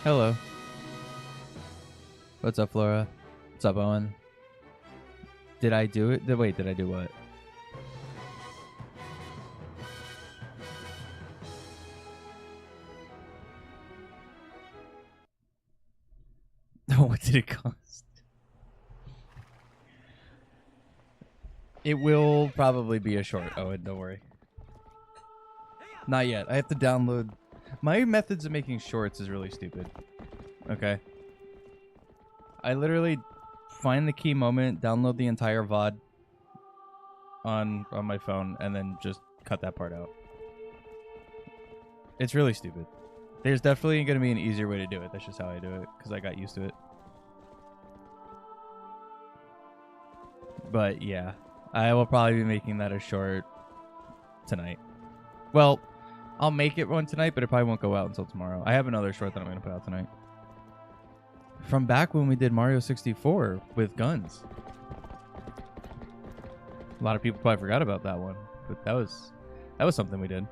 Hello. What's up, Flora? What's up, Owen? Did I do it? Wait, did I do what? What did it cost? It will probably be a short, Owen, don't worry. Not yet. I have to download. My methods of making shorts is really stupid. Okay. I literally find the key moment, download the entire VOD on my phone, and then just cut that part out. It's really stupid. There's definitely going to be an easier way to do it. That's just how I do it, because I got used to it. But yeah, I will probably be making that a short tonight. Well, I'll make it one tonight, but it probably won't go out until tomorrow. I have another short that I'm going to put out tonight. From back when we did Mario 64 with guns. A lot of people probably forgot about that one, but that was something we did.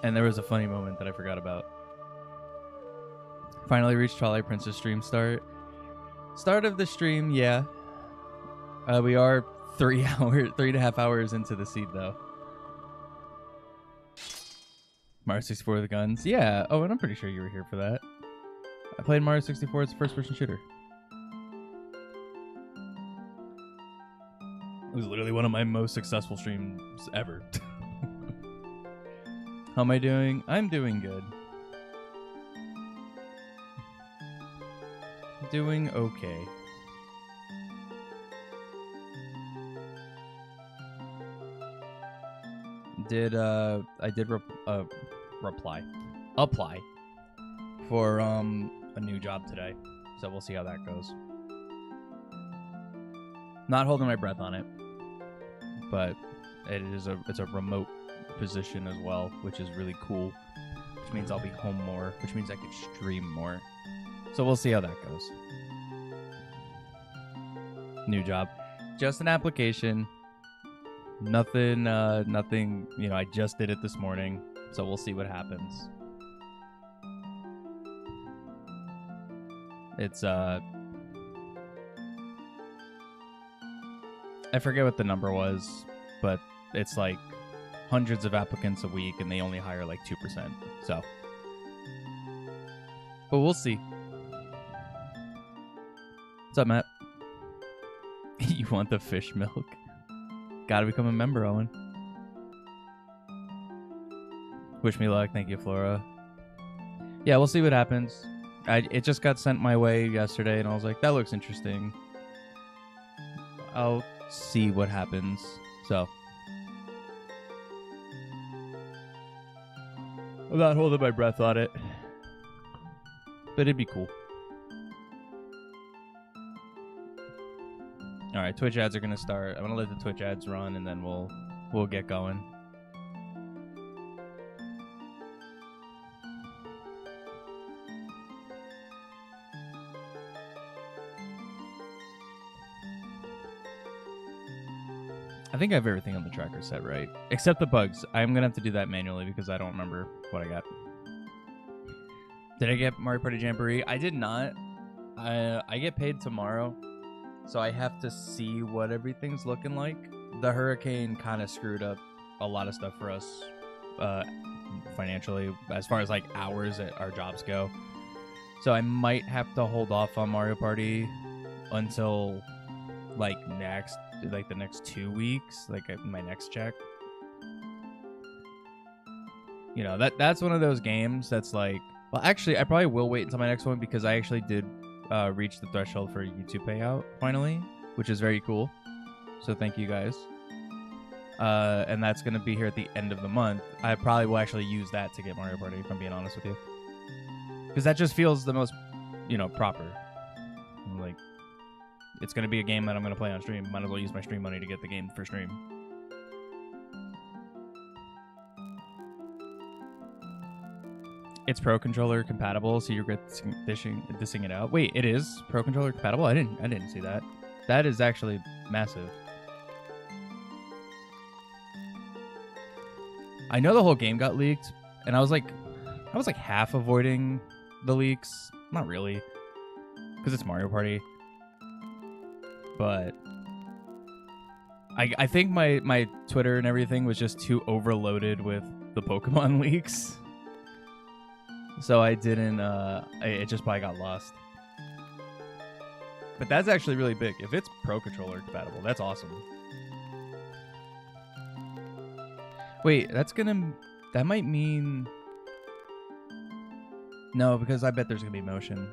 And there was a funny moment that I forgot about. Finally reached Twilight Princess stream start. Start of the stream, yeah. We are 3.5 hours into the seed though. Mario 64 with the guns. Yeah. Oh, and I'm pretty sure you were here for that. I played Mario 64 as a first-person shooter. It was literally one of my most successful streams ever. How am I doing? I'm doing good. Doing okay. I did apply for a new job today, so we'll see how that goes. Not holding my breath on it, but it's a remote position as well, which is really cool, which means I'll be home more, which means I can stream more, so we'll see how that goes. New job, just an application. Nothing, you know, I just did it this morning, so we'll see what happens. It's, I forget what the number was, but it's like hundreds of applicants a week, and they only hire like 2%, so. But we'll see. What's up, Matt? You want the fish milk? Gotta become a member, Owen. Wish me luck. Thank you, Flora. Yeah, we'll see what happens. It just got sent my way yesterday, and I was like, that looks interesting. I'll see what happens. So. I'm not holding my breath on it. But it'd be cool. All right, Twitch ads are gonna start. I'm gonna let the Twitch ads run, and then we'll get going. I think I have everything on the tracker set right, except the bugs. I'm gonna have to do that manually because I don't remember what I got. Did I get Mario Party Jamboree? I did not. I get paid tomorrow. So I have to see what everything's looking like. The hurricane kind of screwed up a lot of stuff for us financially, as far as like hours at our jobs go. So I might have to hold off on Mario Party until like the next 2 weeks, like my next check. You know, that's one of those games that's like, well, actually, I probably will wait until my next one because I actually did reach the threshold for a YouTube payout finally, which is very cool. So thank you guys. And that's going to be here at the end of the month. I probably will actually use that to get Mario Party, if I'm being honest with you. Because that just feels the most, you know, proper. Like, it's going to be a game that I'm going to play on stream. Might as well use my stream money to get the game for stream. It's Pro Controller compatible, so you're dissing it out. Wait, it is Pro Controller compatible? I didn't see that. That is actually massive. I know the whole game got leaked, and I was like half avoiding the leaks. Not really, because it's Mario Party. But I think my Twitter and everything was just too overloaded with the Pokemon leaks. So I didn't, it just probably got lost. But that's actually really big. If it's Pro Controller compatible, that's awesome. Wait, that might mean... No, because I bet there's going to be motion.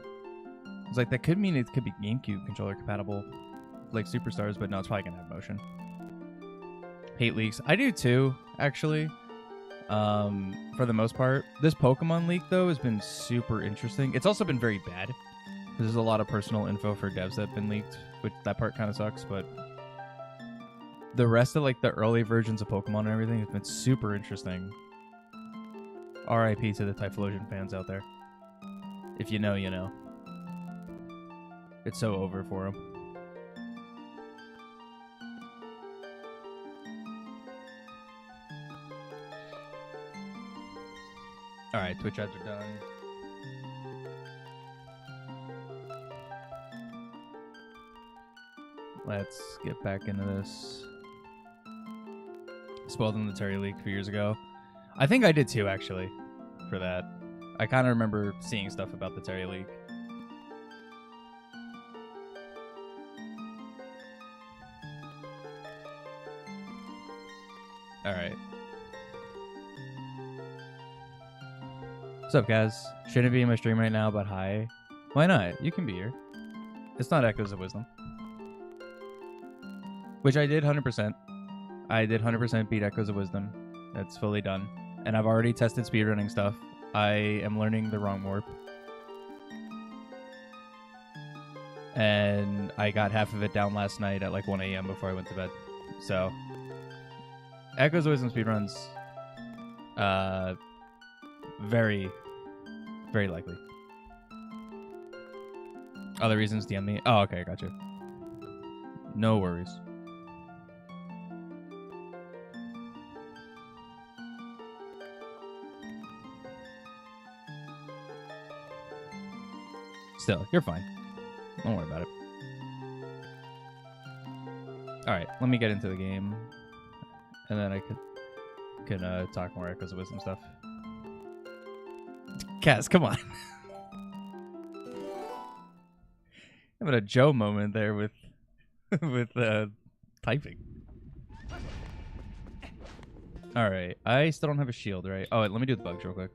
It's like, that could mean it could be GameCube controller compatible. Like Superstars, but no, it's probably going to have motion. Hate leaks. I do too, actually. For the most part. This Pokemon leak, though, has been super interesting. It's also been very bad. There's a lot of personal info for devs that have been leaked, which that part kind of sucks, but the rest of like the early versions of Pokemon and everything has been super interesting. RIP to the Typhlosion fans out there. If you know, you know. It's so over for them. Alright, Twitch ads are done. Let's get back into this. Spoiled in the Terry leak a few years ago. I think I did too, actually, for that. I kind of remember seeing stuff about the Terry leak. Alright. What's up, guys? Shouldn't be in my stream right now, but hi. Why not? You can be here. It's not Echoes of Wisdom. Which I did 100%. I did 100% beat Echoes of Wisdom. That's fully done. And I've already tested speedrunning stuff. I am learning the wrong warp. And I got half of it down last night at like 1 a.m. before I went to bed. So, Echoes of Wisdom speedruns, very, very likely. Other reasons, DM me. Oh, okay, gotcha. No worries. Still, you're fine. Don't worry about it. Alright, let me get into the game. And then I can talk more Echoes of Wisdom stuff. Kaz, come on. Having a Joe moment there with typing. Alright, I still don't have a shield, right? Oh, wait, let me do the bugs real quick.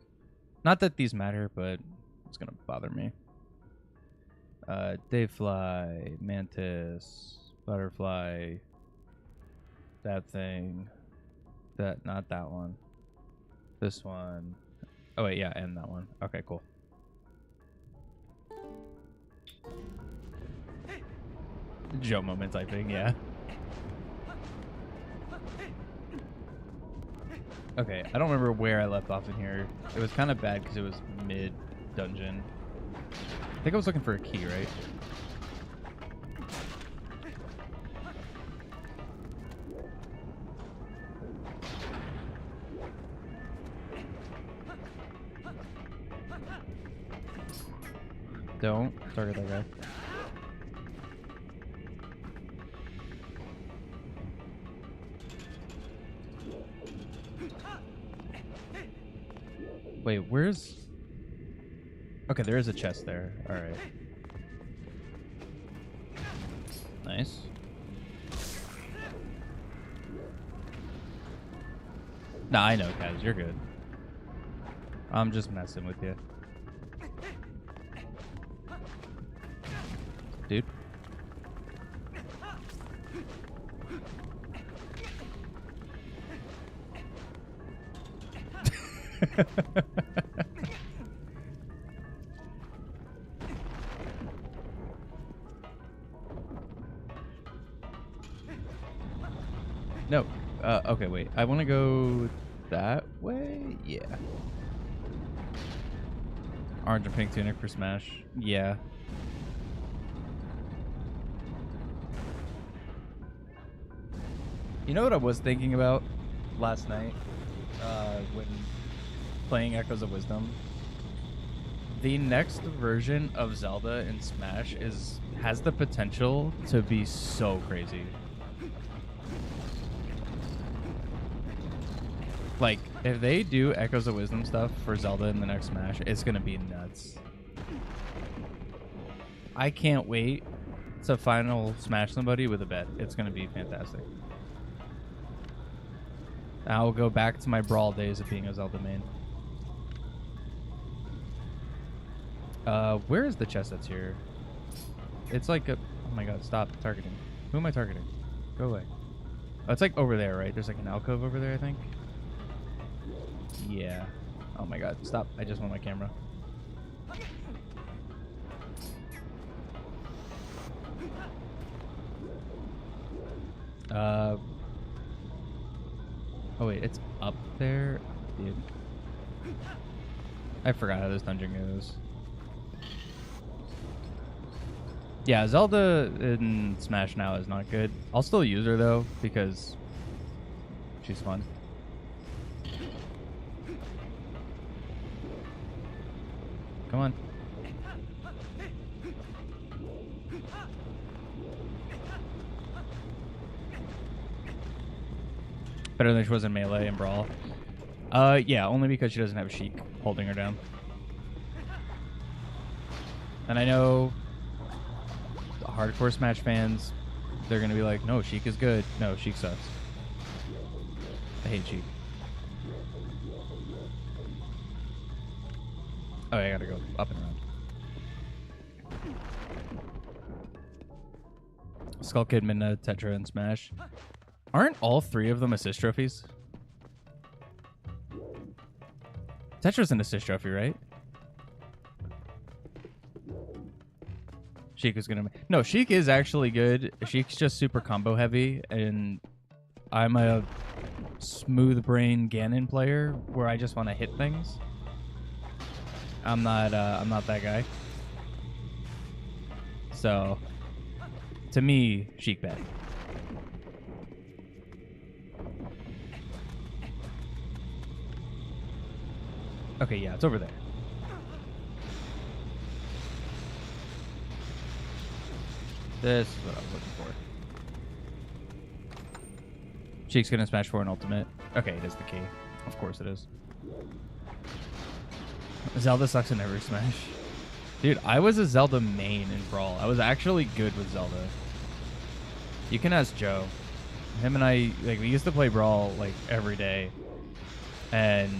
Not that these matter, but it's gonna bother me. Dayfly, Mantis, Butterfly, that thing, that, not that one, this one. Oh wait, yeah, and that one. Okay, cool. Joe moment typing, yeah. Okay, I don't remember where I left off in here. It was kind of bad because it was mid-dungeon. I think I was looking for a key, right? Don't target that guy. Wait, where's... Okay, there is a chest there. Alright. Nice. Nah, I know, Kaz. You're good. I'm just messing with you. Dude. No. Okay, wait. I want to go that way? Yeah. Orange and pink tunic for Smash. Yeah. You know what I was thinking about last night? When playing Echoes of Wisdom. The next version of Zelda in Smash has the potential to be so crazy. Like, if they do Echoes of Wisdom stuff for Zelda in the next Smash, it's gonna be nuts. I can't wait to final smash somebody with a bet. It's gonna be fantastic. I will go back to my Brawl days of being a Zelda main. Where is the chest that's here? It's like a... Oh my god, stop targeting. Who am I targeting? Go away. Oh, it's like over there, right? There's like an alcove over there, I think. Yeah. Oh my god, stop. I just want my camera. Oh wait, it's up there? Dude. I forgot how this dungeon goes. Yeah, Zelda in Smash now is not good. I'll still use her though, because she's fun. Come on. Better than she was in Melee and Brawl. Yeah, only because she doesn't have Sheik holding her down. And I know hardcore Smash fans, they're gonna be like, no, Sheik is good. No, Sheik sucks. I hate Sheik. Oh, I gotta go up and around. Skull Kid, Midna, Tetra, and Smash. Aren't all three of them assist trophies? Tetra's an assist trophy, right? Sheik is gonna... No, Sheik is actually good. Sheik's just super combo heavy, and I'm a smooth brain Ganon player where I just want to hit things. I'm not that guy. So, to me, Sheik bad. Okay, yeah, it's over there. This is what I was looking for. Sheik's gonna smash for an ultimate. Okay, it is the key. Of course it is. Zelda sucks in every Smash. Dude, I was a Zelda main in Brawl. I was actually good with Zelda. You can ask Joe. Him and I, like, we used to play Brawl, like, every day. And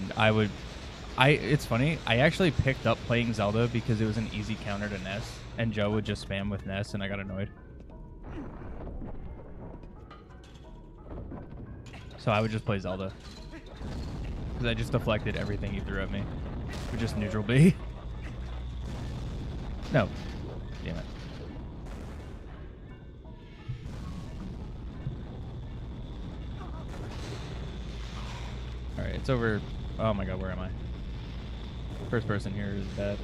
it's funny, I actually picked up playing Zelda because it was an easy counter to Ness, and Joe would just spam with Ness, and I got annoyed. So I would just play Zelda. Because I just deflected everything he threw at me. With just neutral B. No. Damn it. Alright, it's over. Oh my god, where am I? First person here is bad.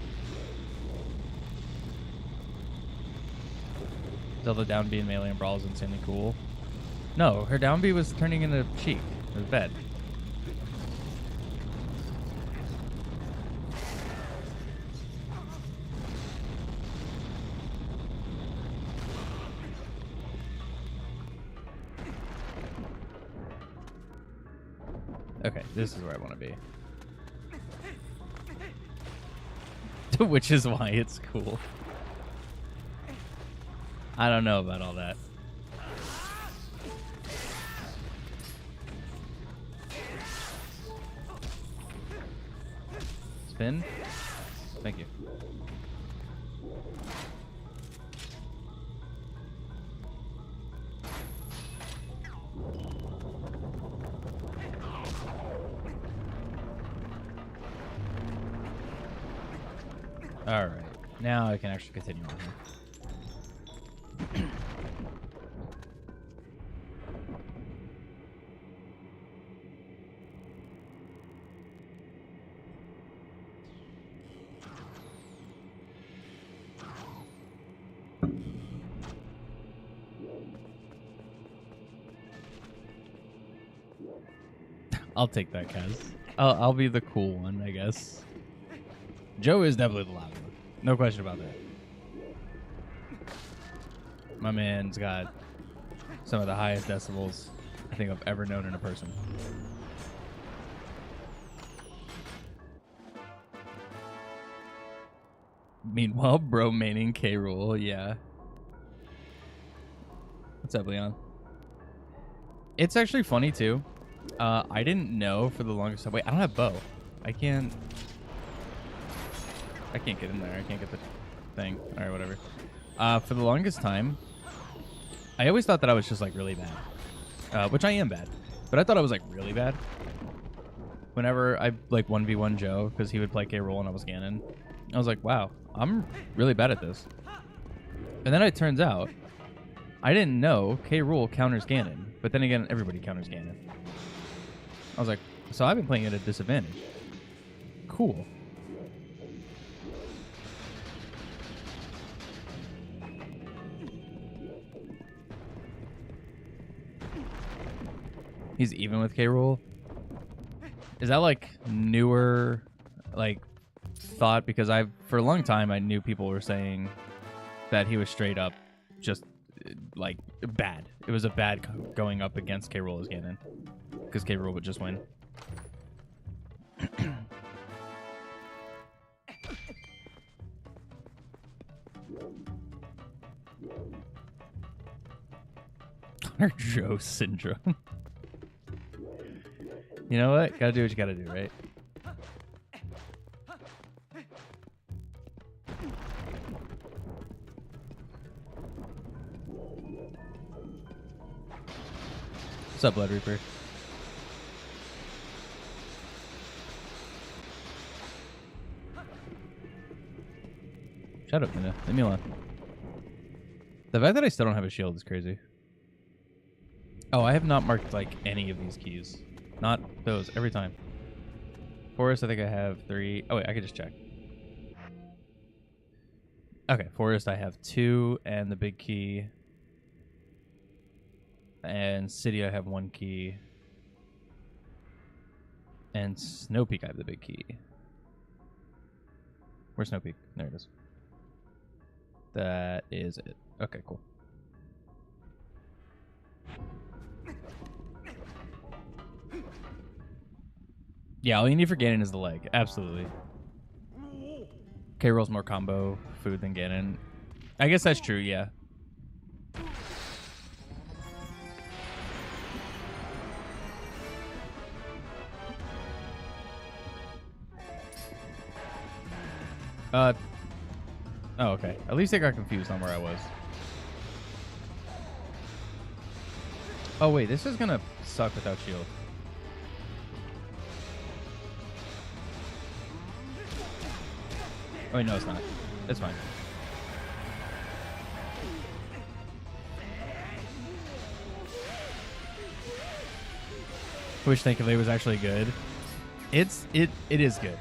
Zelda down B in Melee and Brawl is insanely cool. No, her down B was turning into Sheik. It was bad. Okay, this is where I want to be. Which is why it's cool. I don't know about all that. Spin? Thank you. All right, now I can actually continue on here. I'll take that, Kaz. I'll be the cool one, I guess. Joe is definitely the loud one. No question about that. My man's got some of the highest decibels I think I've ever known in a person. Meanwhile, bro maining K. Rool, yeah. What's up, Leon? It's actually funny too. I didn't know for the longest time. Wait, I don't have bow. I can't get in there. I can't get the thing. All right, whatever. For the longest time, I always thought that I was just like really bad, which I am bad. But I thought I was like really bad. Whenever I like 1v1 Joe, because he would play K. Rool and I was Ganon, I was like, wow, I'm really bad at this. And then it turns out I didn't know K. Rool counters Ganon, but then again, everybody counters Ganon. I was like, so I've been playing at a disadvantage. Cool. He's even with K. Rool. Is that like newer, like thought? Because for a long time I knew people were saying that he was straight up just like bad. It was a bad going up against K. Rool as Ganon, because K. Rool would just win. Connor Joe syndrome. You know what? Gotta do what you gotta do, right? What's up, Blood Reaper? Shut up, Mina. Leave me alone. The fact that I still don't have a shield is crazy. Oh, I have not marked like any of these keys. Not those, every time. Forest, I think I have 3. Oh wait, I could just check. Okay, Forest, I have 2 and the big key. And City, I have 1 key. And Snow Peak, I have the big key. Where's Snow Peak? There it is. That is it. Okay, cool. Yeah, all you need for Ganon is the leg. Absolutely. K. Rool's more combo food than Ganon. I guess that's true, yeah. Oh, okay. At least I got confused on where I was. Oh, wait. This is gonna suck without shield. Oh, wait, no, it's not. It's fine. Wish Thankfully was actually good. It is good.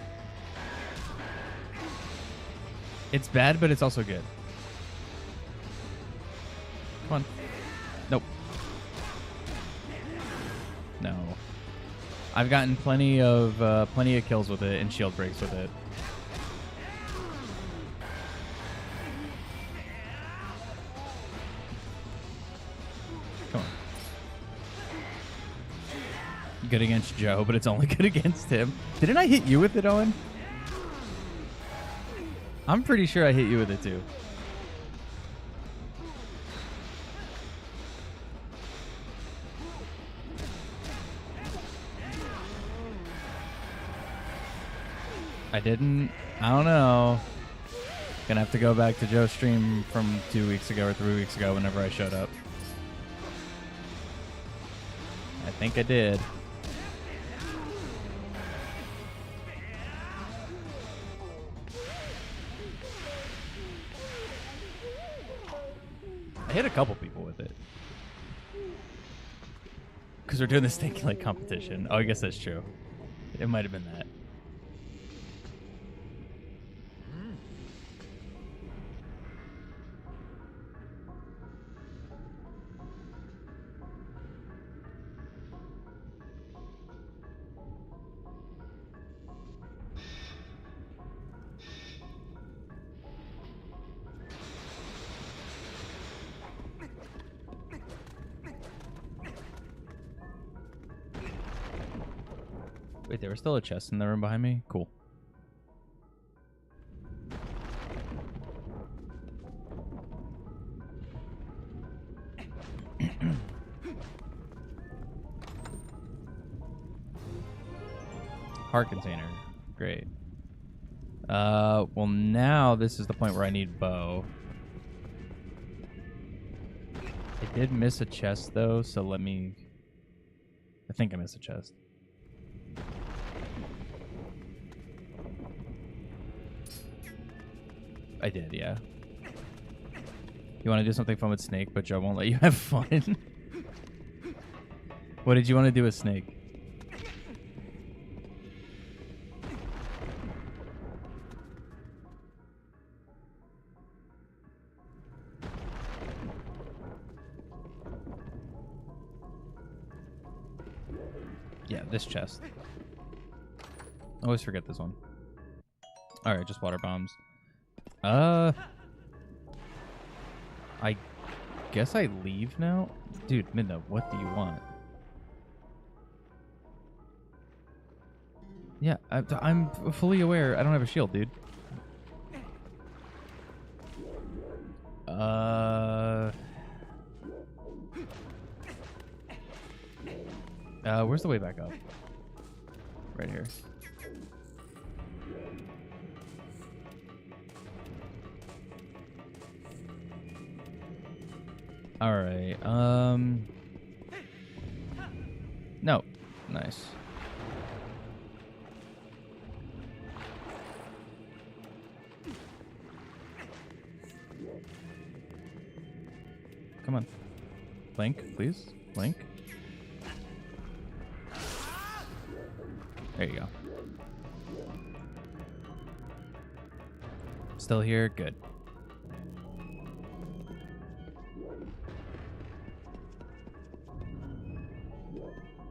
It's bad, but it's also good. Come on. Nope. No. I've gotten plenty of kills with it and shield breaks with it. Come on. Good against Joe, but it's only good against him. Didn't I hit you with it, Owen? I'm pretty sure I hit you with it too. I didn't. I don't know. Gonna have to go back to Joe's stream from 2 weeks ago or 3 weeks ago whenever I showed up. I think I did. I hit a couple people with it. Because we're doing this Stinky Lake competition. Oh, I guess that's true. It might have been that. Wait, there was still a chest in the room behind me? Cool. Heart container. Great. Well, now this is the point where I need bow. I did miss a chest, though, so let me... I think I missed a chest. I did, yeah. You want to do something fun with Snake, but Joe won't let you have fun? What did you want to do with Snake? Yeah, this chest. I always forget this one. Alright, just water bombs. I guess I leave now? Dude, Midna, what do you want? Yeah, I'm fully aware. I don't have a shield, dude. Where's the way back up? Right here. All right. No. Nice. Come on. Link, please. Link. There you go. Still here? Good.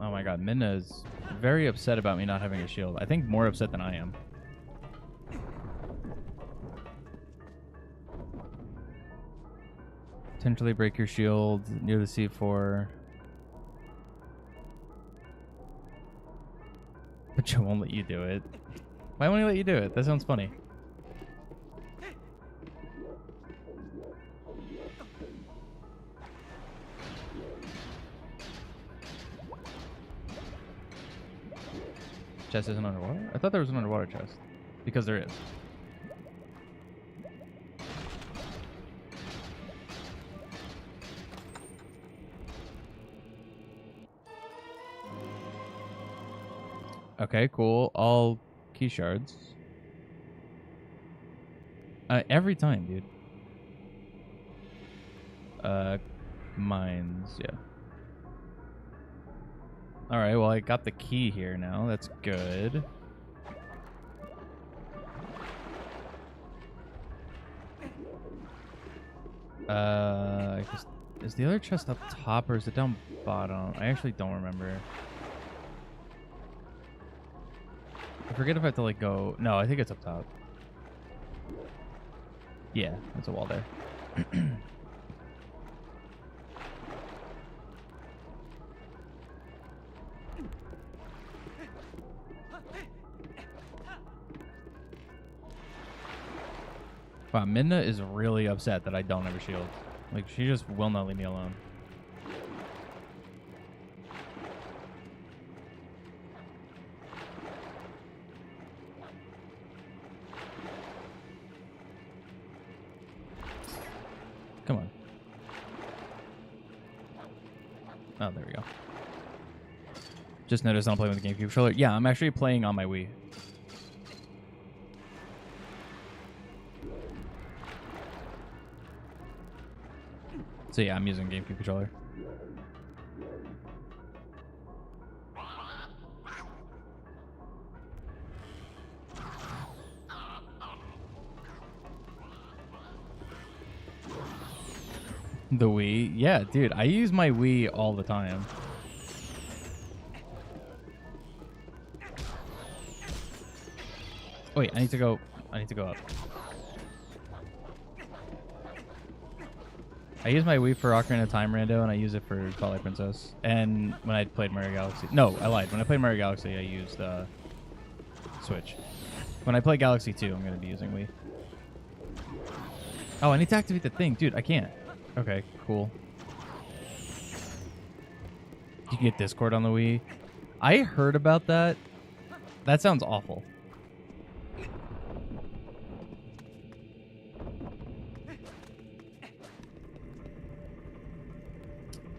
Oh my god, Minna is very upset about me not having a shield. I think more upset than I am. Potentially break your shield near the C4. But Joe won't let you do it. Why won't he let you do it? That sounds funny. Chest isn't underwater? I thought there was an underwater chest. Because there is. Okay, cool. All key shards. Every time, dude. Mines, yeah. Alright, well, I got the key here now. That's good. I guess, is the other chest up top or is it down bottom? I actually don't remember. I forget if I have to, like, go... No, I think it's up top. Yeah, there's a wall there. Wow, Minna is really upset that I don't have a shield. Like, she just will not leave me alone. Come on. Oh, there we go. Just noticed I'm playing with the GameCube controller. Yeah, I'm actually playing on my Wii. So yeah, I'm using GameCube controller. The Wii? Yeah, dude, I use my Wii all the time. Wait, I need to go up. I use my Wii for Ocarina of Time Rando, and I use it for Twilight Princess. And when I played Mario Galaxy... No, I lied. When I played Mario Galaxy, I used Switch. When I play Galaxy 2, I'm going to be using Wii. Oh, I need to activate the thing. Dude, I can't. Okay, cool. You can get Discord on the Wii. I heard about that. That sounds awful.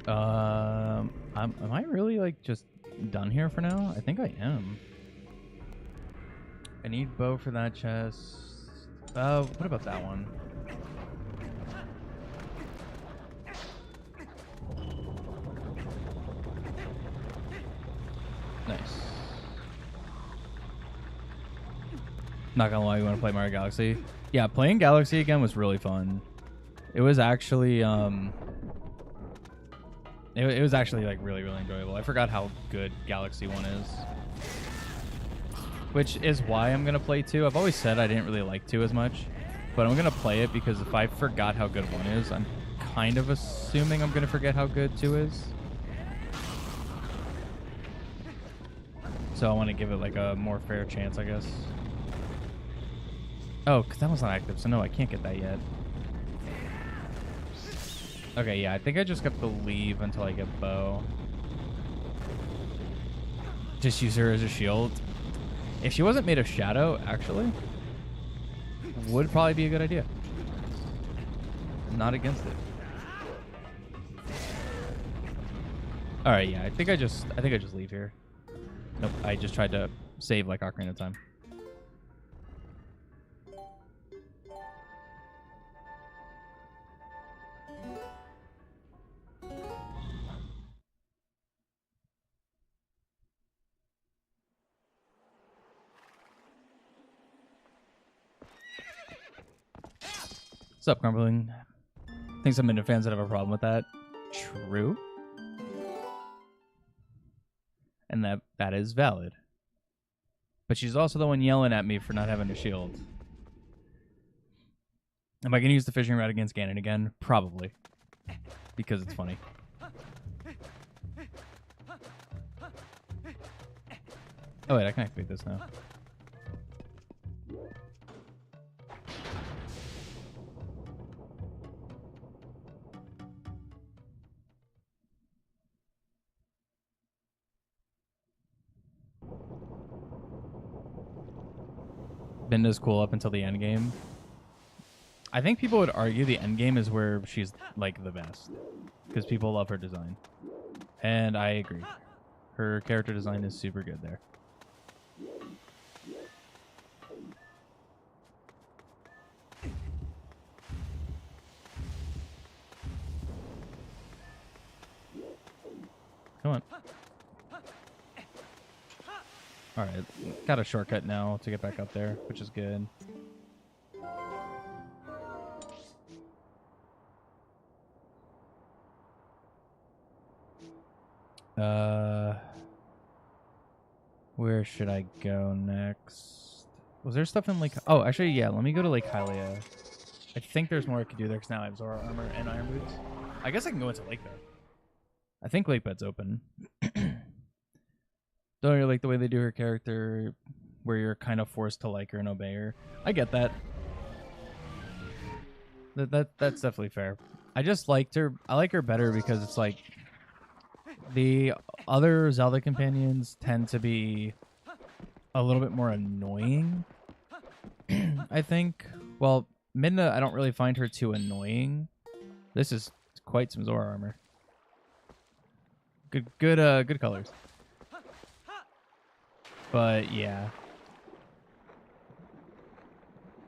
Am I really like just done here for now? I think I am. I need bow for that chest. What about that one? Nice. Not gonna lie, you want to play Mario Galaxy? Yeah, playing Galaxy again was really fun. It was actually it was actually like really enjoyable. I forgot how good Galaxy 1 is. Which is why I'm gonna play 2. I've always said I didn't really like 2 as much, but I'm gonna play it because if I forgot how good 1 is, I'm kind of assuming I'm gonna forget how good 2 is. So I want to give it like a more fair chance, I guess. Oh, because that was not active, so no, I can't get that yet. Okay, yeah, I think I just have to leave until I get bow. Just use her as a shield. If she wasn't made of shadow, actually, would probably be a good idea. Not against it. All right, yeah, I think I just leave here. Nope, I just tried to save like Ocarina of Time. What's up, Crumbling? I think some Minute fans that have a problem with that. True. And that is valid. But she's also the one yelling at me for not having a shield. Am I going to use the fishing rod against Ganon again? Probably. Because it's funny. Oh wait, I can activate this now. Binda's cool up until the end game. I think people would argue the end game is where she's like the best because people love her design, and I agree. Her character design is super good there. Come on. All right, got a shortcut now to get back up there, which is good. Where should I go next? Was there stuff in Lake... Oh, actually, yeah, let me go to Lake Hylia. I think there's more I could do there because now I have Zora armor and iron boots. I guess I can go into Lake Bed. I think Lake Bed's open. Don't really like the way they do her character, where you're kind of forced to like her and obey her. I get that. That's definitely fair. I just liked her. I like her better because it's like the other Zelda companions tend to be a little bit more annoying. I think. Well, Midna, I don't really find her too annoying. This is quite some Zora armor. Good colors. But yeah.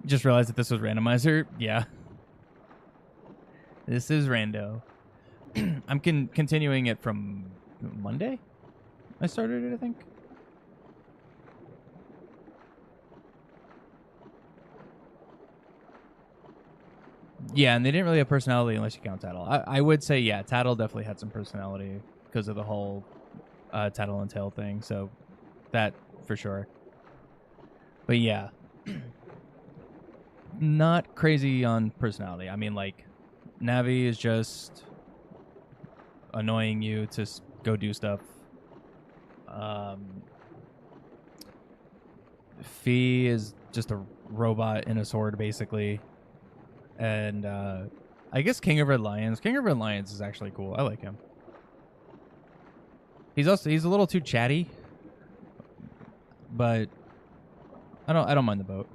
Just realized that this was Randomizer. Yeah. This is Rando. I'm continuing it from Monday? I started it, I think. Yeah, and they didn't really have personality unless you count Tattle. I would say, yeah, Tattle definitely had some personality because of the whole Tattle and Tail thing. So that for sure. But yeah. Not crazy on personality. I mean, like, Navi is just annoying you to go do stuff. Fee is just a robot in a sword, basically. And I guess King of Red Lions. King of Red Lions is actually cool. I like him. He's a little too chatty, but I don't mind the boat.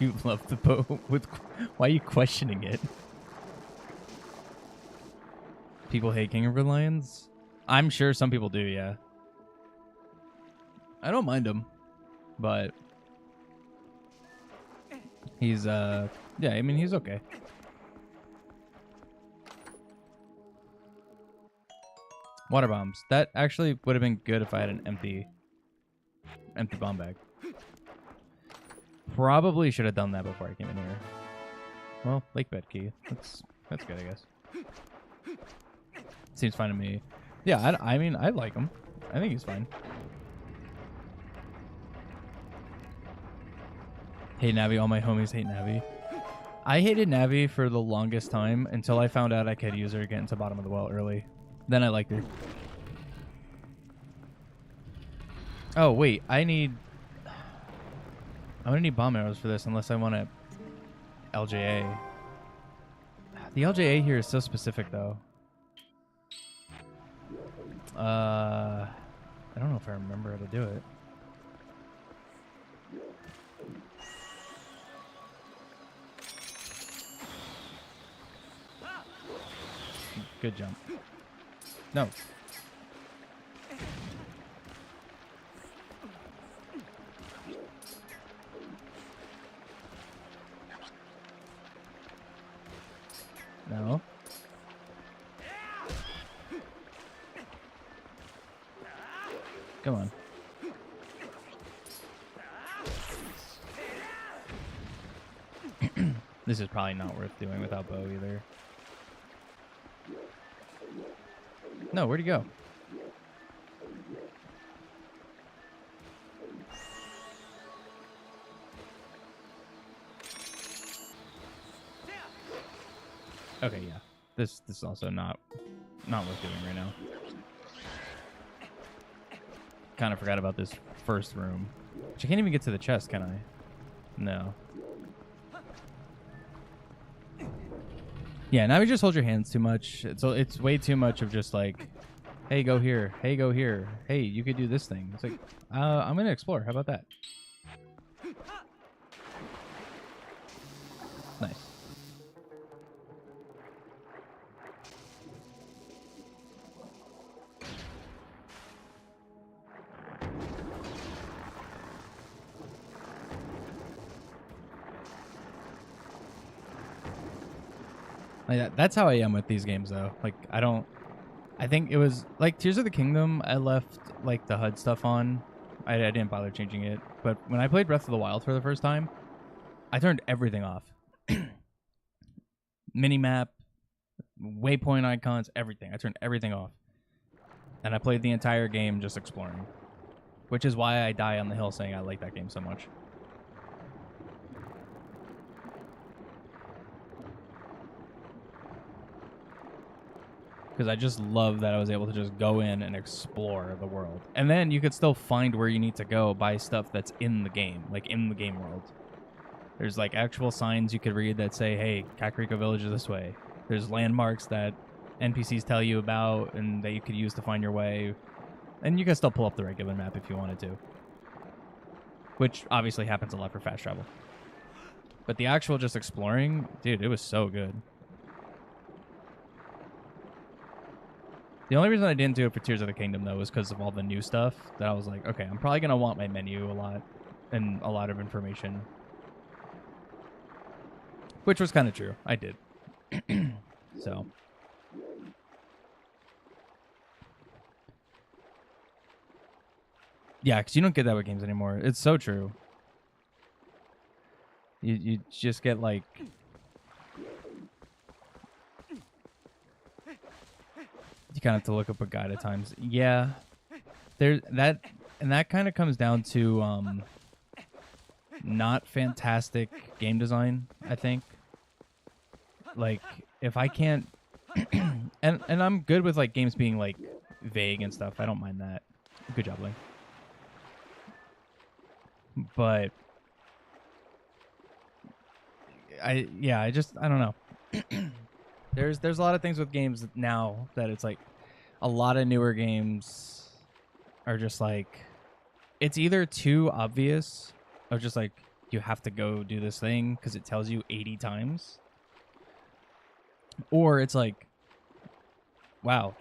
You love the boat. Why are you questioning it? People hate King of Red Lions? I'm sure some people do, yeah. I don't mind him, but he's yeah, I mean he's okay. Water bombs. That actually would have been good if I had an empty bomb bag. Probably should have done that before I came in here. Well, lake bed key. That's good, I guess. Seems fine to me. Yeah, I mean, I like him. I think he's fine. Hate Navi. All my homies hate Navi. I hated Navi for the longest time until I found out I could use her to get into bottom of the well early. Then I liked her. Oh, wait. I'm gonna need bomb arrows for this unless I want to LJA. The LJA here is so specific, though. I don't know if I remember how to do it. Good jump. No. No. Come on. This is probably not worth doing without bow either. No, where'd he go? Okay, yeah. This is also not worth doing right now. Kind of forgot about this first room. Which I can't even get to the chest, can I? No. Yeah, now we just hold your hands too much. It's way too much of just like, hey, go here. Hey, go here. Hey, you could do this thing. It's like, I'm gonna explore. How about that? Nice. Like that's how I am with these games, though. Like, I think it was like Tears of the Kingdom. I left like the HUD stuff on. I didn't bother changing it. But when I played Breath of the Wild for the first time, I turned everything off. Minimap, waypoint icons, everything. I turned everything off, and I played the entire game just exploring, which is why I die on the hill saying I like that game so much. Because I just love that I was able to just go in and explore the world. And then you could still find where you need to go by stuff that's in the game, like in the game world. There's like actual signs you could read that say, hey, Kakariko Village is this way. There's landmarks that NPCs tell you about and that you could use to find your way. And you can still pull up the regular map if you wanted to. Which obviously happens a lot for fast travel. But the actual just exploring, dude, it was so good. The only reason I didn't do it for Tears of the Kingdom, though, was because of all the new stuff that I was like, okay, I'm probably going to want my menu a lot and a lot of information. Which was kind of true. I did. So. Yeah, because you don't get that with games anymore. It's so true. You just get like... You kind of have to look up a guide at times. Yeah. There's that... And that kind of comes down to not fantastic game design, I think. Like, if I can't... and I'm good with like games being like vague and stuff. I don't mind that. Good job, Link. But I don't know. There's a lot of things with games now that it's like a lot of newer games are just like, it's either too obvious or just like you have to go do this thing because it tells you 80 times, or it's like, wow,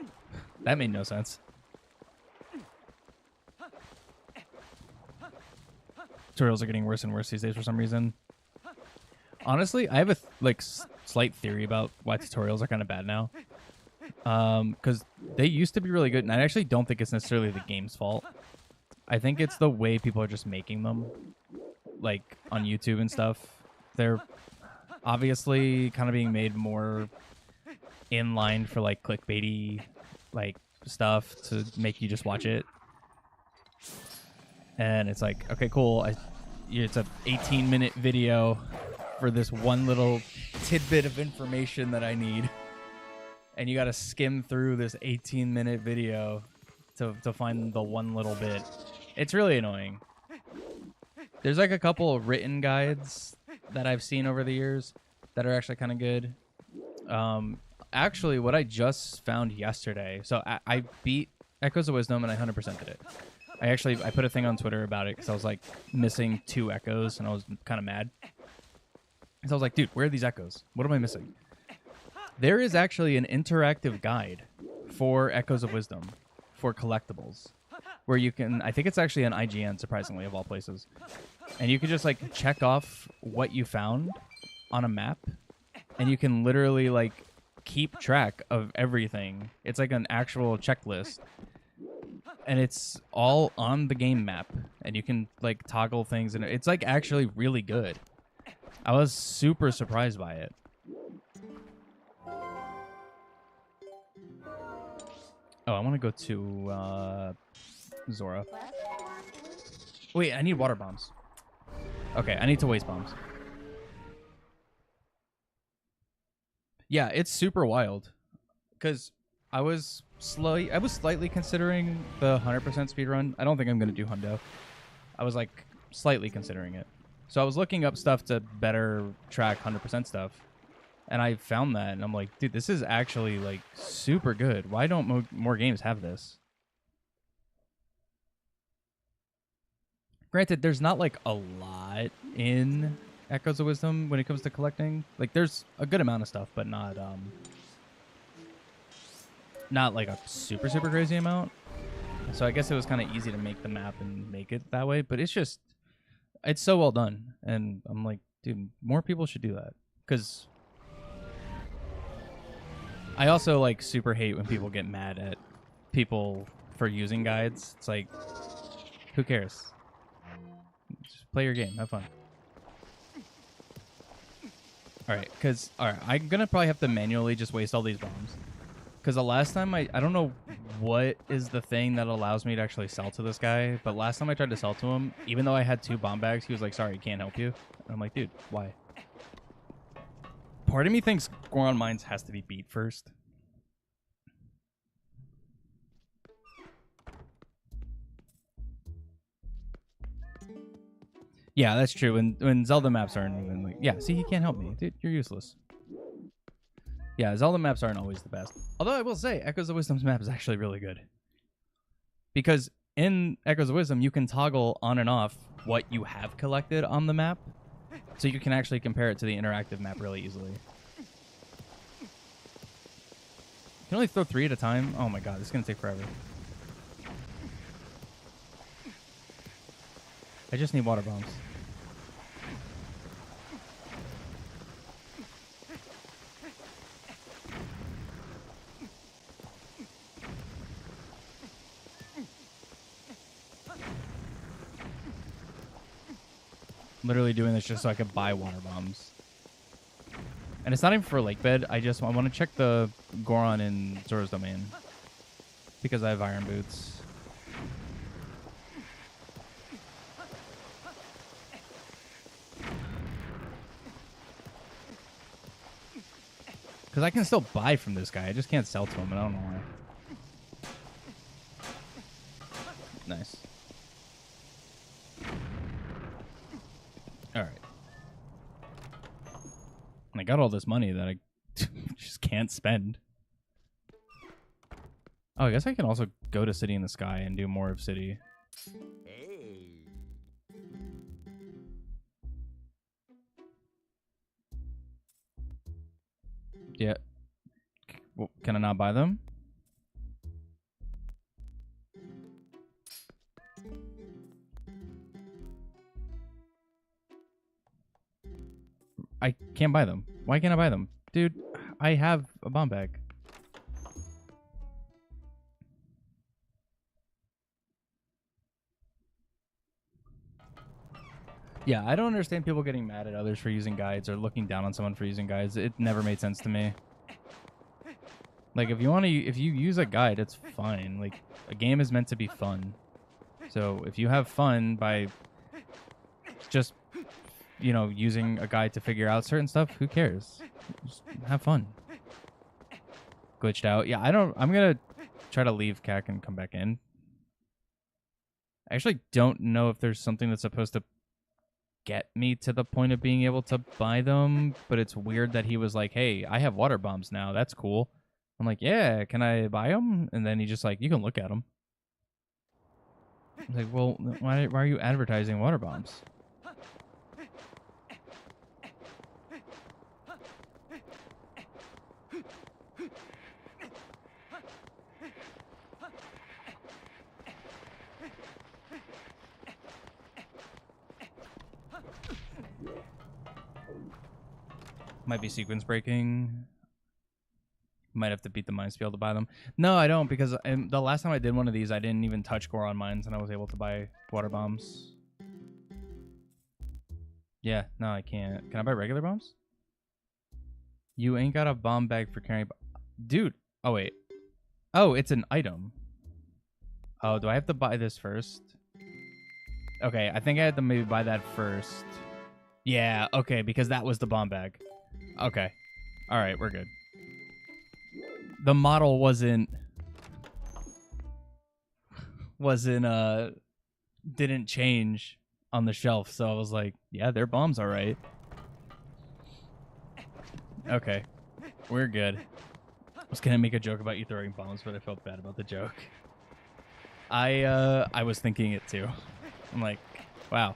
that made no sense. Tutorials are getting worse and worse these days for some reason. Honestly, I have a slight theory about why tutorials are kind of bad now. Because they used to be really good, and I actually don't think it's necessarily the game's fault. I think it's the way people are just making them, like on YouTube and stuff. They're obviously kind of being made more in line for like clickbaity like stuff to make you just watch it. And it's like, okay, cool. It's a 18-minute video for this one little tidbit of information that I need. And you got to skim through this 18-minute video to find the one little bit. It's really annoying. There's like a couple of written guides that I've seen over the years that are actually kind of good. Actually, what I just found yesterday, so I beat Echoes of Wisdom and I 100%'d it. I put a thing on Twitter about it because I was like missing 2 echoes and I was kind of mad. So I was like, dude, where are these echoes? What am I missing? There is actually an interactive guide for Echoes of Wisdom for collectibles where you can, I think it's actually an IGN, surprisingly, of all places. And you can just like check off what you found on a map and you can literally like keep track of everything. It's like an actual checklist. And it's all on the game map, and you can like toggle things, and it's like actually really good. I was super surprised by it. Oh, I want to go to Zora. Wait, I need water bombs. Okay, I need to waste bombs. Yeah, it's super wild, because I was slightly considering the 100% speedrun. I don't think I'm going to do hundo. I was like slightly considering it. So I was looking up stuff to better track 100% stuff. And I found that and I'm like, dude, this is actually like super good. Why don't more games have this? Granted, there's not like a lot in Echoes of Wisdom when it comes to collecting. Like there's a good amount of stuff, but not like a super crazy amount. So I guess it was kind of easy to make the map and make it that way, but it's so well done. And I'm like, dude, more people should do that. Because I also like super hate when people get mad at people for using guides. It's like, who cares? Just play your game, have fun. Alright, I'm gonna probably have to manually just waste all these bombs. Because the last time I don't know what is the thing that allows me to actually sell to this guy, but last time I tried to sell to him, even though I had 2 bomb bags, he was like, sorry, can't help you. And I'm like, dude, why? Part of me thinks Goron Mines has to be beat first. Yeah, that's true. When Zelda maps aren't even like, yeah, see, he can't help me. Dude, you're useless. Yeah, Zelda maps aren't always the best. Although I will say, Echoes of Wisdom's map is actually really good. Because in Echoes of Wisdom, you can toggle on and off what you have collected on the map. So you can actually compare it to the interactive map really easily. You can only throw 3 at a time. Oh my god, this is going to take forever. I just need water bombs. literally doing this just so I could buy water bombs. And it's not even for lake bed. I want to check the Goron in Zora's Domain because I have iron boots. Because I can still buy from this guy. I just can't sell to him, and I don't know why. Nice. All right. And I got all this money that I just can't spend. Oh, I guess I can also go to City in the Sky and do more of City. Yeah. Well, can I not buy them? I can't buy them. Why can't I buy them? Dude, I have a bomb bag. Yeah, I don't understand people getting mad at others for using guides or looking down on someone for using guides. It never made sense to me. Like, if you use a guide, it's fine. Like, a game is meant to be fun. So if you have fun by just, you know, using a guide to figure out certain stuff, who cares? Just have fun. Glitched out. Yeah, I'm gonna try to leave CAC and come back in. I actually don't know if there's something that's supposed to get me to the point of being able to buy them, but it's weird that he was like, hey, I have water bombs now. That's cool. I'm like, yeah, can I buy them? And then he just like, you can look at them. I was like, well, why are you advertising water bombs? Might be sequence breaking. Might have to beat the mines to be able to buy them. No, I don't, because the last time I did one of these, I didn't even touch Goron mines, and I was able to buy water bombs. Yeah, no, I can't. Can I buy regular bombs? You ain't got a bomb bag for carrying... Dude! Oh, wait. Oh, it's an item. Oh, do I have to buy this first? Okay, I think I had to maybe buy that first. Yeah, okay, because that was the bomb bag. Okay. Alright, we're good. The model didn't change on the shelf, so I was like, yeah, their bomb's alright. Okay. We're good. I was gonna make a joke about you throwing bombs, but I felt bad about the joke. I was thinking it too. I'm like, wow.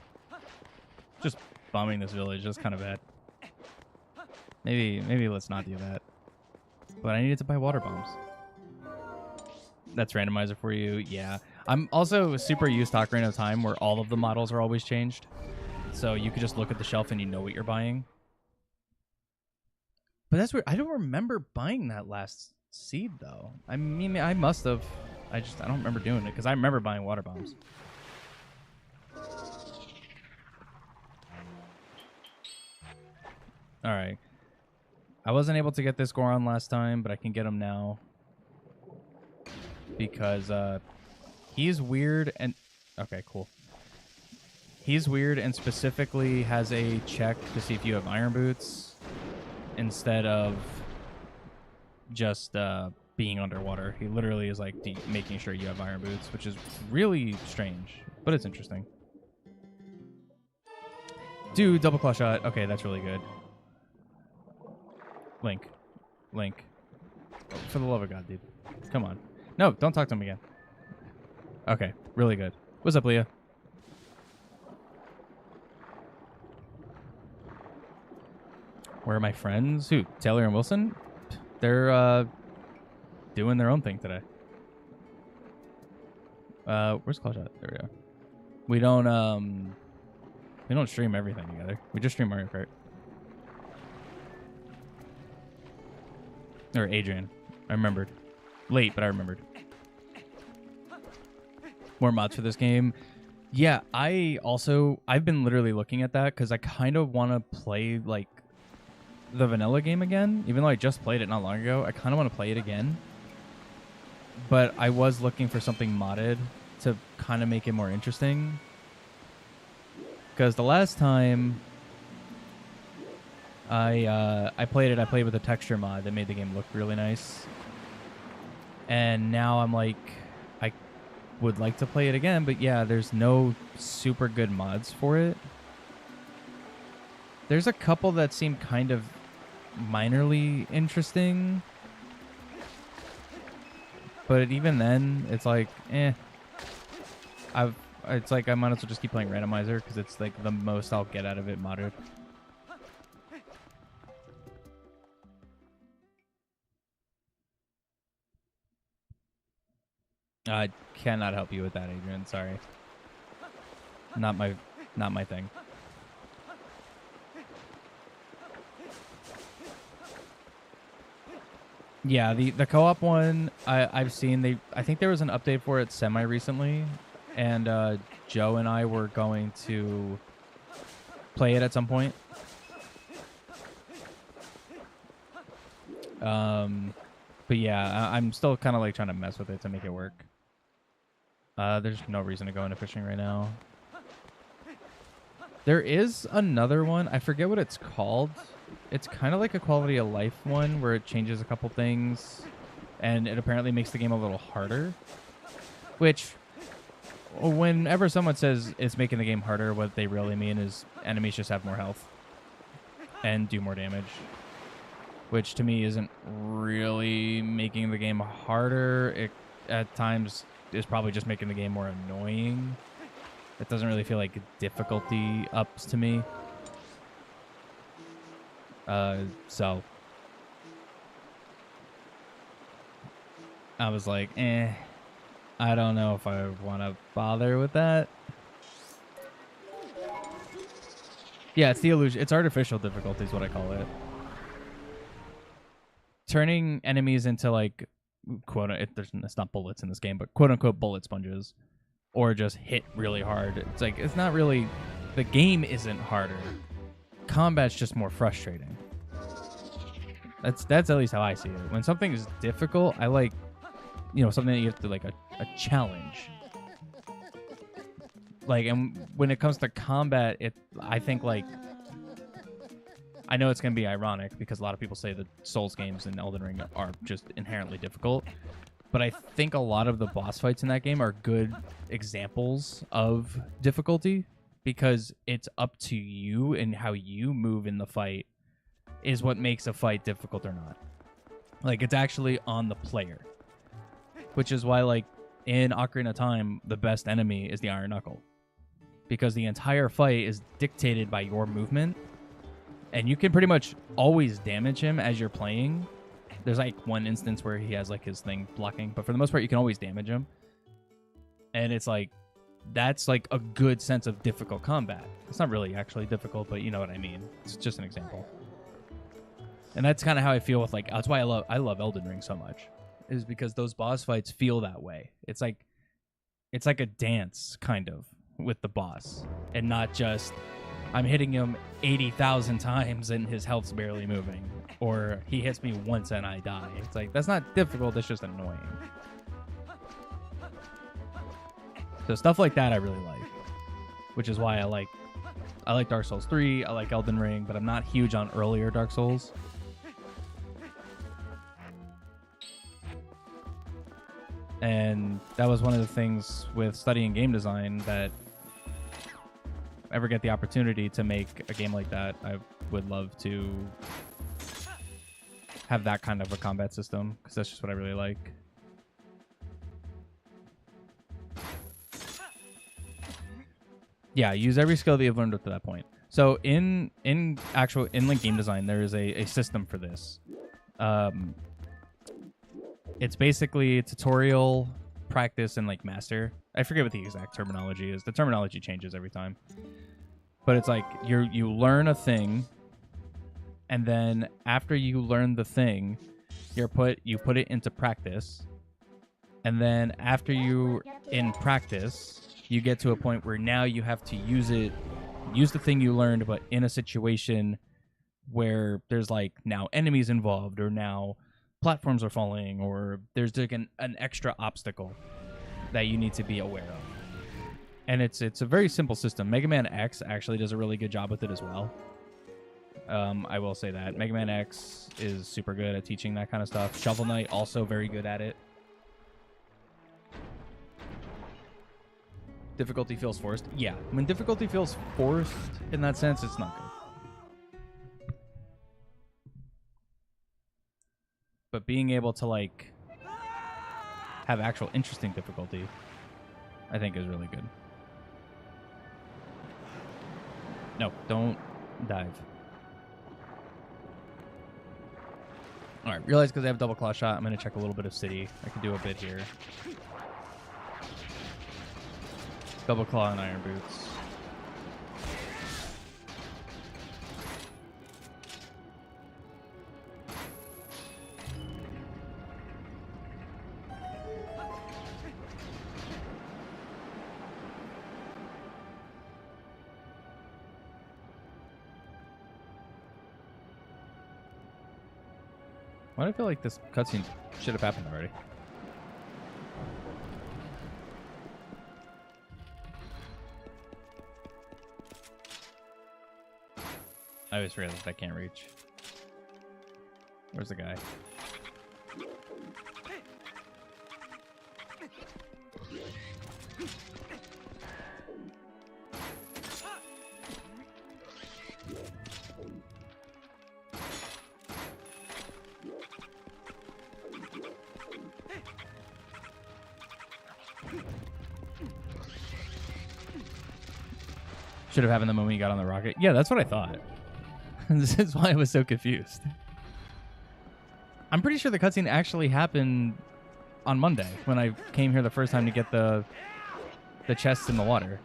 Just bombing this village is kind of bad. Maybe let's not do that. But I needed to buy water bombs. That's randomizer for you. Yeah. I'm also super used to Ocarina of Time where all of the models are always changed. So you could just look at the shelf and you know what you're buying. But that's weird. I don't remember buying that last seed though. I mean, I must have. I don't remember doing it because I remember buying water bombs. All right. I wasn't able to get this Goron last time, but I can get him now. Because he's weird and... Okay, cool. He's weird and specifically has a check to see if you have iron boots instead of just being underwater. He literally is like making sure you have iron boots, which is really strange, but it's interesting. Dude, double claw shot. Okay, that's really good. Link. For the love of God, dude. Come on. No, don't talk to him again. Okay, really good. What's up, Leah? Where are my friends? Who? Taylor and Wilson? They're doing their own thing today. Where's Clawshot? There we go. We don't stream everything together. We just stream Mario Kart. Or Adrian. I remembered. Late, but I remembered. More mods for this game. Yeah, I've been literally looking at that because I kind of want to play like the vanilla game again, even though I just played it not long ago. I kind of want to play it again, but I was looking for something modded to kind of make it more interesting. Because the last time I played it, I played with a texture mod that made the game look really nice, and now I'm like, I would like to play it again, but yeah, there's no super good mods for it. There's a couple that seem kind of minorly interesting, but even then, it's like, it's like I might as well just keep playing Randomizer because it's like the most I'll get out of it modded. I cannot help you with that, Adrian. Sorry. Not my thing. Yeah, the co-op one I've seen. I think there was an update for it semi recently, and Joe and I were going to play it at some point. But yeah, I'm still kind of like trying to mess with it to make it work. There's no reason to go into fishing right now. There is another one. I forget what it's called. It's kind of like a quality of life one where it changes a couple things, and it apparently makes the game a little harder. Which, whenever someone says it's making the game harder, what they really mean is enemies just have more health and do more damage. Which to me isn't really making the game harder. It at times is probably just making the game more annoying. It doesn't really feel like difficulty ups to me. So I was like, I don't know if I want to bother with that. Yeah, it's the illusion. It's artificial difficulty is what I call it. Turning enemies into like it's not bullets in this game, but quote unquote bullet sponges, or just hit really hard. It's like it's not really. The game isn't harder. Combat's just more frustrating. That's at least how I see it. When something is difficult, I like, something that you have to like a challenge. Like, and when it comes to combat, I think like, I know it's going to be ironic because a lot of people say that Souls games and Elden Ring are just inherently difficult. But I think a lot of the boss fights in that game are good examples of difficulty because it's up to you and how you move in the fight is what makes a fight difficult or not. Like, it's actually on the player. Which is why, like, in Ocarina of Time, the best enemy is the Iron Knuckle. Because the entire fight is dictated by your movement. And you can pretty much always damage him as you're playing. There's like one instance where he has like his thing blocking, but for the most part, you can always damage him. And it's like, that's like a good sense of difficult combat. It's not really actually difficult, but you know what I mean. It's just an example. And that's kind of how I feel with like, that's why I love Elden Ring so much, is because those boss fights feel that way. It's like a dance kind of with the boss, and not just I'm hitting him 80,000 times and his health's barely moving, or he hits me once and I die. It's like, that's not difficult, it's just annoying. So stuff like that I really like, which is why I like Dark Souls 3, I like Elden Ring, but I'm not huge on earlier Dark Souls. And that was one of the things with studying game design, that ever get the opportunity to make a game like that, I would love to have that kind of a combat system, because that's just what I really like. Yeah, use every skill that you've learned up to that point. So in like game design, there is a system for this. It's basically tutorial, practice, and like master. I forget what the exact terminology is. The terminology changes every time. But it's like you learn a thing, and then after you learn the thing, you put it into practice. And then after you in practice, you get to a point where now you have to use the thing you learned, but in a situation where there's like now enemies involved, or now platforms are falling, or there's like an extra obstacle that you need to be aware of. And it's a very simple system. Mega Man X actually does a really good job with it as well. I will say that. Mega Man X is super good at teaching that kind of stuff. Shovel Knight also very good at it. Difficulty feels forced. Yeah, when difficulty feels forced in that sense, it's not good. But being able to like have actual interesting difficulty, I think is really good. No, don't dive. Alright, realize because I have double claw shot, I'm going to check a little bit of city. I can do a bit here. Double claw and iron boots. Why do I feel like this cutscene should have happened already? I always forget that I can't reach. Where's the guy? Should have happened the moment you got on the rocket. Yeah, that's what I thought. This is why I was so confused. I'm pretty sure the cutscene actually happened on Monday when I came here the first time to get the chests in the water.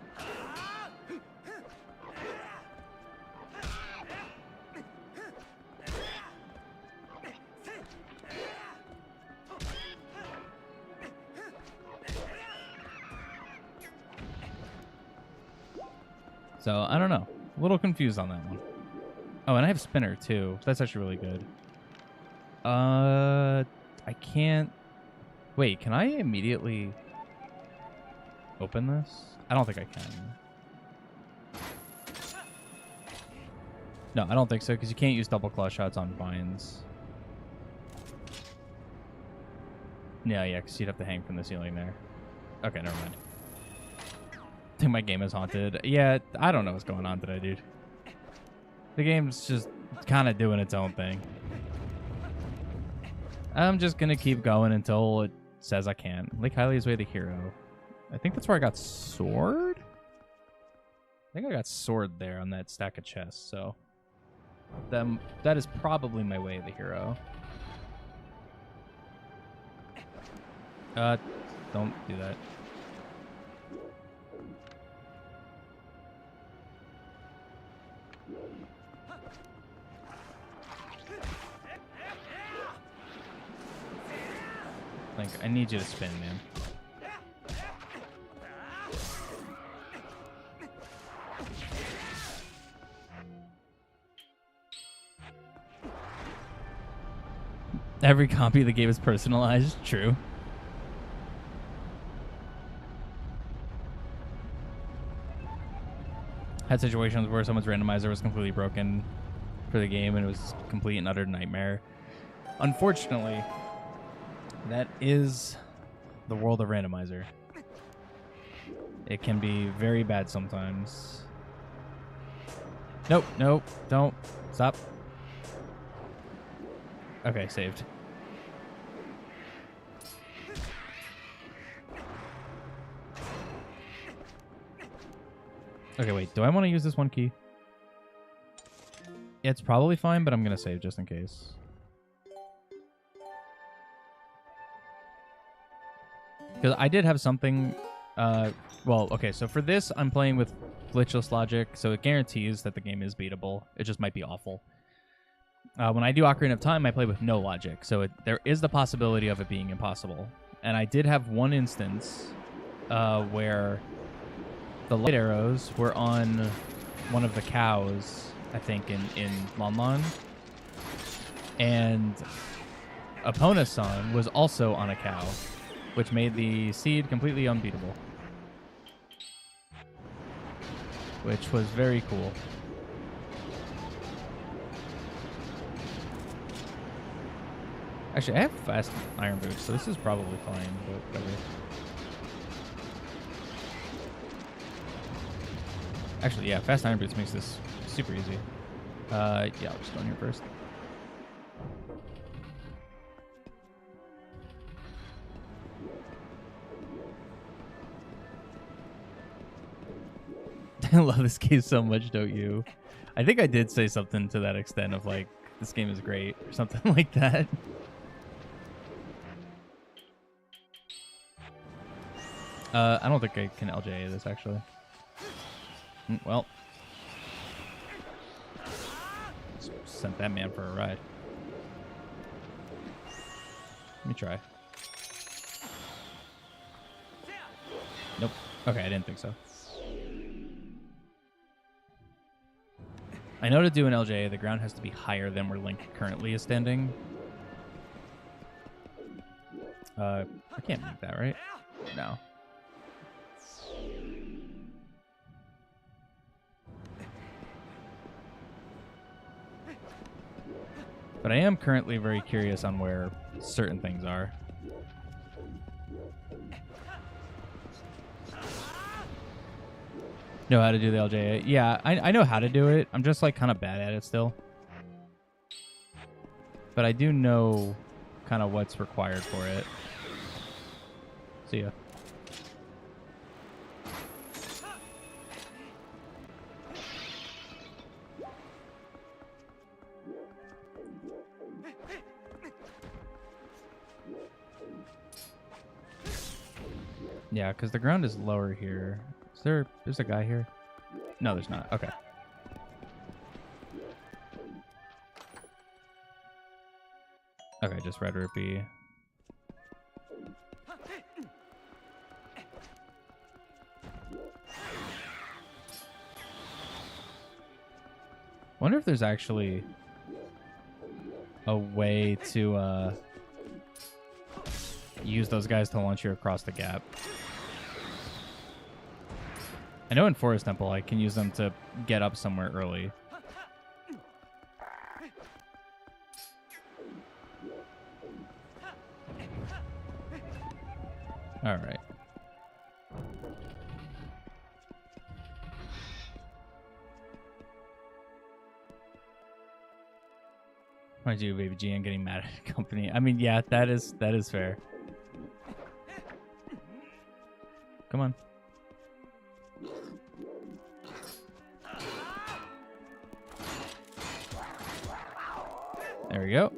So, I don't know. A little confused on that one. Oh, and I have spinner too. That's actually really good. I can't... Wait, can I immediately open this? I don't think I can. No, I don't think so, because you can't use double claw shots on vines. Yeah, because you'd have to hang from the ceiling there. Okay, never mind. I think my game is haunted. Yeah, I don't know what's going on today, dude. The game's just kind of doing its own thing. I'm just going to keep going until it says I can. Lake Hylia's Way the hero. I think that's where I got sword? I think I got sword there on that stack of chests, so... that is probably my way of the hero. Don't do that. Like, I need you to spin, man. Every copy of the game is personalized. True. Had situations where someone's randomizer was completely broken for the game and it was a complete and utter nightmare. Unfortunately, that is the world of randomizer. It can be very bad sometimes. Nope, nope, don't. Stop. Okay, saved. Okay, wait. Do I want to use this one key? It's probably fine, but I'm going to save just in case. Because I did have something... well, okay, so for this, I'm playing with glitchless logic, so it guarantees that the game is beatable. It just might be awful. When I do Ocarina of Time, I play with no logic, so there is the possibility of it being impossible. And I did have one instance where The light arrows were on one of the cows, I think, in Lon Lon. And Epona-san was also on a cow, which made the seed completely unbeatable. Which was very cool. Actually, I have fast iron boots, so this is probably fine, but whatever. Actually, yeah, fast iron boots makes this super easy. Yeah, I'll just go in here first. I love this game so much, don't you? I think I did say something to that extent of like, this game is great, or something like that. I don't think I can LJA this, actually. Well. Sent that man for a ride. Let me try. Nope. Okay, I didn't think so. I know to do an LJA, the ground has to be higher than where Link currently is standing. I can't make that, right? No. But I am currently very curious on where certain things are. Know how to do the LJA? Yeah, I know how to do it. I'm just like kind of bad at it still. But I do know kind of what's required for it. See ya. Yeah, because the ground is lower here. There's a guy here? No, there's not. Okay. Okay, just red rupee. Wonder if there's actually a way to use those guys to launch you across the gap. I know in Forest Temple I can use them to get up somewhere early. All right. Mind you, Baby G, and getting mad at company. I mean, yeah, that is fair. Come on. There we go.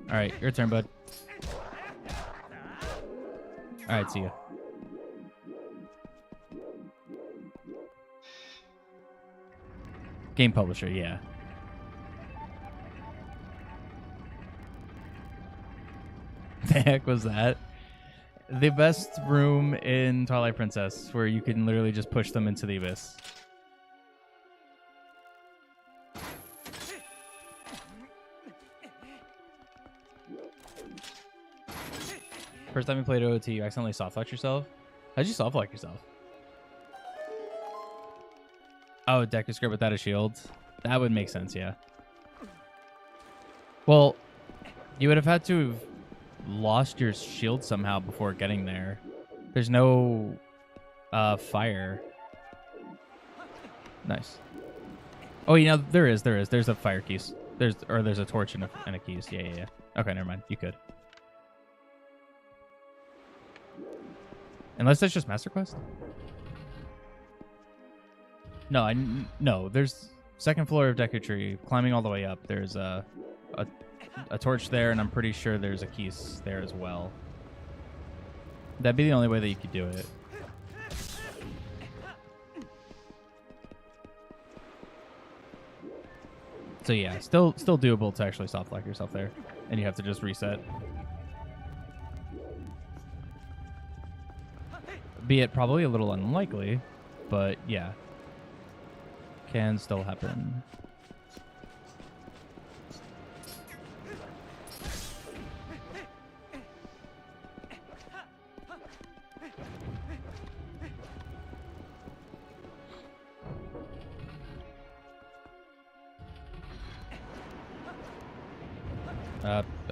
All right, your turn, bud. All right, see ya. Game publisher, yeah. The heck was that? The best room in Twilight Princess, where you can literally just push them into the abyss. First time you played OOT, you accidentally soft-locked yourself? How'd you soft-lock yourself? Oh, Deku script without a shield? That would make sense, yeah. Well, you would have had to have lost your shield somehow before getting there. There's no fire. Nice. Oh, you know, there is. There's a fire keys. There's a torch and a keys. Yeah. Okay, never mind. You could. Unless that's just Master Quest? No, no. There's second floor of Deku Tree, climbing all the way up. There's a torch there, and I'm pretty sure there's a keys there as well. That'd be the only way that you could do it. So yeah, still doable to actually soft lock yourself there, and you have to just reset. Be it probably a little unlikely, but yeah, can still happen.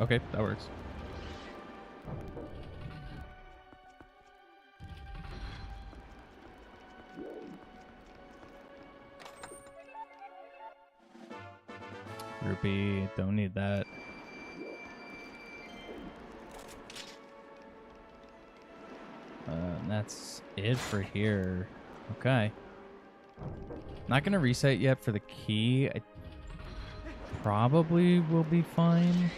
Okay, that works. Rupee, don't need that. That's it for here. Okay. Not gonna reset yet for the key. I probably will be fine.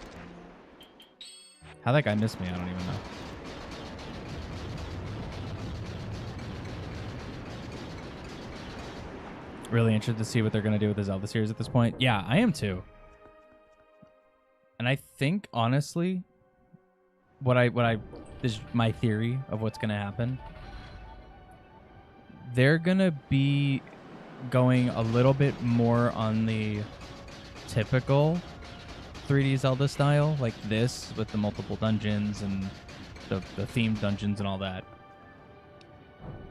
How that guy missed me, I don't even know. Really interested to see what they're gonna do with the Zelda series at this point. Yeah, I am too. And I think honestly, this is my theory of what's gonna happen. They're gonna be going a little bit more on the typical 3D Zelda style, like this, with the multiple dungeons and the themed dungeons and all that.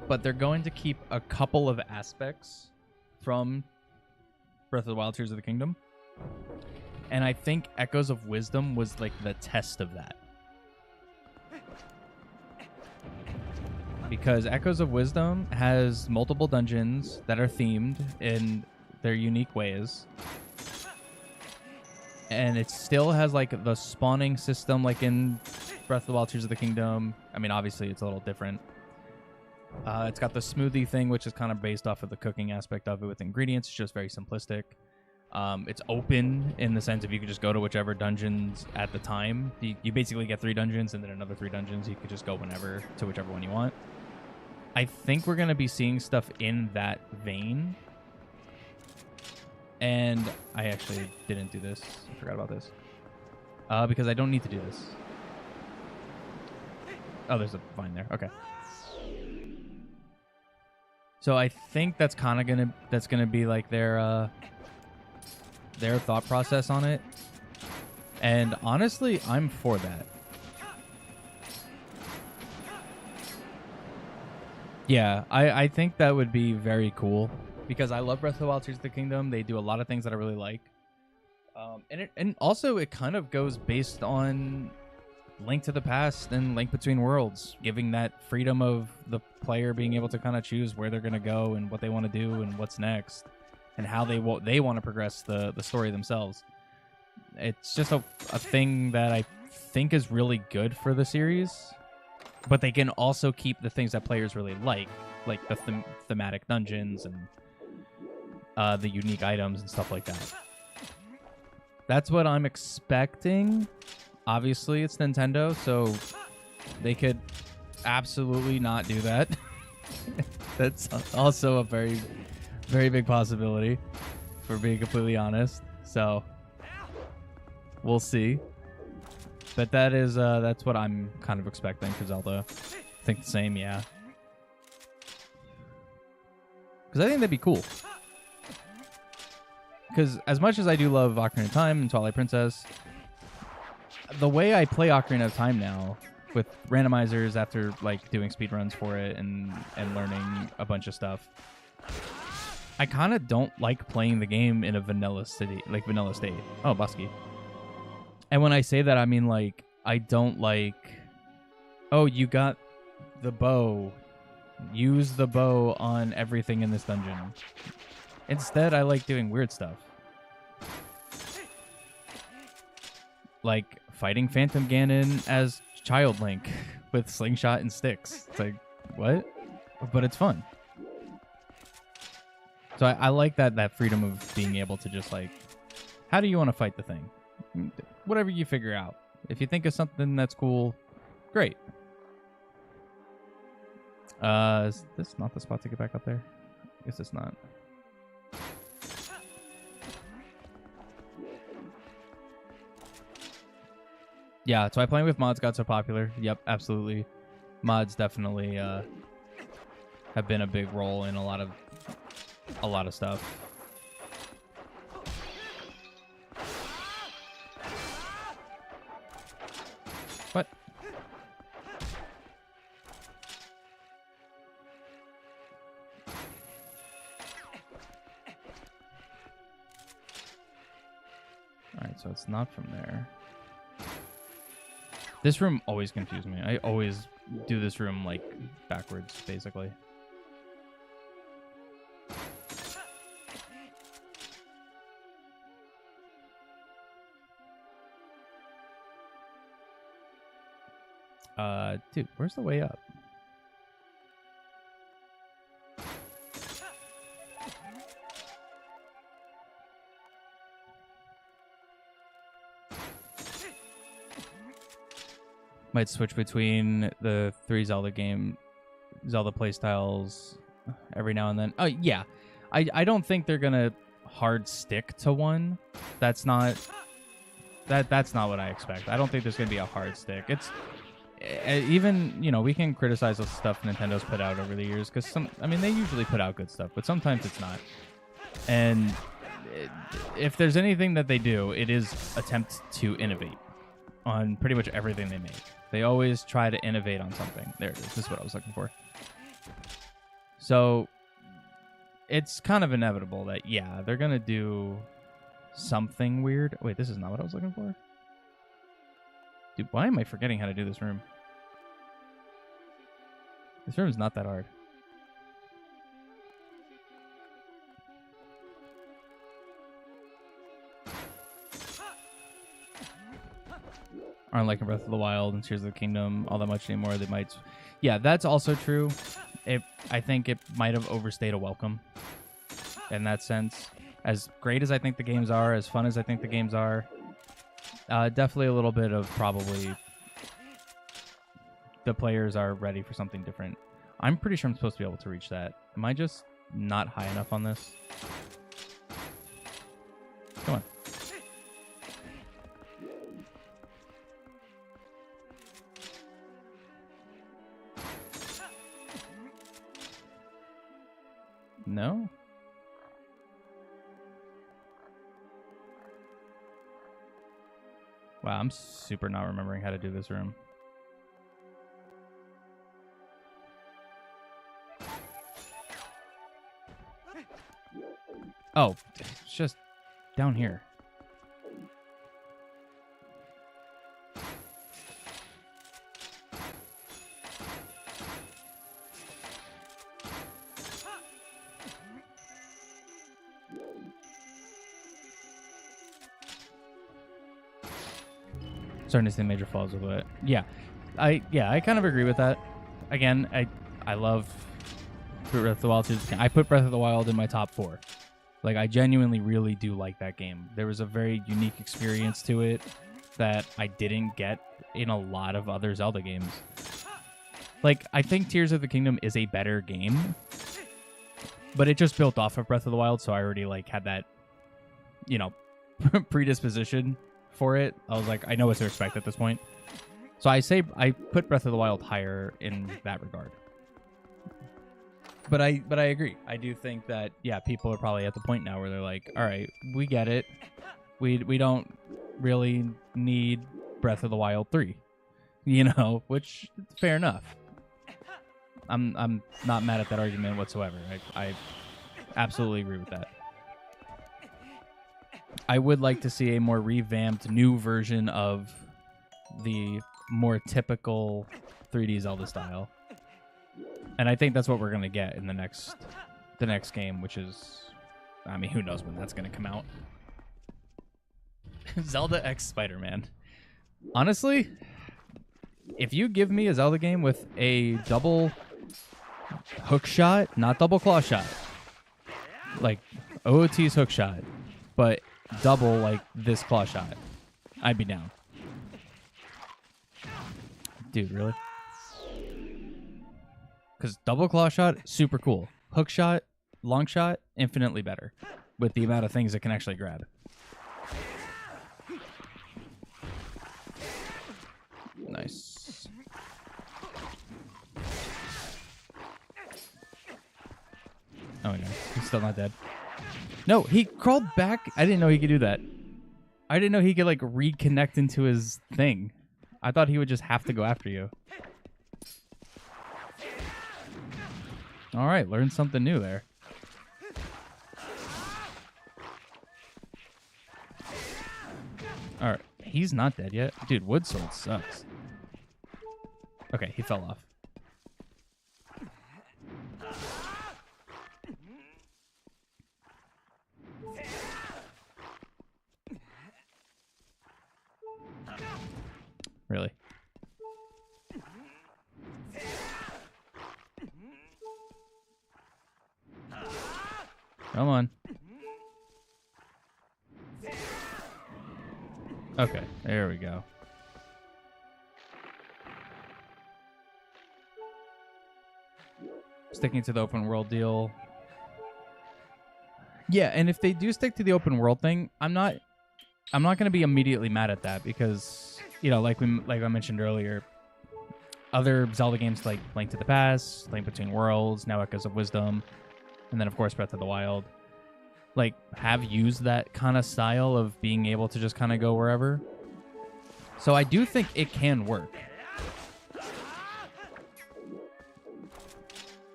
But they're going to keep a couple of aspects from Breath of the Wild Tears of the Kingdom. And I think Echoes of Wisdom was like the test of that. Because Echoes of Wisdom has multiple dungeons that are themed in their unique ways. And it still has like the spawning system like in Breath of the Wild Tears of the Kingdom. I mean, obviously it's a little different. It's got the smoothie thing, which is kind of based off of the cooking aspect of it with ingredients. It's just very simplistic. It's open in the sense if you could just go to whichever dungeons at the time. You basically get 3 dungeons and then another 3 dungeons. You could just go whenever to whichever one you want. I think we're going to be seeing stuff in that vein. And I actually didn't do this. I forgot about this. Because I don't need to do this. Oh, there's a vine there. Okay. So I think that's kind of gonna be like their thought process on it. And honestly, I'm for that. Yeah, I think that would be very cool because I love Breath of the Wild Tears of the Kingdom. They do a lot of things that I really like. And also it kind of goes based on Link to the Past and Link Between Worlds, giving that freedom of the player being able to kind of choose where they're going to go and what they want to do and what's next and how they want to progress the story themselves. It's just a thing that I think is really good for the series, but they can also keep the things that players really like the thematic dungeons and the unique items and stuff like that. That's what I'm expecting. Obviously, it's Nintendo, so they could absolutely not do that. That's also a very, very big possibility, for being completely honest. So, we'll see. But that is that's what I'm kind of expecting for Zelda. I think the same, yeah. Because I think that'd be cool. Because as much as I do love Ocarina of Time and Twilight Princess, the way I play Ocarina of Time now, with randomizers after like doing speedruns for it and learning a bunch of stuff, I kind of don't like playing the game in a vanilla state. Oh, Busky. And when I say that, I mean like I don't like, oh, you got the bow, use the bow on everything in this dungeon. Instead, I like doing weird stuff. Like fighting Phantom Ganon as Child Link with slingshot and sticks. It's like, what? But it's fun. So I like that freedom of being able to just like, how do you want to fight the thing? Whatever you figure out. If you think of something that's cool, great. Is this not the spot to get back up there? I guess it's not. Yeah, so playing with mods got so popular. Yep, absolutely. Mods definitely have been a big role in a lot of stuff. What? Alright, so it's not from there. This room always confused me. I always do this room, like, backwards, basically. Dude, where's the way up? Might switch between the 3 Zelda playstyles every now and then. Oh, yeah. I don't think they're gonna hard stick to one. That's not what I expect. I don't think there's gonna be a hard stick. It's even, you know, we can criticize the stuff Nintendo's put out over the years because they usually put out good stuff, but sometimes it's not. And if there's anything that they do, it is attempt to innovate on pretty much everything they make. They always try to innovate on something. There it is. This is what I was looking for. So it's kind of inevitable that, yeah, they're going to do something weird. Wait, this is not what I was looking for? Dude, why am I forgetting how to do this room? This room is not that hard. Aren't liking Breath of the Wild and Tears of the Kingdom all that much anymore. They might... Yeah, that's also true. I think it might have overstayed a welcome in that sense. As great as I think the games are, as fun as I think the games are, definitely a little bit of probably the players are ready for something different. I'm pretty sure I'm supposed to be able to reach that. Am I just not high enough on this? Come on. No? Wow, I'm super not remembering how to do this room. Oh, it's just down here. Starting to see major flaws with it. Yeah, I kind of agree with that. Again, I love Breath of the Wild 2. I put Breath of the Wild in my top 4. Like, I genuinely really do like that game. There was a very unique experience to it that I didn't get in a lot of other Zelda games. Like, I think Tears of the Kingdom is a better game, but it just built off of Breath of the Wild, so I already, like, had that, you know, predisposition for it. I was like, I know what to expect at this point. So I put Breath of the Wild higher in that regard. But I agree. I do think that, yeah, people are probably at the point now where they're like, all right, we get it. We don't really need Breath of the Wild 3. You know, which fair enough. I'm not mad at that argument whatsoever. I absolutely agree with that. I would like to see a more revamped new version of the more typical 3D Zelda style. And I think that's what we're going to get in the next game, which is, I mean, who knows when that's going to come out. Zelda X Spider-Man. Honestly, if you give me a Zelda game with a double hook shot, not double claw shot, like OOT's hook shot, but double like this claw shot, I'd be down. Dude, really? Because double claw shot, super cool. Hook shot, long shot, infinitely better with the amount of things it can actually grab. Nice. Oh, no. He's still not dead. No, he crawled back. I didn't know he could do that. I didn't know he could, like, reconnect into his thing. I thought he would just have to go after you. All right, learned something new there. All right, he's not dead yet. Dude, wood sword sucks. Okay, he fell off. Really? Come on. Okay, there we go. Sticking to the open world deal. Yeah, and if they do stick to the open world thing, I'm not going to be immediately mad at that because, you know, like I mentioned earlier, other Zelda games like Link to the Past, Link Between Worlds, now Echoes of Wisdom, and then of course Breath of the Wild, like have used that kind of style of being able to just kind of go wherever. So I do think it can work.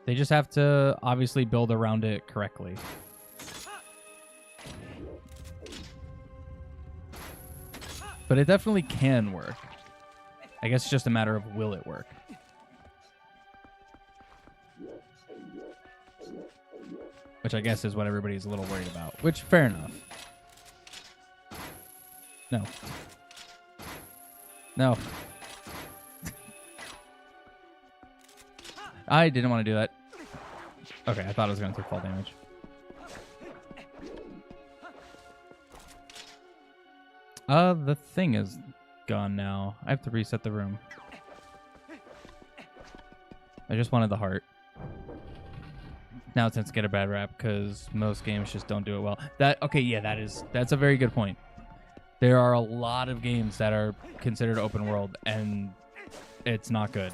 They just have to obviously build around it correctly. But it definitely can work. I guess it's just a matter of will it work. Which I guess is what everybody's a little worried about. Which, fair enough. No. No. I didn't want to do that. Okay, I thought I was going to take fall damage. The thing is gone now. I have to reset the room. I just wanted the heart. Now it tends to get a bad rap because most games just don't do it well. Okay, yeah, that's a very good point. There are a lot of games that are considered open world and it's not good.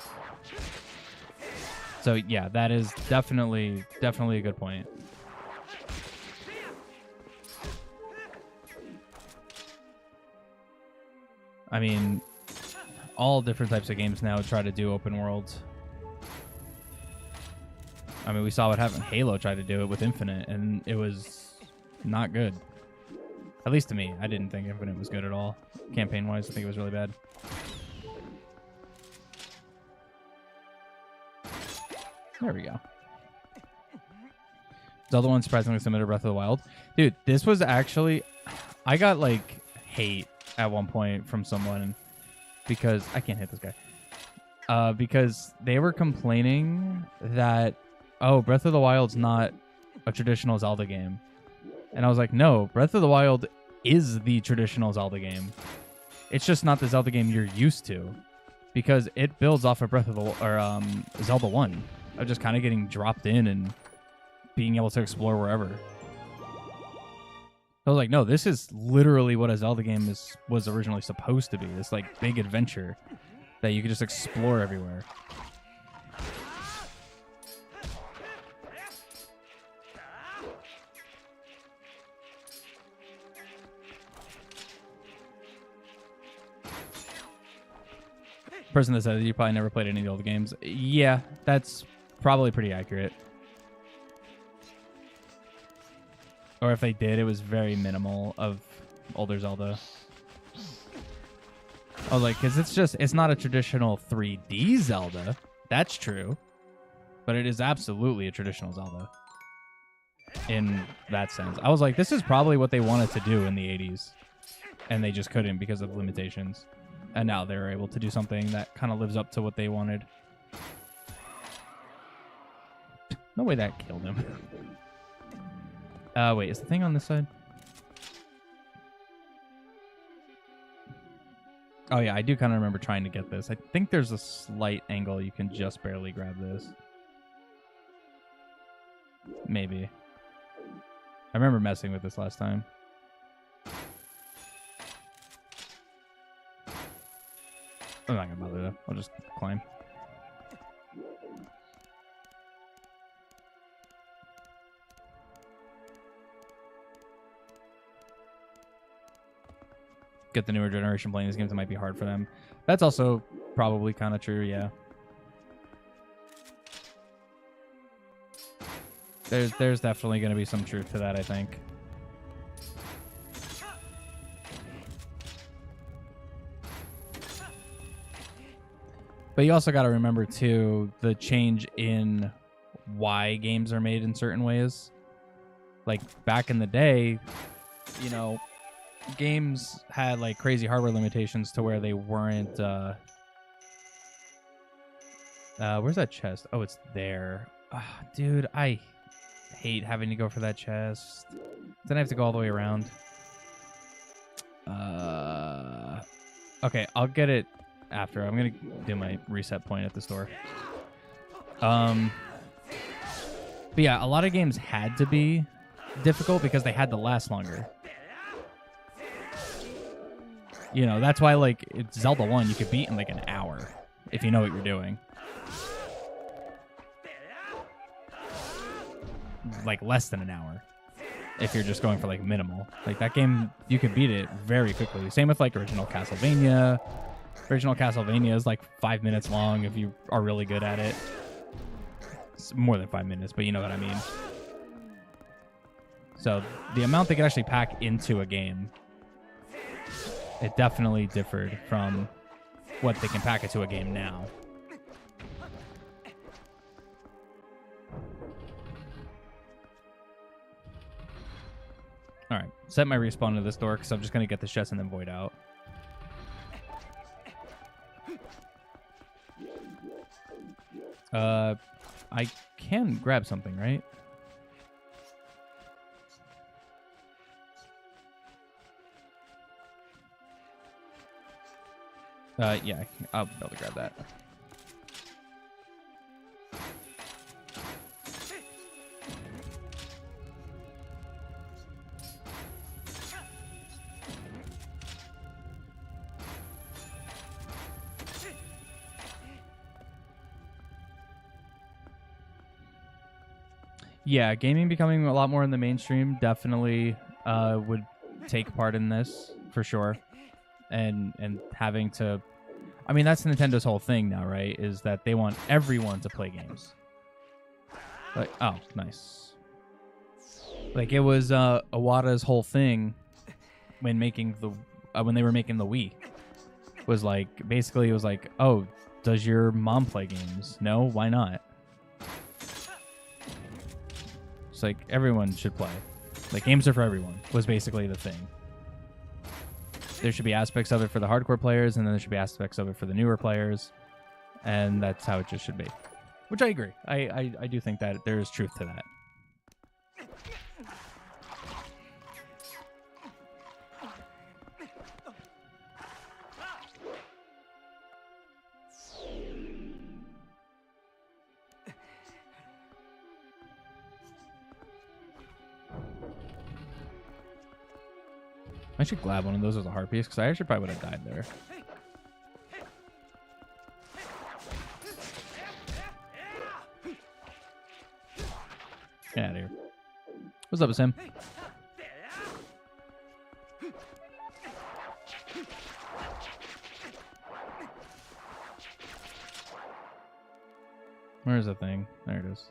So yeah, that is definitely a good point. I mean, all different types of games now try to do open worlds. I mean, we saw what happened. Halo tried to do it with Infinite, and it was not good. At least to me. I didn't think Infinite was good at all. Campaign-wise, I think it was really bad. There we go. Zelda 1 surprisingly similar to Breath of the Wild. Dude, this was actually... I got, like, hate at one point from someone because... I can't hit this guy. Because they were complaining that, oh, Breath of the Wild's not a traditional Zelda game. And I was like, no, Breath of the Wild is the traditional Zelda game. It's just not the Zelda game you're used to. Because it builds off of Zelda 1. Of just kind of getting dropped in and being able to explore wherever. I was like, no, this is literally what a Zelda game was originally supposed to be. This like big adventure that you could just explore everywhere. Person that said you probably never played any of the old games. Yeah, that's probably pretty accurate. Or if they did, it was very minimal of older Zelda. I was like, because it's not a traditional 3D Zelda. That's true. But it is absolutely a traditional Zelda. In that sense. I was like, this is probably what they wanted to do in the 80s. And they just couldn't because of limitations. And now they're able to do something that kind of lives up to what they wanted. No way that killed him. Wait, is the thing on this side? Oh yeah, I do kind of remember trying to get this. I think there's a slight angle you can just barely grab this. Maybe. I remember messing with this last time. I'm not gonna bother though. I'll just climb. get the newer generation playing these games, it might be hard for them. That's also probably kind of true, yeah. There's definitely going to be some truth to that, I think. But you also got to remember, too, the change in why games are made in certain ways. Like, back in the day, you know, games had, like, crazy hardware limitations to where they weren't... where's that chest? Oh, it's there. Dude, I hate having to go for that chest. Then I have to go all the way around. Okay, I'll get it after. I'm gonna do my reset point at the store. But yeah, a lot of games had to be difficult because they had to last longer. You know, that's why, like, it's Zelda 1 you could beat in like an hour if you know what you're doing. Like less than an hour if you're just going for like minimal. Like that game, you can beat it very quickly. Same with like original Castlevania. Original Castlevania is like 5 minutes long if you are really good at it. It's more than 5 minutes, but you know what I mean. So the amount they could actually pack into a game, it definitely differed from what they can pack into a game now. All right, set my respawn to this door because I'm just going to get the chest and then void out. I can grab something, right? Yeah, I'll be able to grab that. Yeah, gaming becoming a lot more in the mainstream definitely would take part in this for sure, and having to, I mean, that's Nintendo's whole thing now, right? Is that they want everyone to play games. Like, oh, nice. Like it was Iwata's whole thing when making the when they were making the Wii was like basically it was like, oh, does your mom play games? No, why not? It's like everyone should play. Like games are for everyone was basically the thing. There should be aspects of it for the hardcore players, and then there should be aspects of it for the newer players, and that's how it just should be. Which I agree. I do think that there is truth to that. I should grab one of those as a heart piece because I actually probably would have died there. Get out of here. What's up, Sam? Where's the thing? There it is.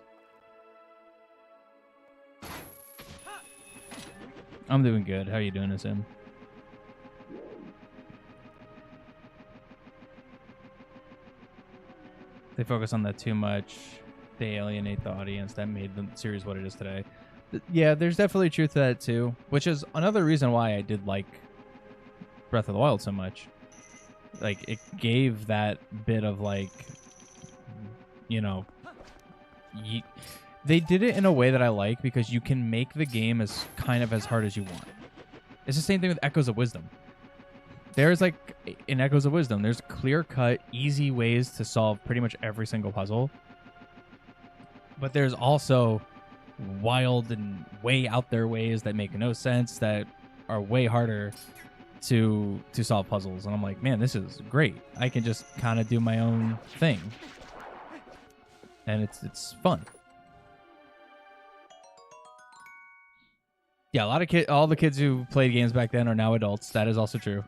I'm doing good. How are you doing, Sam? They focus on that too much. They alienate the audience. That made the series what it is today. Yeah, there's definitely truth to that too, which is another reason why I did like Breath of the Wild so much. Like, it gave that bit of like, you know, they did it in a way that I like because you can make the game as kind of as hard as you want. It's the same thing with Echoes of Wisdom. There's like, in Echoes of Wisdom, there's clear-cut, easy ways to solve pretty much every single puzzle. But there's also wild and way out there ways that make no sense that are way harder to solve puzzles. And I'm like, man, this is great. I can just kind of do my own thing. And it's fun. Yeah, all the kids who played games back then are now adults. That is also true.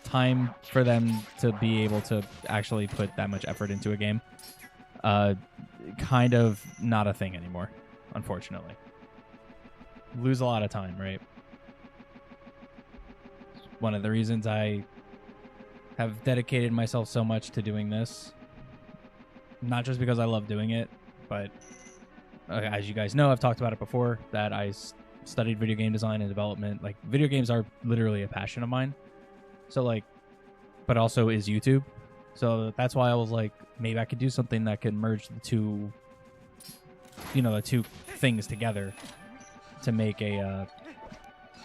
time for them to be able to actually put that much effort into a game. Kind of not a thing anymore, unfortunately. Lose a lot of time, right? One of the reasons I have dedicated myself so much to doing this, not just because I love doing it, but as you guys know, I've talked about it before, that I studied video game design and development. Like, video games are literally a passion of mine. So, like, but also is YouTube. So that's why I was like, maybe I could do something that could merge the two, the two things together to make a,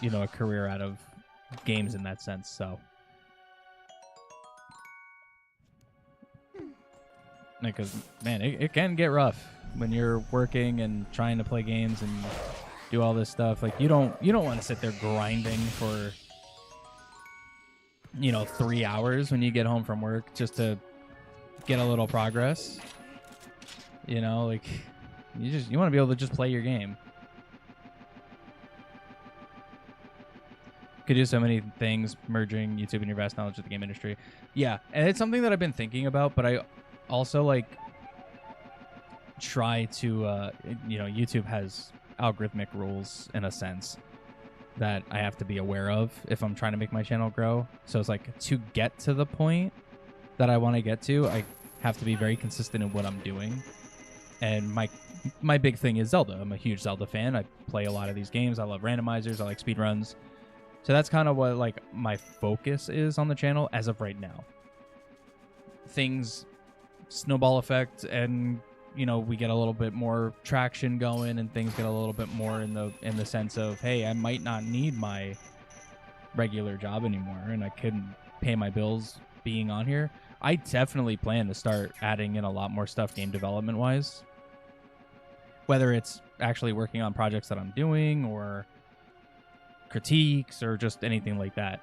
a career out of games in that sense. So, because, man, it can get rough when you're working and trying to play games and do all this stuff. Like, you don't want to sit there grinding for 3 hours when you get home from work just to get a little progress. Like, you want to be able to just play your game. Could do so many things merging YouTube and your vast knowledge of the game industry. Yeah, and it's something that I've been thinking about, but I also like try to YouTube has algorithmic rules in a sense that I have to be aware of if I'm trying to make my channel grow. So it's like, to get to the point that I want to get to, I have to be very consistent in what I'm doing. And my big thing is Zelda. I'm a huge Zelda fan. I play a lot of these games. I love randomizers. I like speedruns. So that's kind of what like my focus is on the channel as of right now. Things snowball effect, and we get a little bit more traction going, and things get a little bit more in the sense of, hey, I might not need my regular job anymore, and I can pay my bills being on here. I definitely plan to start adding in a lot more stuff game development wise, whether it's actually working on projects that I'm doing or critiques or just anything like that.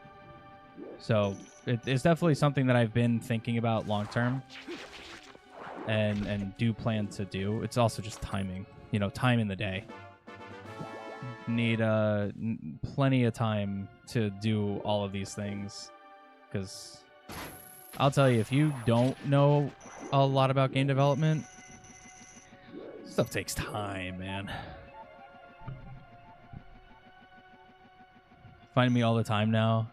So it's definitely something that I've been thinking about long term and do plan to do. It's also just timing, time in the day. Need plenty of time to do all of these things, because I'll tell you, if you don't know a lot about game development, stuff takes time, man. Find me all the time now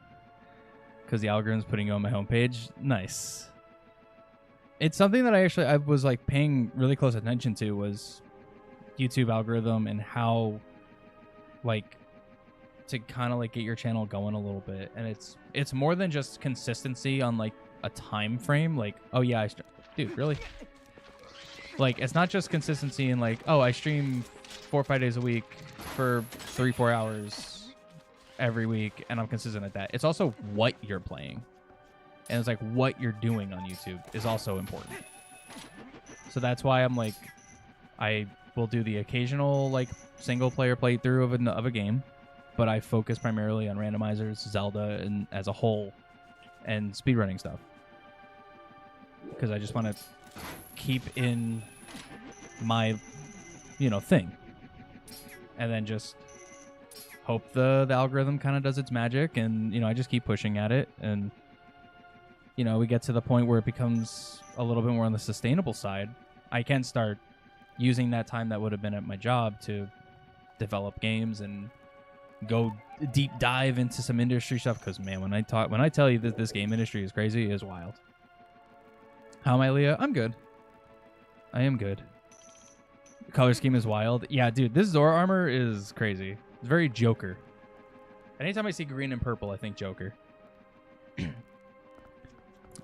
because the algorithm's putting you on my homepage. Nice. It's something that I was like paying really close attention to, was YouTube algorithm and how like to kind of like get your channel going a little bit. And it's more than just consistency on like a time frame. Like, oh yeah, dude, really? Like, it's not just consistency in like, oh, I stream 4 or 5 days a week for 3-4 hours every week and I'm consistent at that. It's also what you're playing. And it's like what you're doing on YouTube is also important. So that's why I'm like, I will do the occasional like single player playthrough of a game, but I focus primarily on randomizers, Zelda, and as a whole, and speedrunning stuff. Because I just want to keep in my, thing. And then just hope the algorithm kind of does its magic, and I just keep pushing at it, and we get to the point where it becomes a little bit more on the sustainable side. I can start using that time that would have been at my job to develop games and go deep dive into some industry stuff, because man, when I tell you that this game industry is crazy, it is wild. How am I, Leah? I'm good. I am good. The color scheme is wild. Yeah, dude, this Zora armor is crazy. It's very Joker. Anytime I see green and purple, I think Joker.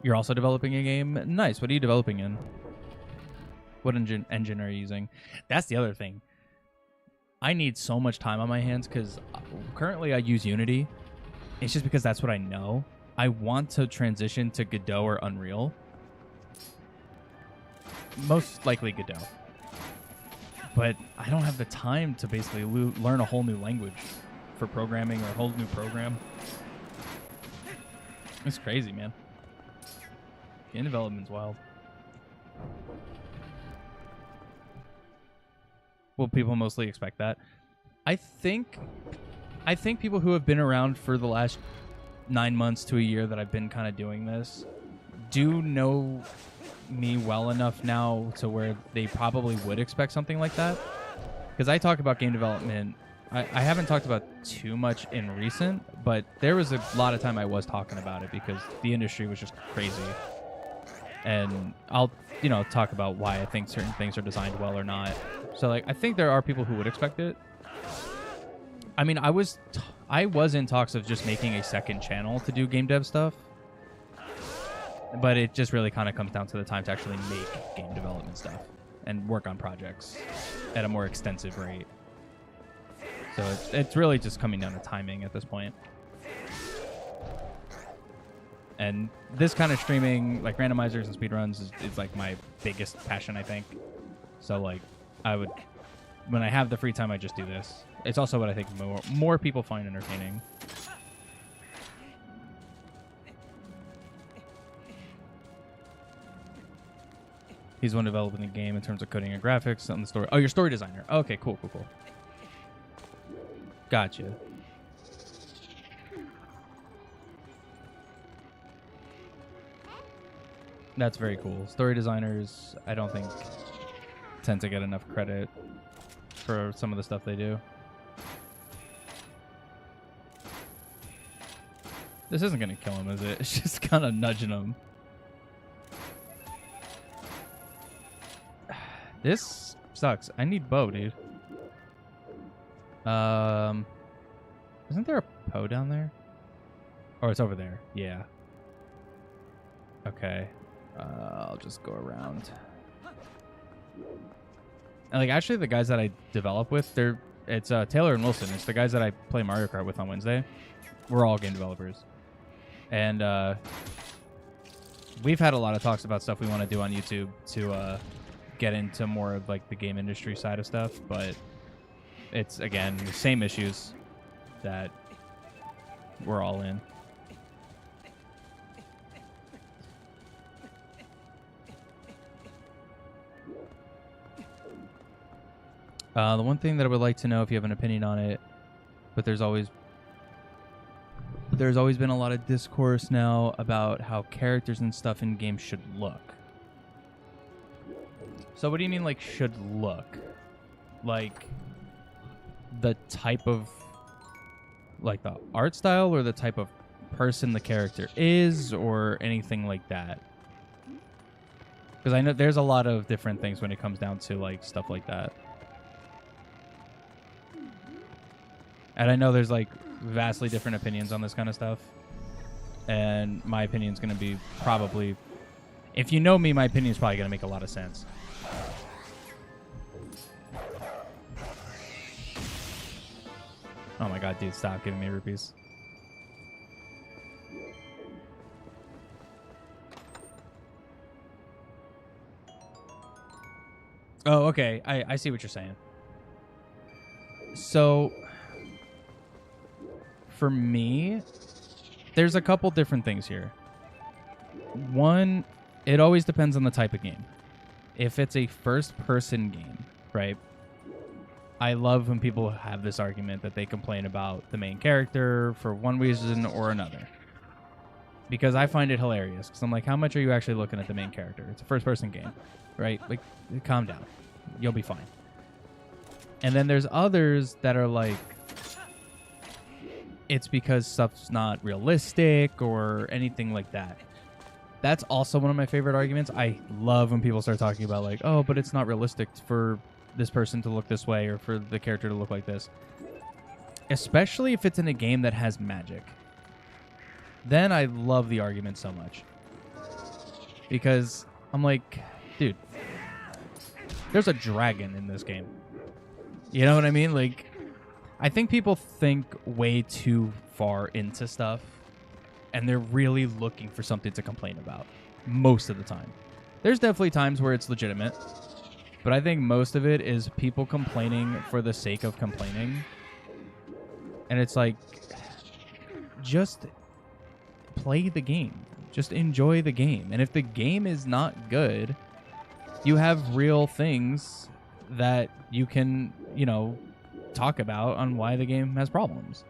You're also developing a game? Nice. What are you developing in? What engine are you using? That's the other thing. I need so much time on my hands because currently I use Unity. It's just because that's what I know. I want to transition to Godot or Unreal. Most likely Godot. But I don't have the time to basically learn a whole new language for programming or a whole new program. It's crazy, man. Game development's wild. Well, people mostly expect that. I think people who have been around for the last 9 months to a year that I've been kind of doing this do know me well enough now to where they probably would expect something like that. Because I talk about game development. I haven't talked about too much in recent, but there was a lot of time I was talking about it because the industry was just crazy. And I'll, talk about why I think certain things are designed well or not. So, like, I think there are people who would expect it. I mean, I was in talks of just making a second channel to do game dev stuff. But it just really kind of comes down to the time to actually make game development stuff and work on projects at a more extensive rate. So it's really just coming down to timing at this point. And this kind of streaming, like randomizers and speedruns, is like my biggest passion, I think. So like, when I have the free time, I just do this. It's also what I think more people find entertaining. He's the one developing the game in terms of coding and graphics on the story. Oh, you're story designer. Okay, cool. Gotcha. That's very cool. Story designers, I don't think, tend to get enough credit for some of the stuff they do. This isn't going to kill him, is it? It's just kind of nudging him. This sucks. I need bow, dude. Isn't there a Poe down there? Oh, it's over there. Yeah. Okay. I'll just go around. And like, actually, the guys that I develop with, it's Taylor and Wilson. It's the guys that I play Mario Kart with on Wednesday. We're all game developers, and we've had a lot of talks about stuff we want to do on YouTube to get into more of like the game industry side of stuff. But it's again the same issues that we're all in. The one thing that I would like to know, if you have an opinion on it, but there's always been a lot of discourse now about how characters and stuff in games should look. So what do you mean, like, should look? Like, the type of, like, the art style or the type of person the character is or anything like that? Because I know there's a lot of different things when it comes down to, like, stuff like that. And I know there's, like, vastly different opinions on this kind of stuff. And my opinion's going to be probably... If you know me, my opinion's probably going to make a lot of sense. Oh my god, dude, stop giving me rupees. Oh, okay. I see what you're saying. So... For me, there's a couple different things here. One, it always depends on the type of game. If it's a first-person game, right? I love when people have this argument that they complain about the main character for one reason or another. Because I find it hilarious. Because I'm like, how much are you actually looking at the main character? It's a first-person game, right? Like, calm down. You'll be fine. And then there's others that are like, it's because stuff's not realistic or anything like that. That's also one of my favorite arguments. I love when people start talking about like, oh, but it's not realistic for this person to look this way or for the character to look like this. Especially if it's in a game that has magic. Then I love the argument so much. Because I'm like, dude, there's a dragon in this game. You know what I mean? Like, I think people think way too far into stuff, and they're really looking for something to complain about most of the time. There's definitely times where it's legitimate, but I think most of it is people complaining for the sake of complaining. And it's like, just play the game. Just enjoy the game. And if the game is not good, you have real things that you can, you know, talk about on why the game has problems.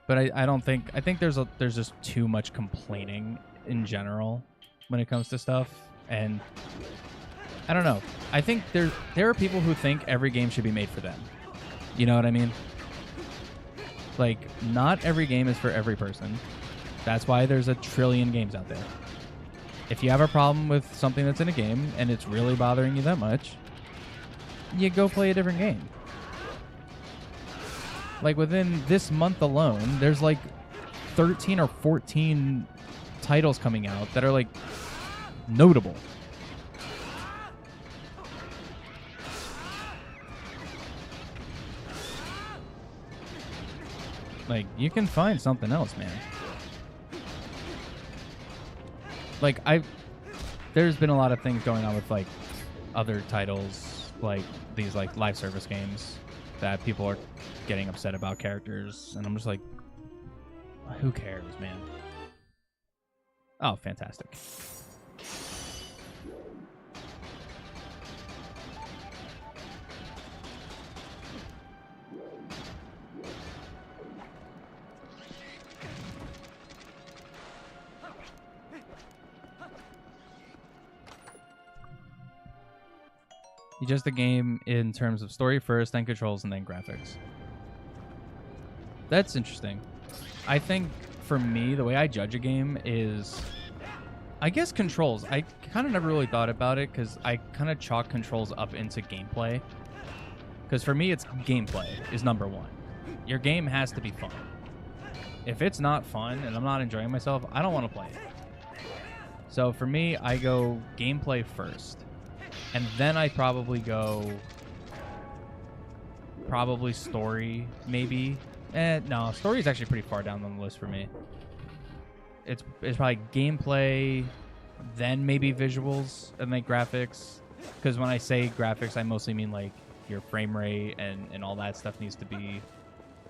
But I don't think I think there's just too much complaining in general when it comes to stuff, and I don't know. I think there are people who think every game should be made for them. You know what I mean? Like, not every game is for every person. That's why there's a trillion games out there. If you have a problem with something that's in a game and it's really bothering you that much, you go play a different game. Like, within this month alone, there's like 13 or 14 titles coming out that are like notable. Like, you can find something else, man. Like, there's been a lot of things going on with like other titles, like these like live service games that people are getting upset about characters, and I'm just like, who cares, man? Oh, fantastic. You judge the game in terms of story first, then controls, and then graphics. That's interesting. I think for me, the way I judge a game is, I guess, controls. I kind of never really thought about it because I kind of chalk controls up into gameplay. Because for me, it's gameplay is number one. Your game has to be fun. If it's not fun and I'm not enjoying myself, I don't want to play it. So for me, I go gameplay first. And then I probably go story, maybe. No, story is actually pretty far down on the list for me. It's probably gameplay, then maybe visuals, and then graphics. Because when I say graphics, I mostly mean like your frame rate and all that stuff needs to be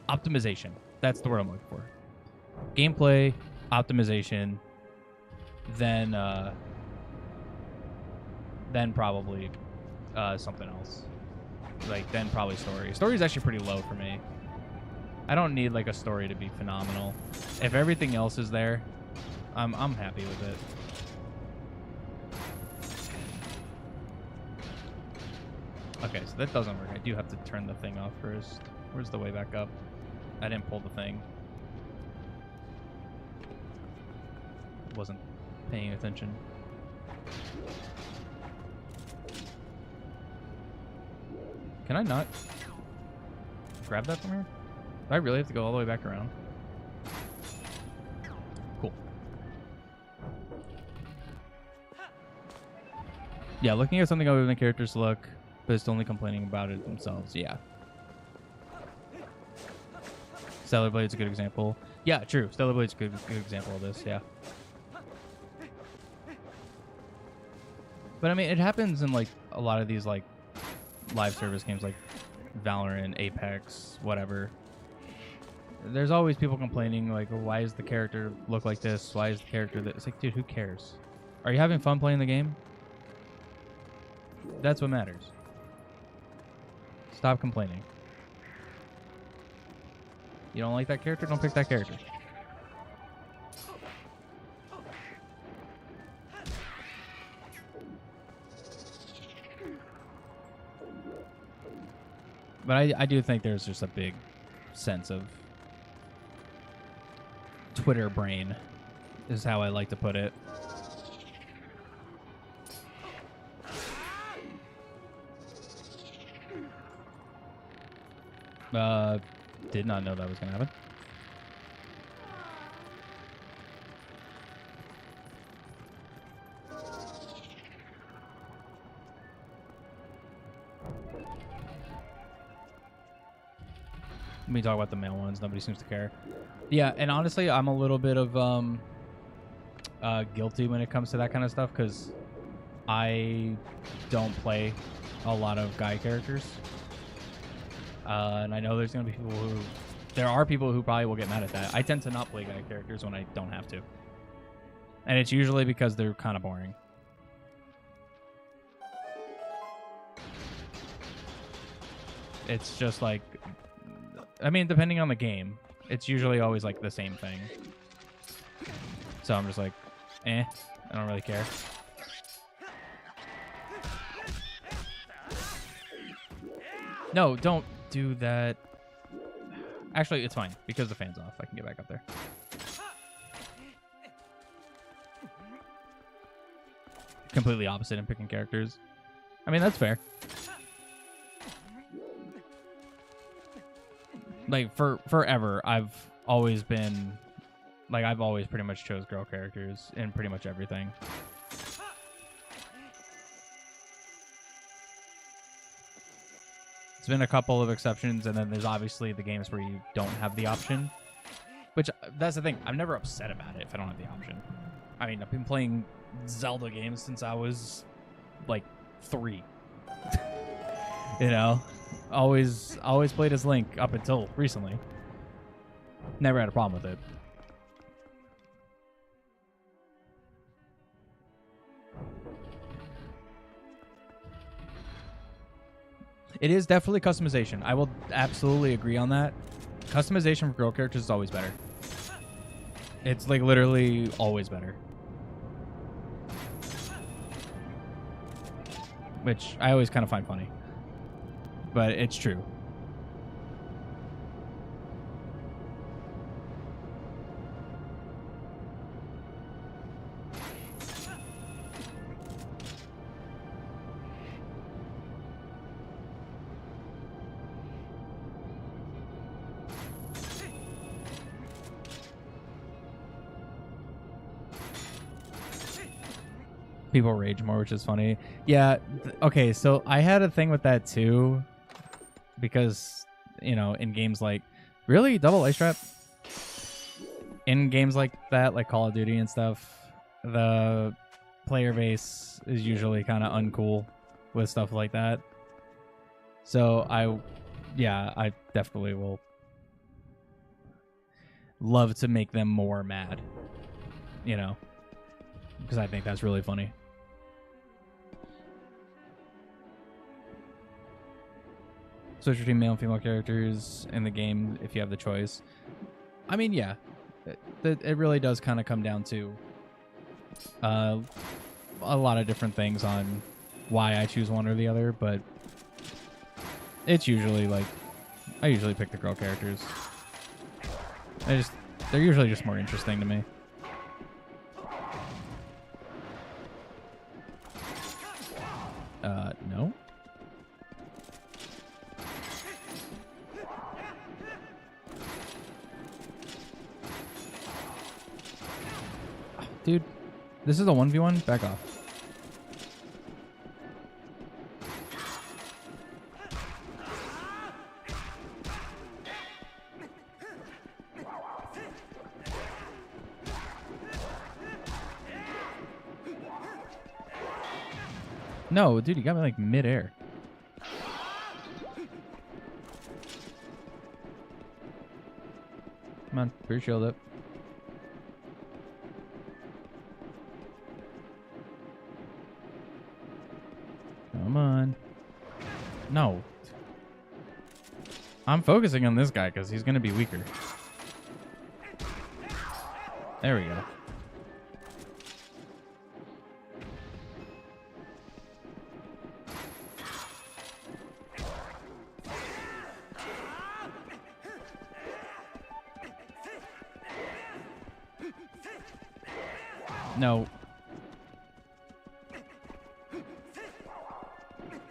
optimization. That's the word I'm looking for. Gameplay, optimization, then probably something else. Like, then probably story. Story is actually pretty low for me. I don't need like a story to be phenomenal. If everything else is there, I'm happy with it. Okay, so that doesn't work. I do have to turn the thing off first. Where's the way back up? I didn't pull the thing. Wasn't paying attention. Can I not grab that from here? Do I really have to go all the way back around? Cool. Yeah, looking at something other than characters look, but it's only complaining about it themselves. Yeah. Stellar Blade's a good example. Yeah, true. Stellar Blade's a good example of this, yeah. But I mean, it happens in like a lot of these like live service games like Valorant, Apex, whatever. There's always people complaining like, oh, why does the character look like this? Why is the character that? It's like, dude, who cares? Are you having fun playing the game? That's what matters. Stop complaining. You don't like that character? Don't pick that character. But I do think there's just a big sense of Twitter brain, is how I like to put it. Did not know that was going to happen. Let me talk about the male ones. Nobody seems to care. Yeah, and honestly, I'm a little bit of guilty when it comes to that kind of stuff because I don't play a lot of guy characters. And I know there's going to be people who... There are people who probably will get mad at that. I tend to not play guy characters when I don't have to. And it's usually because they're kind of boring. It's just like... I mean, depending on the game. it's usually always like the same thing. So I'm just like, I don't really care. No, don't do that. Actually, it's fine because the fan's off. I can get back up there. Completely opposite in picking characters. I mean, that's fair. Like, forever, I've always been... Like, I've always pretty much chose girl characters in pretty much everything. It's been a couple of exceptions, and then there's obviously the games where you don't have the option. Which, that's the thing. I'm never upset about it if I don't have the option. I mean, I've been playing Zelda games since I was, like, 3. You know? Always played as Link up until recently. Never had a problem with it. It is definitely customization. I will absolutely agree on that. Customization for girl characters is always better. It's like literally always better. Which I always kind of find funny. But it's true. People rage more, which is funny. Yeah, okay, so I had a thing with that too. Because, you know, in games like... Really? Double ice trap? In games like that, like Call of Duty and stuff, the player base is usually kind of uncool with stuff like that. So I definitely will love to make them more mad. You know? Because I think that's really funny. Switch between male and female characters in the game if you have the choice. I mean, yeah. It really does kind of come down to a lot of different things on why I choose one or the other, but it's usually like... I usually pick the girl characters. They're usually just more interesting to me. No. Dude, this is a 1v1? Back off. No, dude, you got me like mid-air. Come on, put your shield up. Come on. No. I'm focusing on this guy because he's going to be weaker. There we go. No.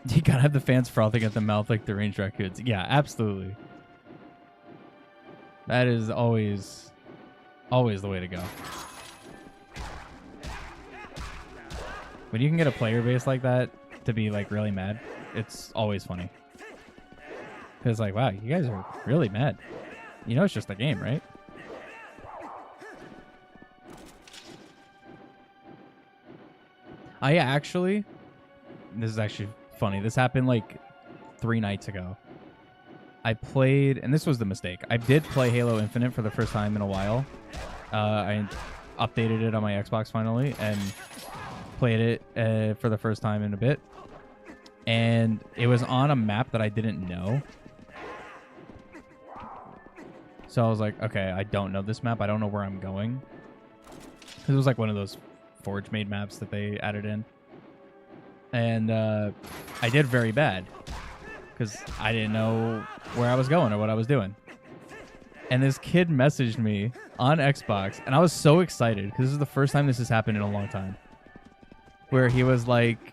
You gotta have the fans frothing at the mouth like the range raccoons. Yeah, absolutely. That is always the way to go. When you can get a player base like that to be like really mad, it's always funny. Because like, wow, you guys are really mad. You know it's just a game, right? I actually... This is actually funny. This happened like 3 nights ago. I played... And this was the mistake. I did play Halo Infinite for the first time in a while. I updated it on my Xbox finally and played it for the first time in a bit. And it was on a map that I didn't know. So I was like, okay, I don't know this map. I don't know where I'm going. It was like one of those Forge made maps that they added in. And I did very bad because I didn't know where I was going or what I was doing. And this kid messaged me on Xbox, and I was so excited because this is the first time this has happened in a long time, where he was like,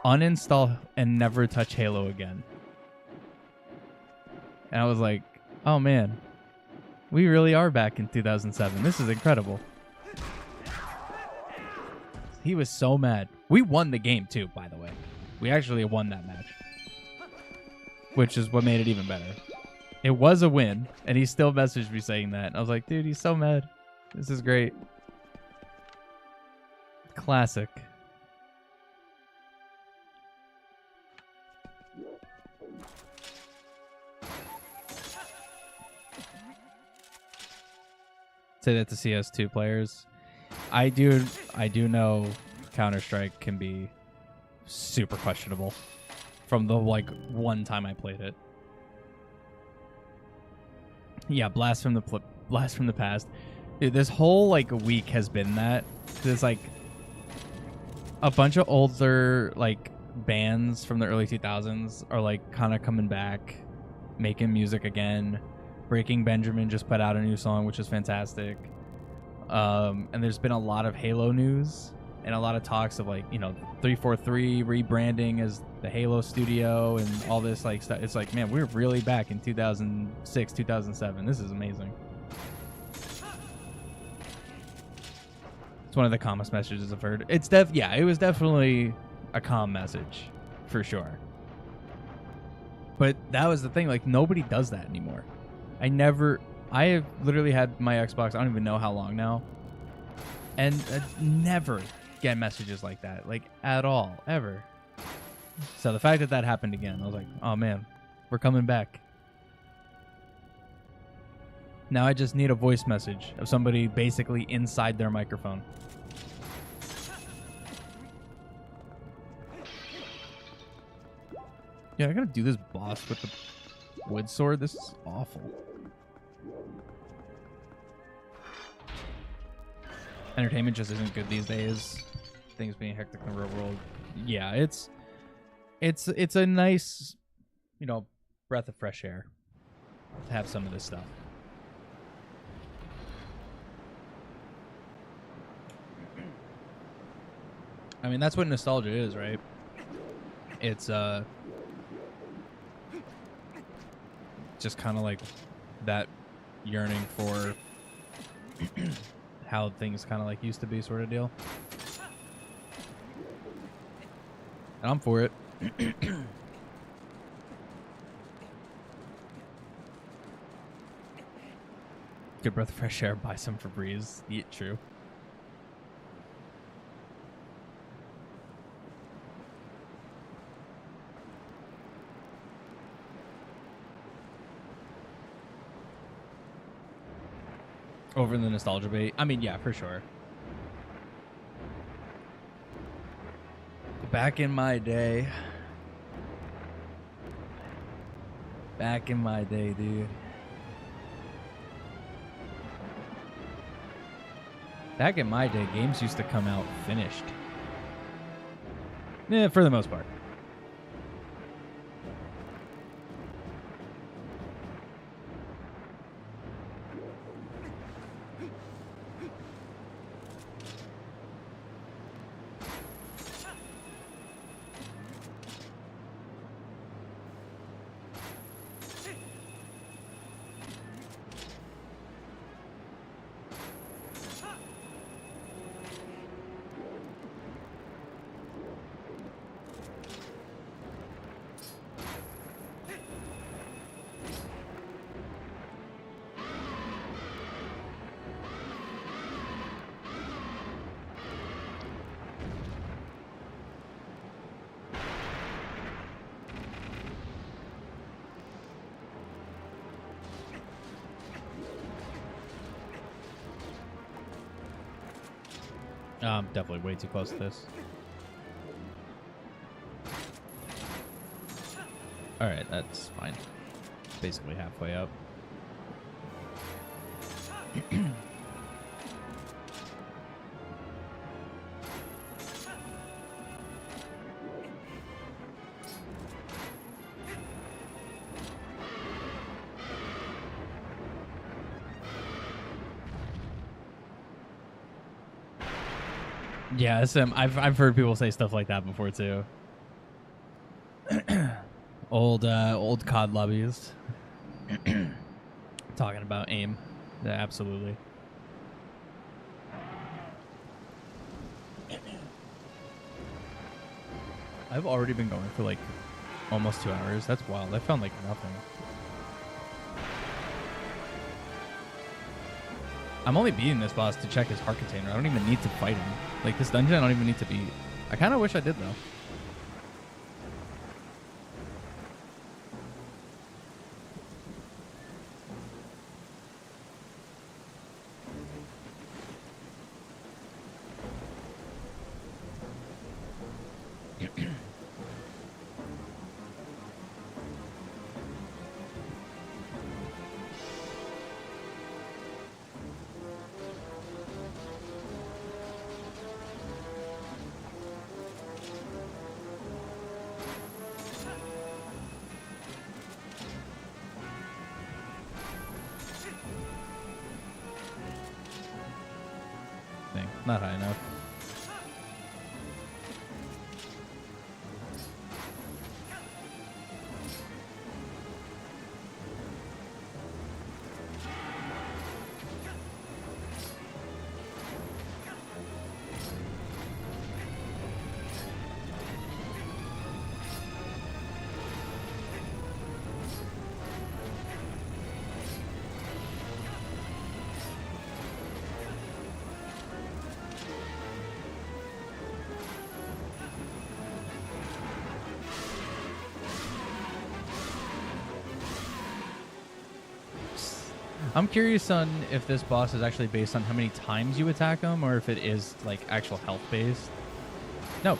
uninstall and never touch Halo again. And I was like, oh man, we really are back in 2007. This is incredible. He was so mad. We won the game too, by the way. We actually won that match, which is what made it even better. It was a win, and he still messaged me saying that. And I was like, dude, he's so mad. This is great. Classic. Say that to CS2 players. I do know Counter-Strike can be super questionable from the like one time I played it. Yeah, blast from the past. Dude, this whole like week has been that. There's like a bunch of older like bands from the early 2000s are like kind of coming back, making music again. Breaking Benjamin just put out a new song, which is fantastic. And there's been a lot of Halo news and a lot of talks of like, 343 rebranding as the Halo studio and all this like stuff. It's like, man, we're really back in 2006, 2007. This is amazing. It's one of the calmest messages I've heard. It was definitely a calm message for sure. But that was the thing, like nobody does that anymore. I have literally had my Xbox, I don't even know how long now, and never get messages like that, like at all, ever. So the fact that happened again, I was like, oh man, we're coming back. Now I just need a voice message of somebody basically inside their microphone. Yeah, I gotta do this boss with the wood sword. This is awful. Entertainment just isn't good these days. Things being hectic in the real world. Yeah, it's a nice, breath of fresh air to have some of this stuff. I mean, that's what nostalgia is, right? It's just kind of like that yearning for how things kind of like used to be, sort of deal. And I'm for it. Good breath of fresh air. Buy some Febreze. Yeah, true. Over in the nostalgia bait. I mean, yeah, for sure. Back in my day. Back in my day, dude. Back in my day, games used to come out finished. Yeah, for the most part. I'm definitely way too close to this. Alright, that's fine. Basically halfway up. Yeah, I've heard people say stuff like that before too. old COD lobbies talking about aim. Yeah, absolutely. I've already been going for like almost 2 hours. That's wild. I found like nothing. I'm only beating this boss to check his heart container. I don't even need to fight him. Like, this dungeon I don't even need to beat. I kind of wish I did, though. Not high enough. I'm curious on if this boss is actually based on how many times you attack him, or if it is like actual health based. No.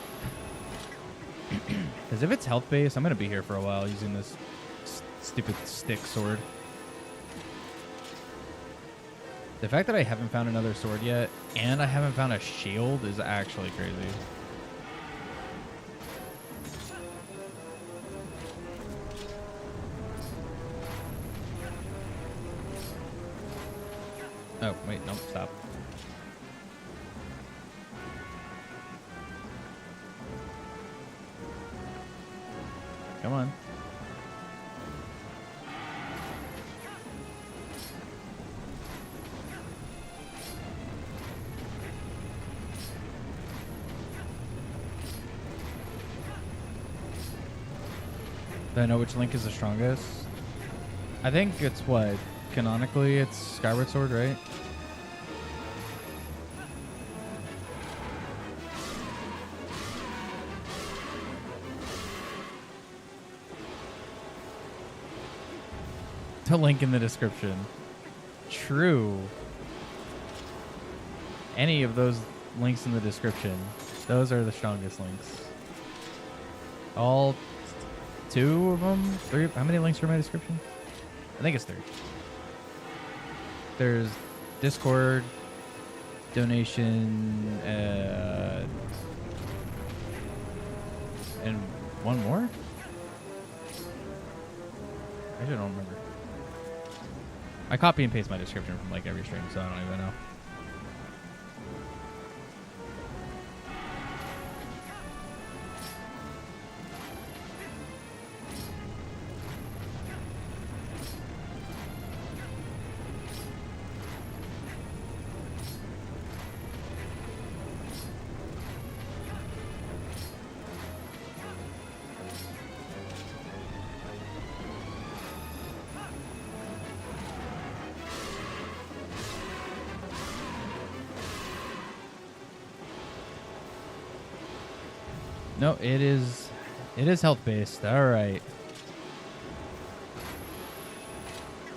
Because if it's health based, I'm going to be here for a while using this stupid stick sword. The fact that I haven't found another sword yet, and I haven't found a shield, is actually crazy. Oh, wait, nope, stop. Come on. Do I know which Link is the strongest? I think it's what? Canonically, it's Skyward Sword, right? The link in the description. True. Any of those links in the description, those are the strongest links. All 2 of them? 3? How many links are in my description? I think it's 3. There's Discord, donation, and one more? I actually don't remember. I copy and paste my description from like every stream, so I don't even know. No, it is health based. All right.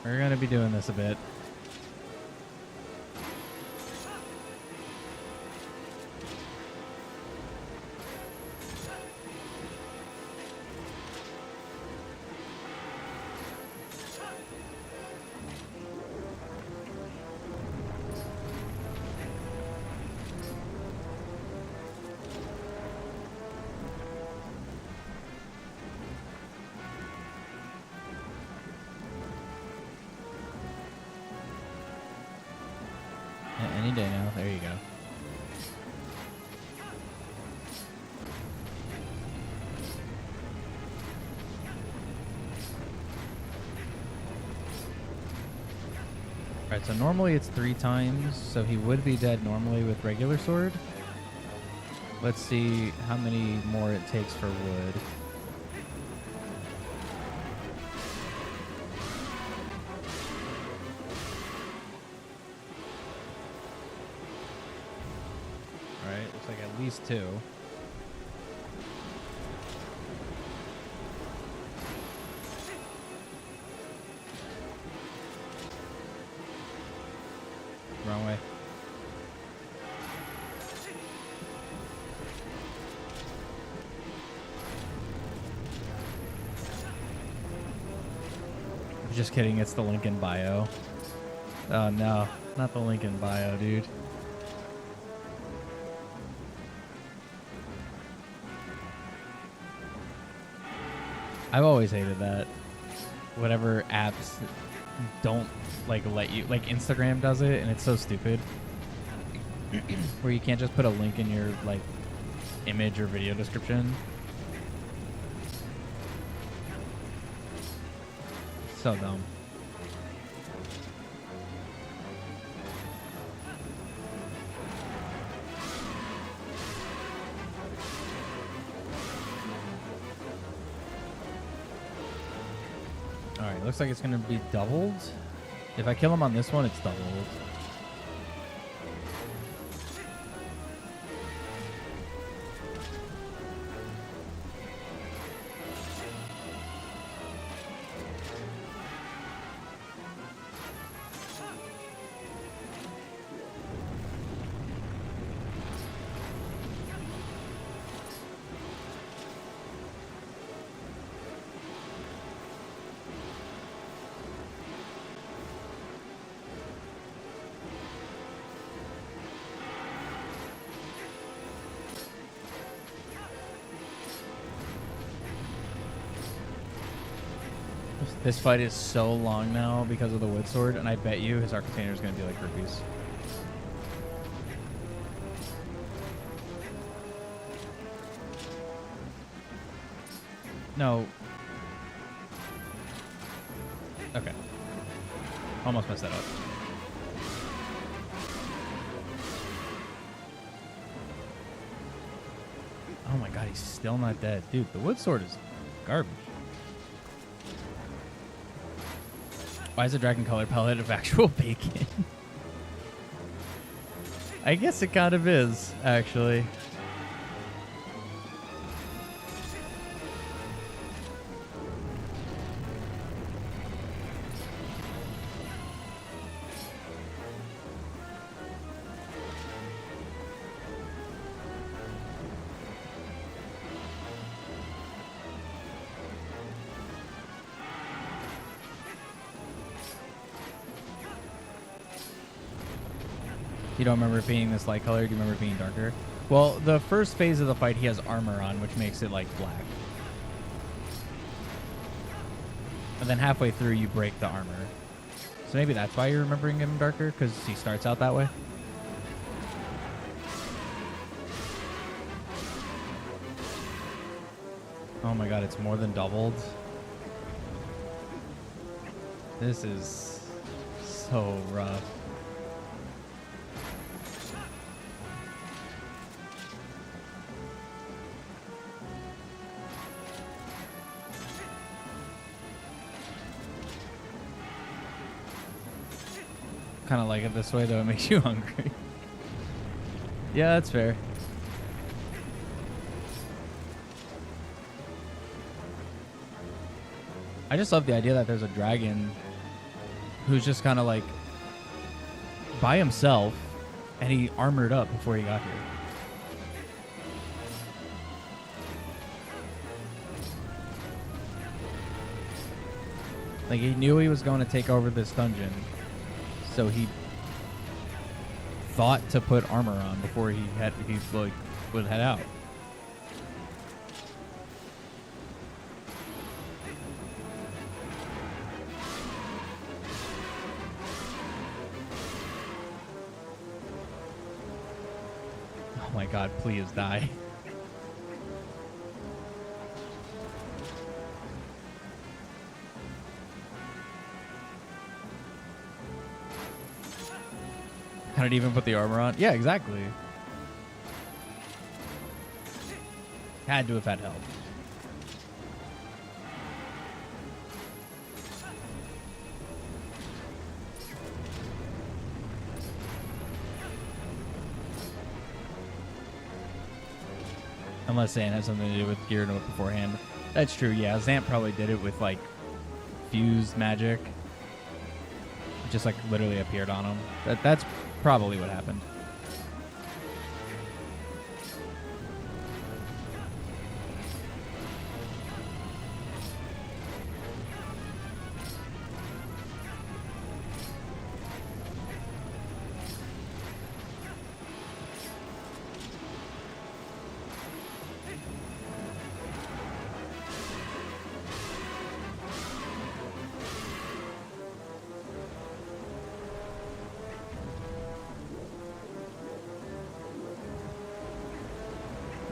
We're going to be doing this a bit. Green Day now. There you go. Alright, so normally it's 3 times, so he would be dead normally with regular sword. Let's see how many more it takes for wood. Alright, looks like at least 2. Wrong way. Just kidding, it's the link in bio. Oh no, not the link in bio, dude. I've always hated that. Whatever apps don't like let you, like Instagram does it, and it's so stupid. Where you can't just put a link in your like image or video description. So dumb. Alright, looks like it's gonna be doubled. If I kill him on this one, it's doubled. This fight is so long now because of the wood sword, and I bet you his Arctainer is going to be like rupees. No. Okay. Almost messed that up. Oh my god, he's still not dead. Dude, the wood sword is garbage. Why is a dragon color pellet of actual bacon? I guess it kind of is, actually. You don't remember it being this light color? Do you remember it being darker? Well, the first phase of the fight, he has armor on, which makes it like black. And then halfway through, you break the armor. So maybe that's why you're remembering him darker, because he starts out that way. Oh my god, it's more than doubled. This is so rough. Kind of like it this way, though. It makes you hungry. Yeah, that's fair. I just love the idea that there's a dragon who's just kind of like by himself, and he armored up before he got here. Like, he knew he was going to take over this dungeon. So he thought to put armor on before he would head out. god, please die. Can it even put the armor on? Yeah, exactly. Had to have had help. Unless Zant has something to do with gearing it beforehand. That's true, yeah. Zant probably did it with, like, fused magic. It just, like, literally appeared on him. That's probably what happened.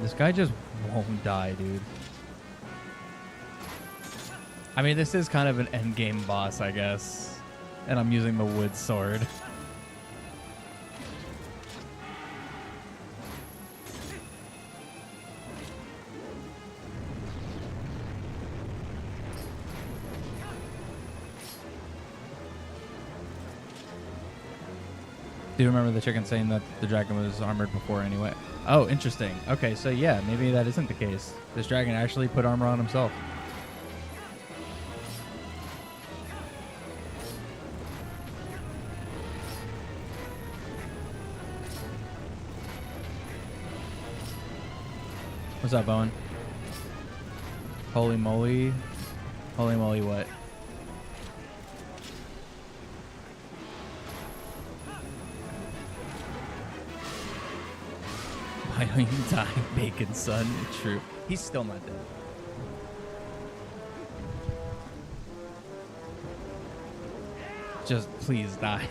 This guy just won't die, dude. I mean, this is kind of an endgame boss, I guess. And I'm using the wood sword. Do you remember the chicken saying that the dragon was armored before anyway? Oh, interesting. Okay, so yeah, maybe that isn't the case. This dragon actually put armor on himself. What's up, Owen? Holy moly. Holy moly, what? Why don't you die, Bacon son? True. He's still not dead. Just please die.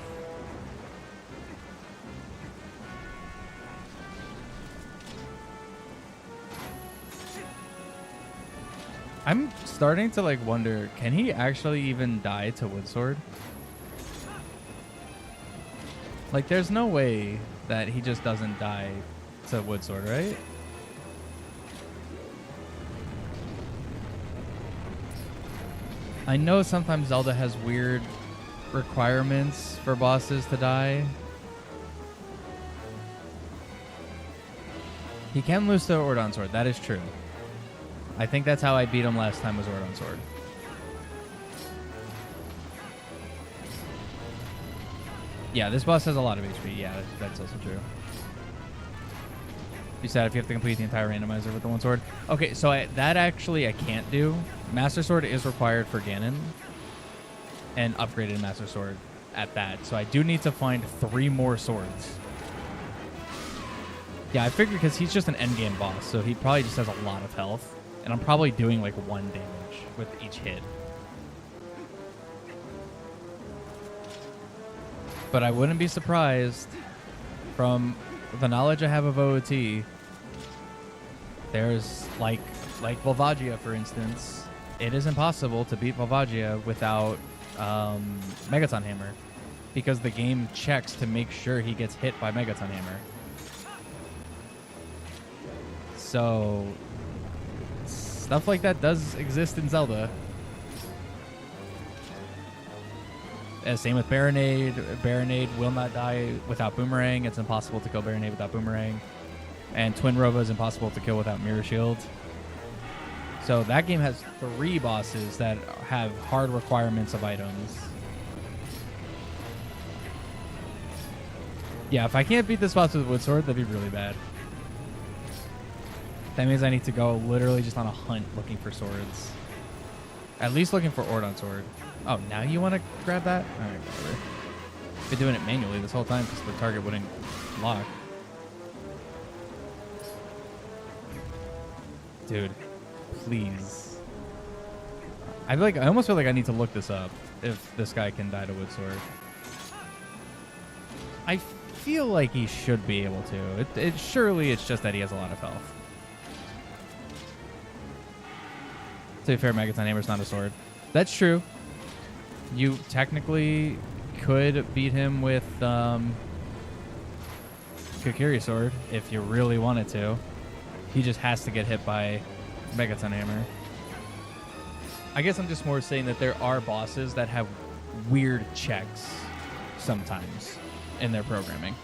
I'm starting to like wonder, can he actually even die to Woodsword? Like, there's no way that he just doesn't die to Woodsword, right? I know sometimes Zelda has weird requirements for bosses to die. He can lose to Ordon Sword, that is true. I think that's how I beat him last time was Ordon Sword. Yeah, this boss has a lot of HP. Yeah, that's also true. You said if you have to complete the entire randomizer with the one sword. Okay, so that actually I can't do. Master Sword is required for Ganon. And upgraded Master Sword at that. So I do need to find 3 more swords. Yeah, I figured because he's just an endgame boss. So he probably just has a lot of health. And I'm probably doing like 1 damage with each hit. But I wouldn't be surprised from the knowledge I have of OOT. There's like Volvagia, for instance. It is impossible to beat Volvagia without Megaton Hammer, because the game checks to make sure he gets hit by Megaton Hammer. So stuff like that does exist in Zelda. Same with Baronade. Baronade will not die without Boomerang. It's impossible to kill Baronade without Boomerang. And Twin Rova is impossible to kill without Mirror Shield. So that game has 3 bosses that have hard requirements of items. Yeah, if I can't beat this boss with Wood Sword, that'd be really bad. That means I need to go literally just on a hunt looking for swords. At least looking for Ordon Sword. Oh, now you want to grab that? All right, whatever. Been doing it manually this whole time because the target wouldn't lock. Dude, please. I almost feel like I need to look this up if this guy can die to Wood Sword. I feel like he should be able to. Surely it's just that he has a lot of health. To be fair, Megaton Hammer's not a sword. That's true. You technically could beat him with Kokiri sword if you really wanted to. He just has to get hit by Megaton Hammer. I guess I'm just more saying that there are bosses that have weird checks sometimes in their programming.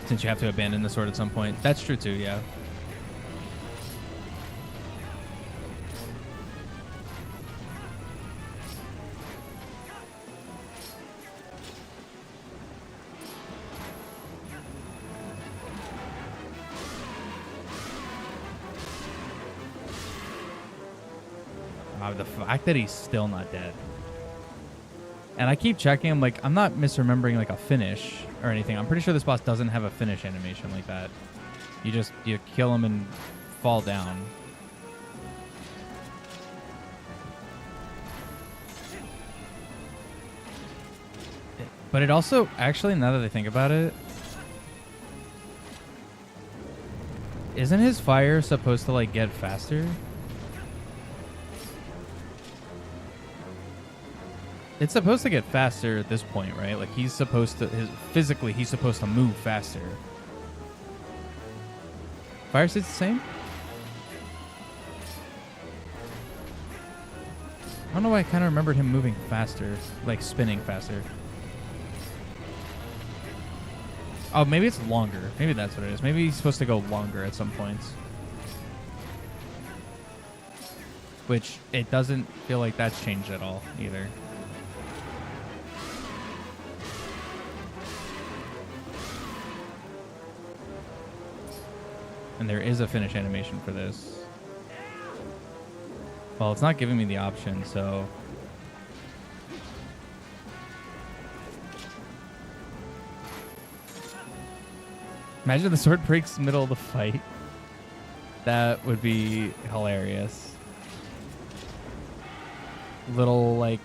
Since you have to abandon the sword at some point. That's true too, yeah. The fact that he's still not dead. And I keep checking, I'm like, I'm not misremembering like a finish or anything. I'm pretty sure this boss doesn't have a finish animation like that. You kill him and fall down. But it also, actually, now that I think about it, isn't his fire supposed to like get faster? It's supposed to get faster at this point, right? Like he's supposed to, physically, he's supposed to move faster. Fire stays the same? I don't know why I kind of remembered him moving faster, like spinning faster. Oh, maybe it's longer. Maybe that's what it is. Maybe he's supposed to go longer at some points. Which it doesn't feel like that's changed at all either. And there is a finish animation for this. Well, it's not giving me the option, so... Imagine the sword breaks middle of the fight. That would be hilarious. Little, like,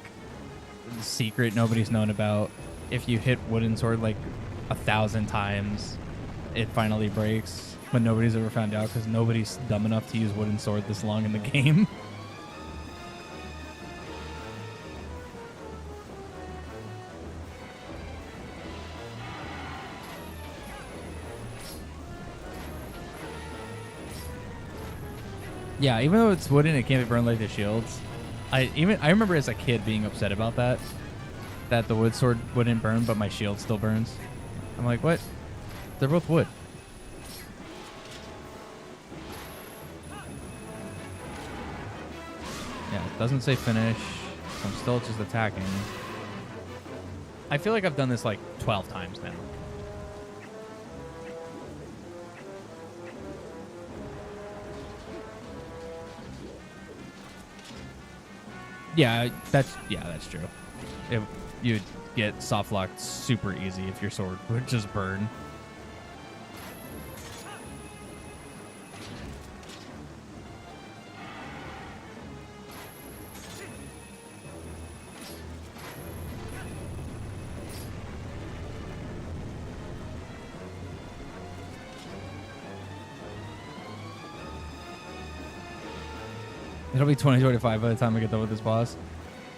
secret nobody's known about. If you hit wooden sword, like, 1,000 times, it finally breaks. But nobody's ever found out because nobody's dumb enough to use wooden sword this long in the game. Yeah, even though it's wooden, it can't be burned like the shields. I remember as a kid being upset about that the wood sword wouldn't burn, but my shield still burns. I'm like, what? They're both wood. Yeah, it doesn't say finish. I'm still just attacking. I feel like I've done this like 12 times now. Yeah, that's true. You'd get soft locked super easy if your sword would just burn. It'll be 2025 by the time I get done with this boss.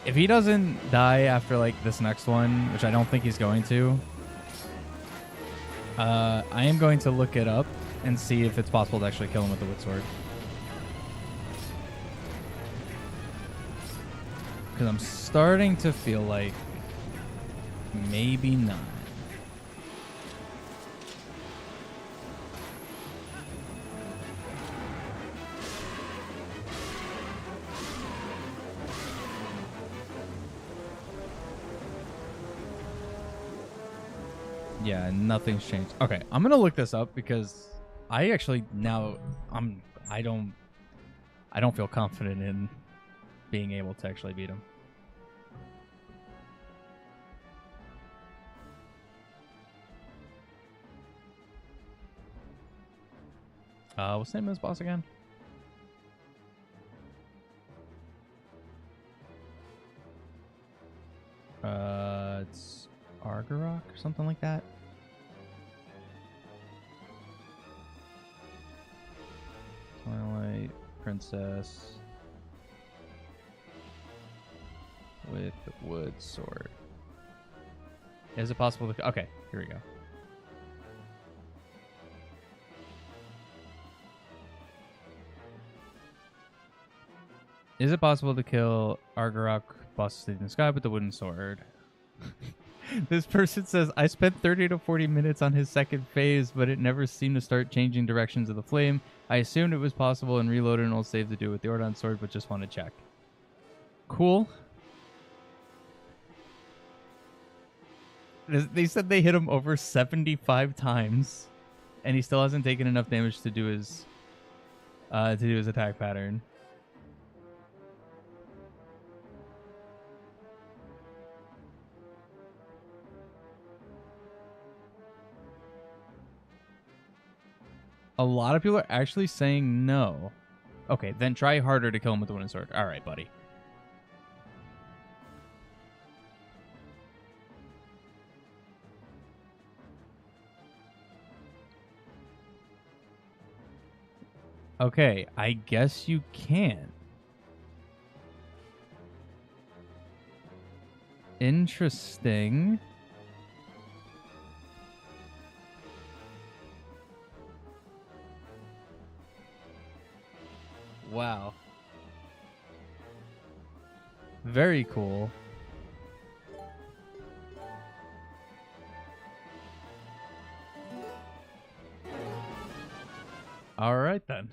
If he doesn't die after like this next one, which I don't think he's going to, I am going to look it up and see if it's possible to actually kill him with the wood sword. Because I'm starting to feel like maybe not. Yeah, nothing's changed. Okay, I'm gonna look this up because I actually now I don't feel confident in being able to actually beat him. What's the name of this boss again? something like that. Twilight Princess with the wood sword. Is it possible to... Okay, here we go. Is it possible to kill Argarok boss in the sky with the wooden sword? This person says, I spent 30 to 40 minutes on his second phase, but it never seemed to start changing directions of the flame. I assumed it was possible and reloaded an old save to do with the Ordon sword, but just want to check. Cool. They said they hit him over 75 times, and he still hasn't taken enough damage to do his attack pattern. A lot of people are actually saying no. Okay, then try harder to kill him with the wooden sword. All right, buddy. Okay, I guess you can. Interesting. Wow. Very cool. All right, then.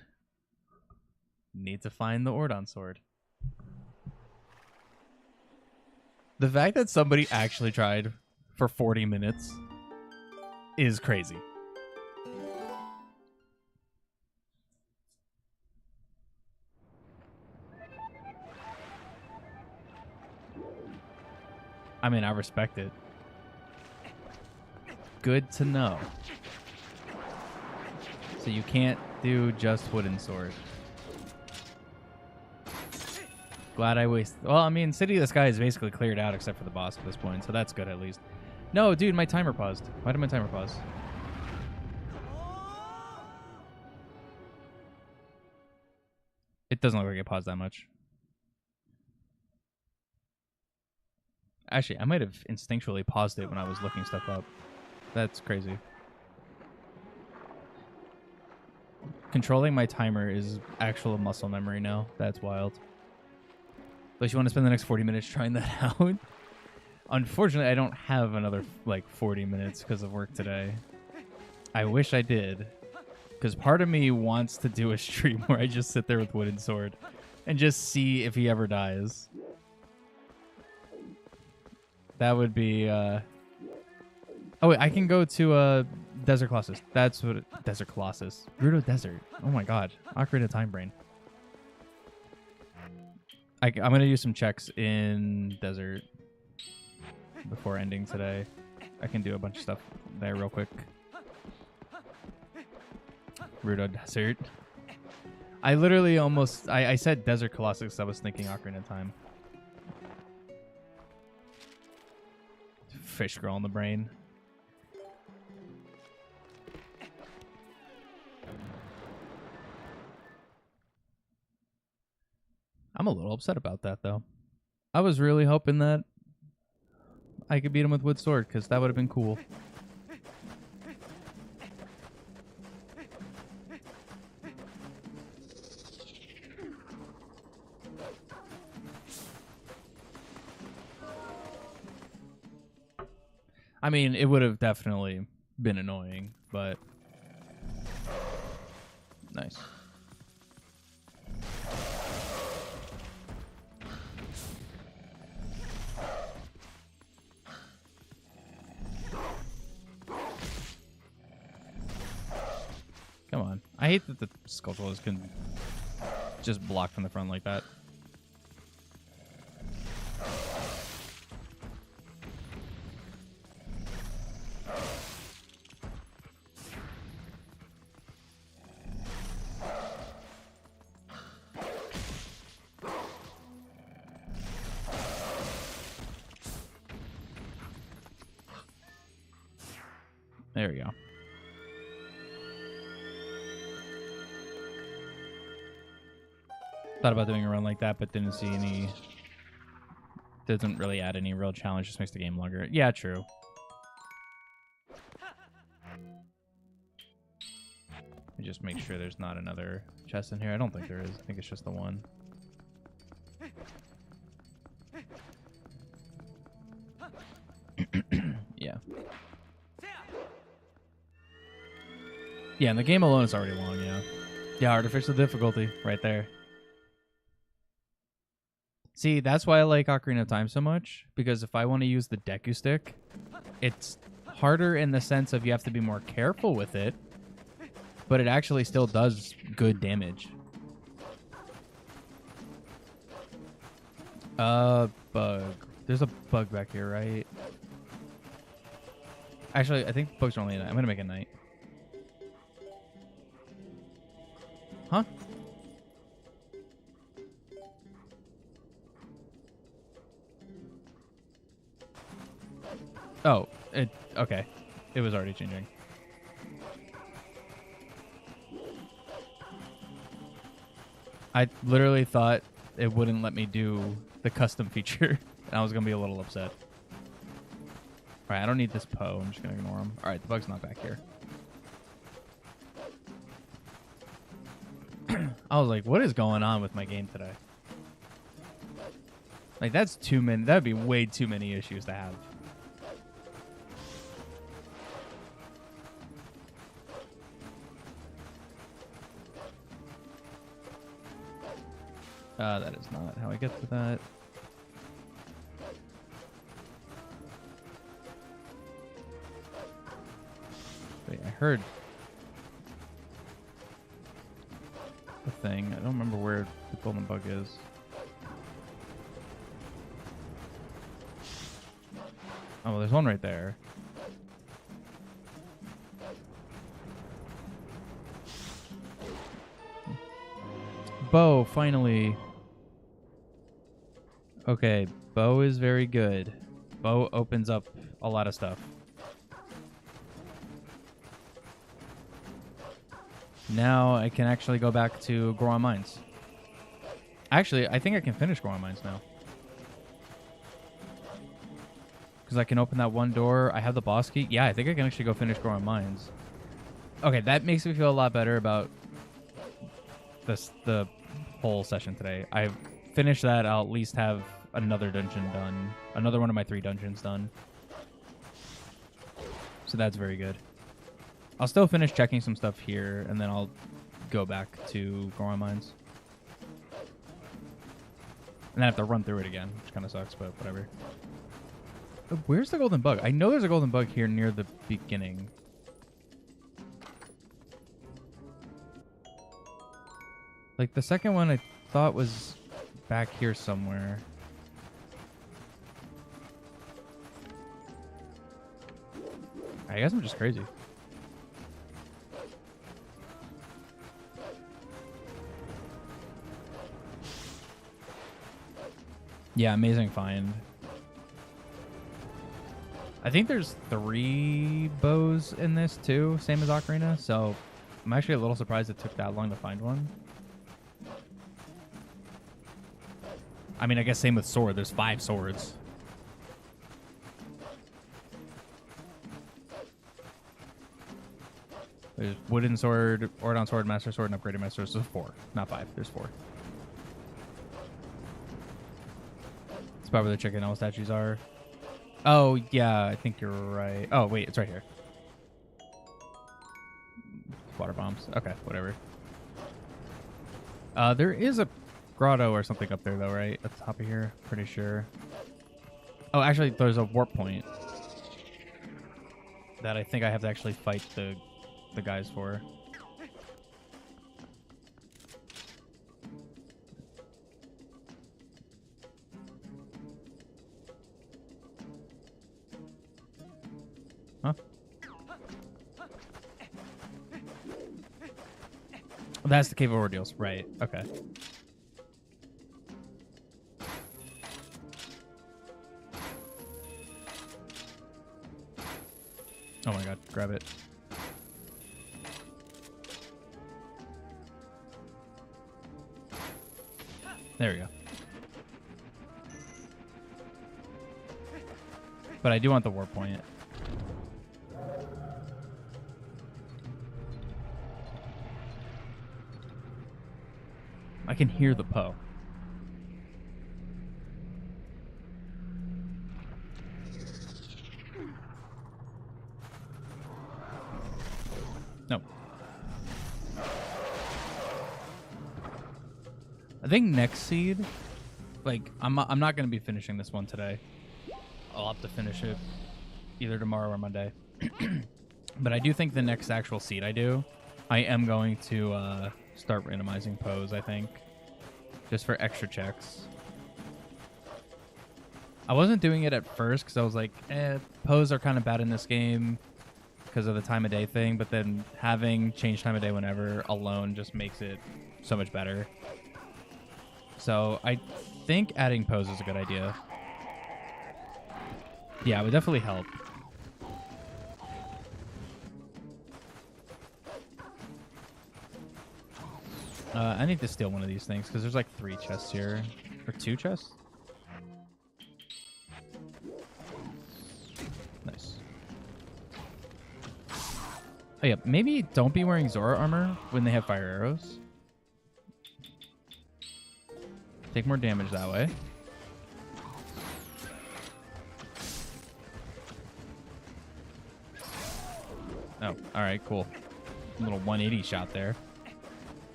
Need to find the Ordon sword. The fact that somebody actually tried for 40 minutes is crazy. I mean, I respect it. Good to know. So you can't do just wooden sword. Glad I wasted... Well, I mean, City of the Sky is basically cleared out except for the boss at this point, so that's good at least. No, dude, my timer paused. Why did my timer pause? It doesn't look like it paused that much. Actually, I might have instinctually paused it when I was looking stuff up. That's crazy. Controlling my timer is actual muscle memory now. That's wild. Unless you want to spend the next 40 minutes trying that out. Unfortunately, I don't have another, 40 minutes because of work today. I wish I did. Because part of me wants to do a stream where I just sit there with wooden sword and just see if he ever dies. That would be, Oh, wait, I can go to, Desert Colossus. That's what... Desert Colossus. Gerudo Desert. Oh my god. Ocarina of Time brain. I'm going to do some checks in Desert before ending today. I can do a bunch of stuff there real quick. Gerudo Desert. I literally almost... I said Desert Colossus. I was thinking Ocarina of Time. Fish girl in the brain. I'm a little upset about that, though. I was really hoping that I could beat him with wood sword, because that would have been cool. I mean, it would have definitely been annoying, but... Nice. Come on. I hate that the Skulltulas can just block from the front like that. There we go. Thought about doing a run like that, but didn't see any... Doesn't really add any real challenge, just makes the game longer. Yeah, true. Let me just make sure there's not another chest in here. I don't think there is. I think it's just the one. Yeah. Yeah, and the game alone is already long, yeah. Yeah, artificial difficulty right there. See, that's why I like Ocarina of Time so much, because if I want to use the Deku Stick, it's harder in the sense of you have to be more careful with it, but it actually still does good damage. Bug. There's a bug back here, right? Actually, I think bugs are only at night. I'm going to make it night. Huh? Oh, okay. It was already changing. I literally thought it wouldn't let me do the custom feature, and I was going to be a little upset. All right, I don't need this Poe. I'm just going to ignore him. All right, the bug's not back here. I was like, what is going on with my game today? Like, that's too many. That would be way too many issues to have. That is not how I get to that. Wait, I heard the thing. I don't remember where the golden bug is. Oh, well, there's one right there. Bow, finally. Okay, bow is very good. Bow opens up a lot of stuff. Now I can actually go back to Goron Mines. Actually, I think I can finish Goron Mines now. Because I can open that one door. I have the boss key. Yeah, I think I can actually go finish Goron Mines. Okay, that makes me feel a lot better about the whole session today. I finished that. I'll at least have another dungeon done. Another one of my 3 dungeons done. So that's very good. I'll still finish checking some stuff here, and then I'll go back to Goron Mines. And then I have to run through it again, which kind of sucks, but whatever. Where's the golden bug? I know there's a golden bug here near the beginning. Like, the second one I thought was back here somewhere. I guess I'm just crazy. Yeah, amazing find. I think there's 3 bows in this too, same as Ocarina, so I'm actually a little surprised it took that long to find one. I mean, I guess same with sword. There's 5 swords. There's wooden sword, Ordon sword, master sword, and upgraded master sword. So 4, not 5. There's 4. It's probably where the chicken owl statues are. Oh, yeah, I think you're right. Oh, wait, it's right here. Water bombs. Okay, whatever. There is a grotto or something up there, though, right? At the top of here. Pretty sure. Oh, actually, there's a warp point that I think I have to actually fight the guys for. Huh? That's the Cave of Ordeals. Right. Okay. Oh my god, grab it. There we go. But I do want the warp point. I can hear the Poe. No. I think next seed, like I'm not going to be finishing this one today. I'll have to finish it either tomorrow or Monday. But I do think the next actual seed I am going to start randomizing Poes, I think. Just for extra checks. I wasn't doing it at first because I was like, Poes are kind of bad in this game because of the time of day thing. But then having change time of day whenever alone just makes it so much better. So I think adding Poes is a good idea. Yeah, it would definitely help. I need to steal one of these things because there's like 3 chests here. Or 2 chests? Nice. Oh yeah, maybe don't be wearing Zora armor when they have fire arrows. Take more damage that way. Oh, alright, cool. A little 180 shot there.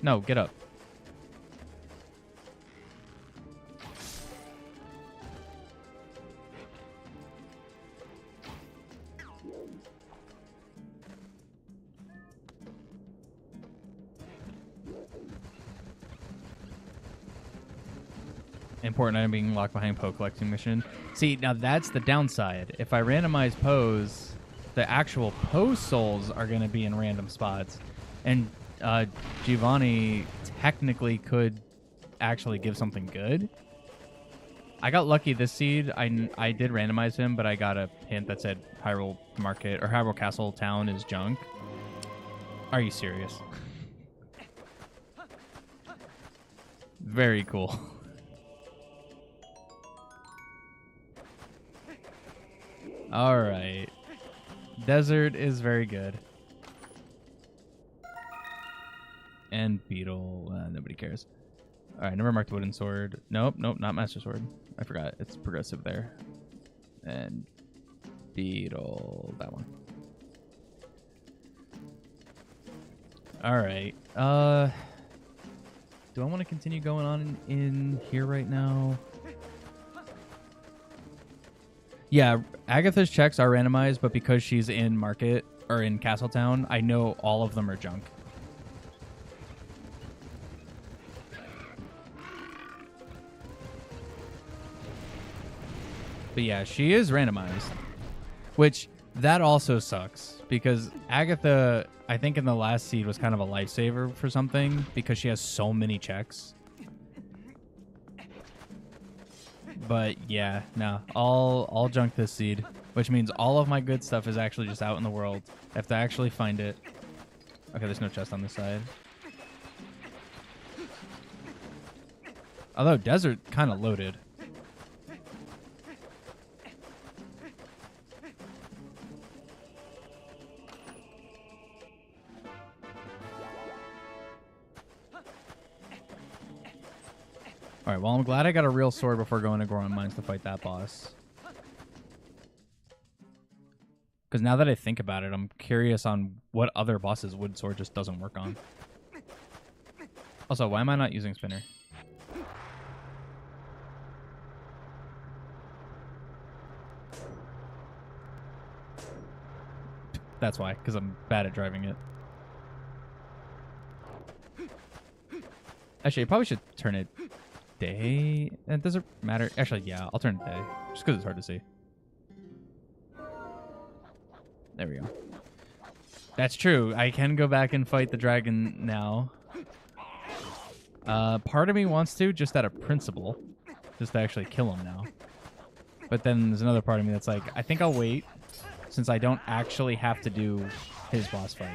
No, get up. Important item being locked behind Poe collecting mission. See, now that's the downside. If I randomize Poes, the actual Poe souls are going to be in random spots. And Giovanni technically could actually give something good. I got lucky this seed. I did randomize him, but I got a hint that said Hyrule Market or Hyrule Castle Town is junk. Are you serious? Very cool. All right. Desert is very good. And Beetle. Nobody cares. All right, never marked wooden sword. Nope, not master sword. I forgot. It's progressive there. And Beetle. That one. All right. Do I want to continue going on in here right now? Yeah, Agatha's checks are randomized, but because she's in Market or in Castletown, I know all of them are junk. But yeah, she is randomized, which that also sucks because Agatha, I think in the last seed was kind of a lifesaver for something because she has so many checks. But yeah, no, I'll junk this seed, which means all of my good stuff is actually just out in the world. I have to actually find it. Okay, there's no chest on this side. Although desert kind of loaded. All right, well, I'm glad I got a real sword before going to Goron Mines to fight that boss. Because now that I think about it, I'm curious on what other bosses wood sword just doesn't work on. Also, why am I not using spinner? That's why, because I'm bad at driving it. Actually, I probably should turn it day. It doesn't matter. Actually, yeah, I'll turn it day. Just because it's hard to see. There we go. That's true. I can go back and fight the dragon now. Part of me wants to, just out of principle. Just to actually kill him now. But then there's another part of me that's like, I think I'll wait. since I don't actually have to do his boss fight.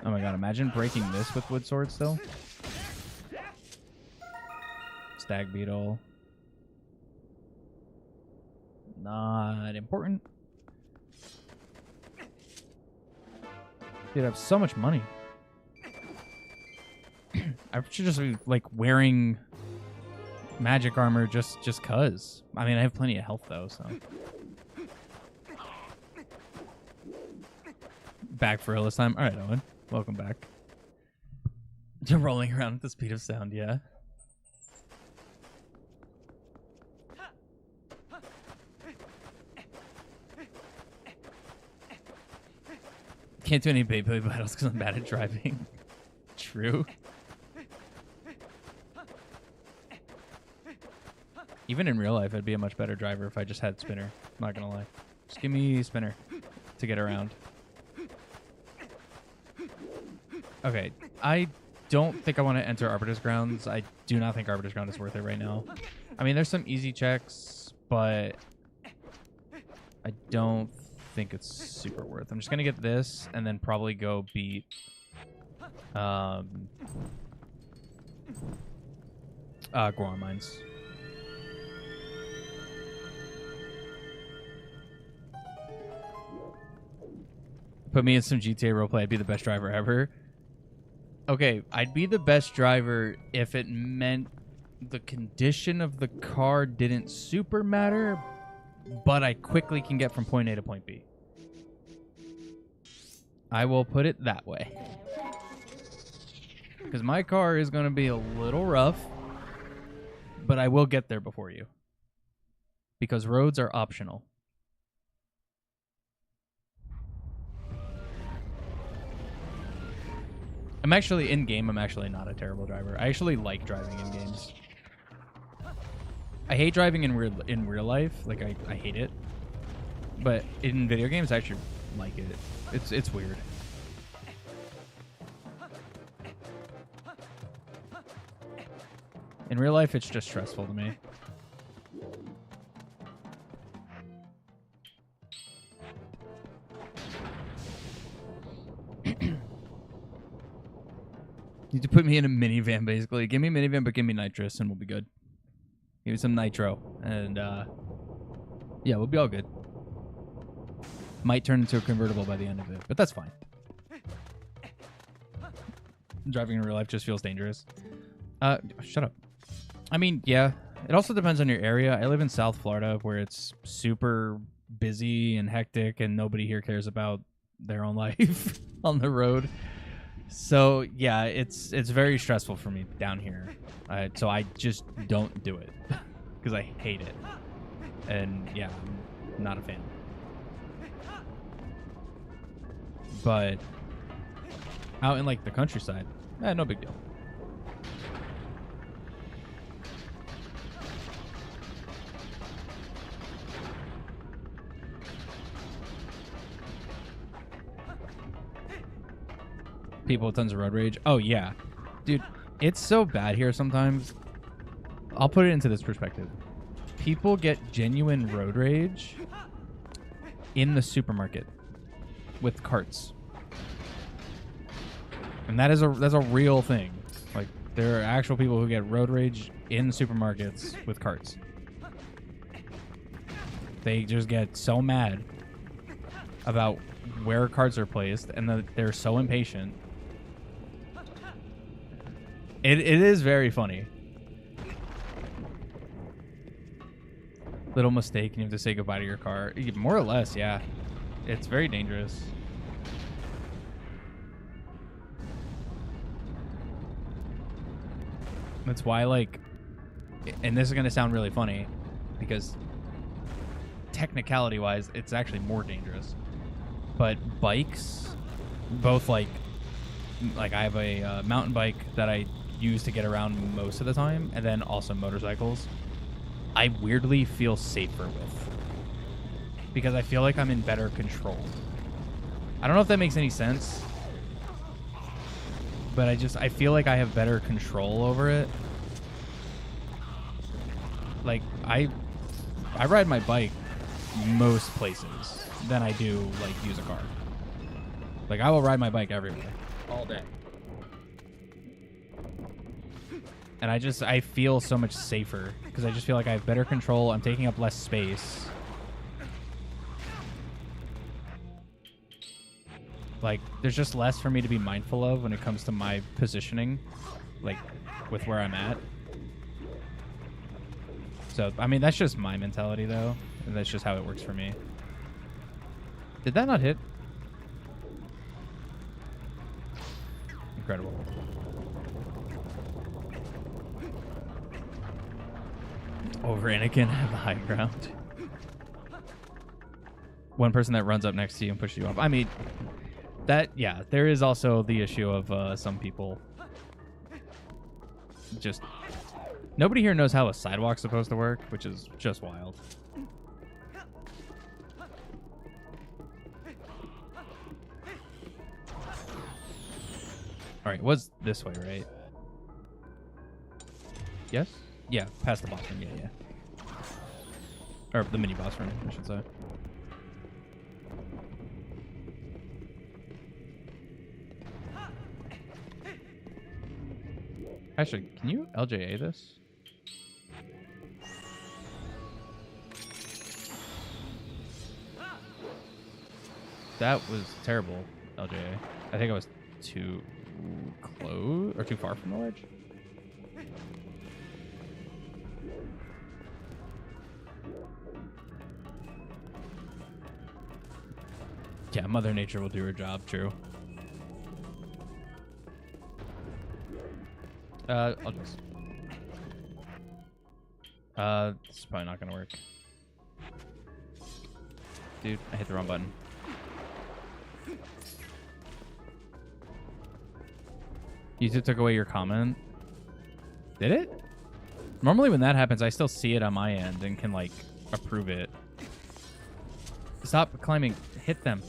Oh my god, imagine breaking this with wood swords still. Stag beetle. Not important. Dude, I have so much money. I should just be like wearing magic armor just cuz. I mean, I have plenty of health though, so. Back for real this time. All right, Owen. Welcome back. You're rolling around at the speed of sound, yeah. Can't do any Beyblade battles because I'm bad at driving. True. Even in real life, I'd be a much better driver if I just had spinner. I'm not gonna lie. Just give me spinner to get around. Okay, I don't think I want to enter Arbiter's Grounds. I do not think Arbiter's Ground is worth it right now. I mean, there's some easy checks, but I don't think it's super worth. I'm just gonna get this and then probably go beat Goron Mines. Put me in some GTA roleplay. I'd be the best driver ever. Okay, I'd be the best driver if it meant the condition of the car didn't super matter, but I quickly can get from point A to point B. I will put it that way. Because my car is going to be a little rough, but I will get there before you. Because roads are optional. I'm actually, in game, I'm actually not a terrible driver. I actually like driving in games. I hate driving in real life. Like, I hate it. But in video games, I actually like it. It's weird. In real life, it's just stressful to me. Need to put me in a minivan, basically. Give me a minivan, but give me nitrous, and we'll be good. Give me some nitro, and yeah, we'll be all good. Might turn into a convertible by the end of it, but that's fine. Driving in real life just feels dangerous. Shut up. I mean, yeah, it also depends on your area. I live in South Florida, where it's super busy and hectic, and nobody here cares about their own life on the road. So yeah, it's very stressful for me down here. So I just don't do it because I hate it, and yeah, I'm not a fan. But out in like the countryside, no big deal. People with tons of road rage. Oh yeah, dude, it's so bad here sometimes. I'll put it into this perspective. People get genuine road rage in the supermarket with carts, and that's a real thing. Like, there are actual people who get road rage in supermarkets with carts. They just get so mad about where carts are placed, and they're so impatient. It is very funny. Little mistake and you have to say goodbye to your car. More or less, yeah. It's very dangerous. That's why, like, and this is going to sound really funny, because technicality-wise, it's actually more dangerous. But bikes, both, like I have a mountain bike that I use to get around most of the time, and then also motorcycles, I weirdly feel safer with, because I feel like I'm in better control. I don't know if that makes any sense. but I feel like I have better control over it. Like I ride my bike most places than I do like use a car. Like I will ride my bike everywhere all day. And I feel so much safer because I just feel like I have better control. I'm taking up less space. Like, there's just less for me to be mindful of when it comes to my positioning, like, with where I'm at. So, I mean, that's just my mentality, though. And that's just how it works for me. Did that not hit? Incredible. Over Anakin, have the high ground. One person that runs up next to you and pushes you off. I mean... That, yeah, there is also the issue of some people just... Nobody here knows how a sidewalk's supposed to work, which is just wild. Alright, it was this way, right? Yes? Yeah, past the boss room, yeah. Or the mini boss room, I should say. Actually, can you LJA this? That was terrible, LJA. I think I was too close or too far from the ledge. Yeah, Mother Nature will do her job, true. I'll just... this is probably not gonna work. Dude, I hit the wrong button. YouTube took away your comment. Did it? Normally when that happens, I still see it on my end and can, like, approve it. Stop climbing. Hit them.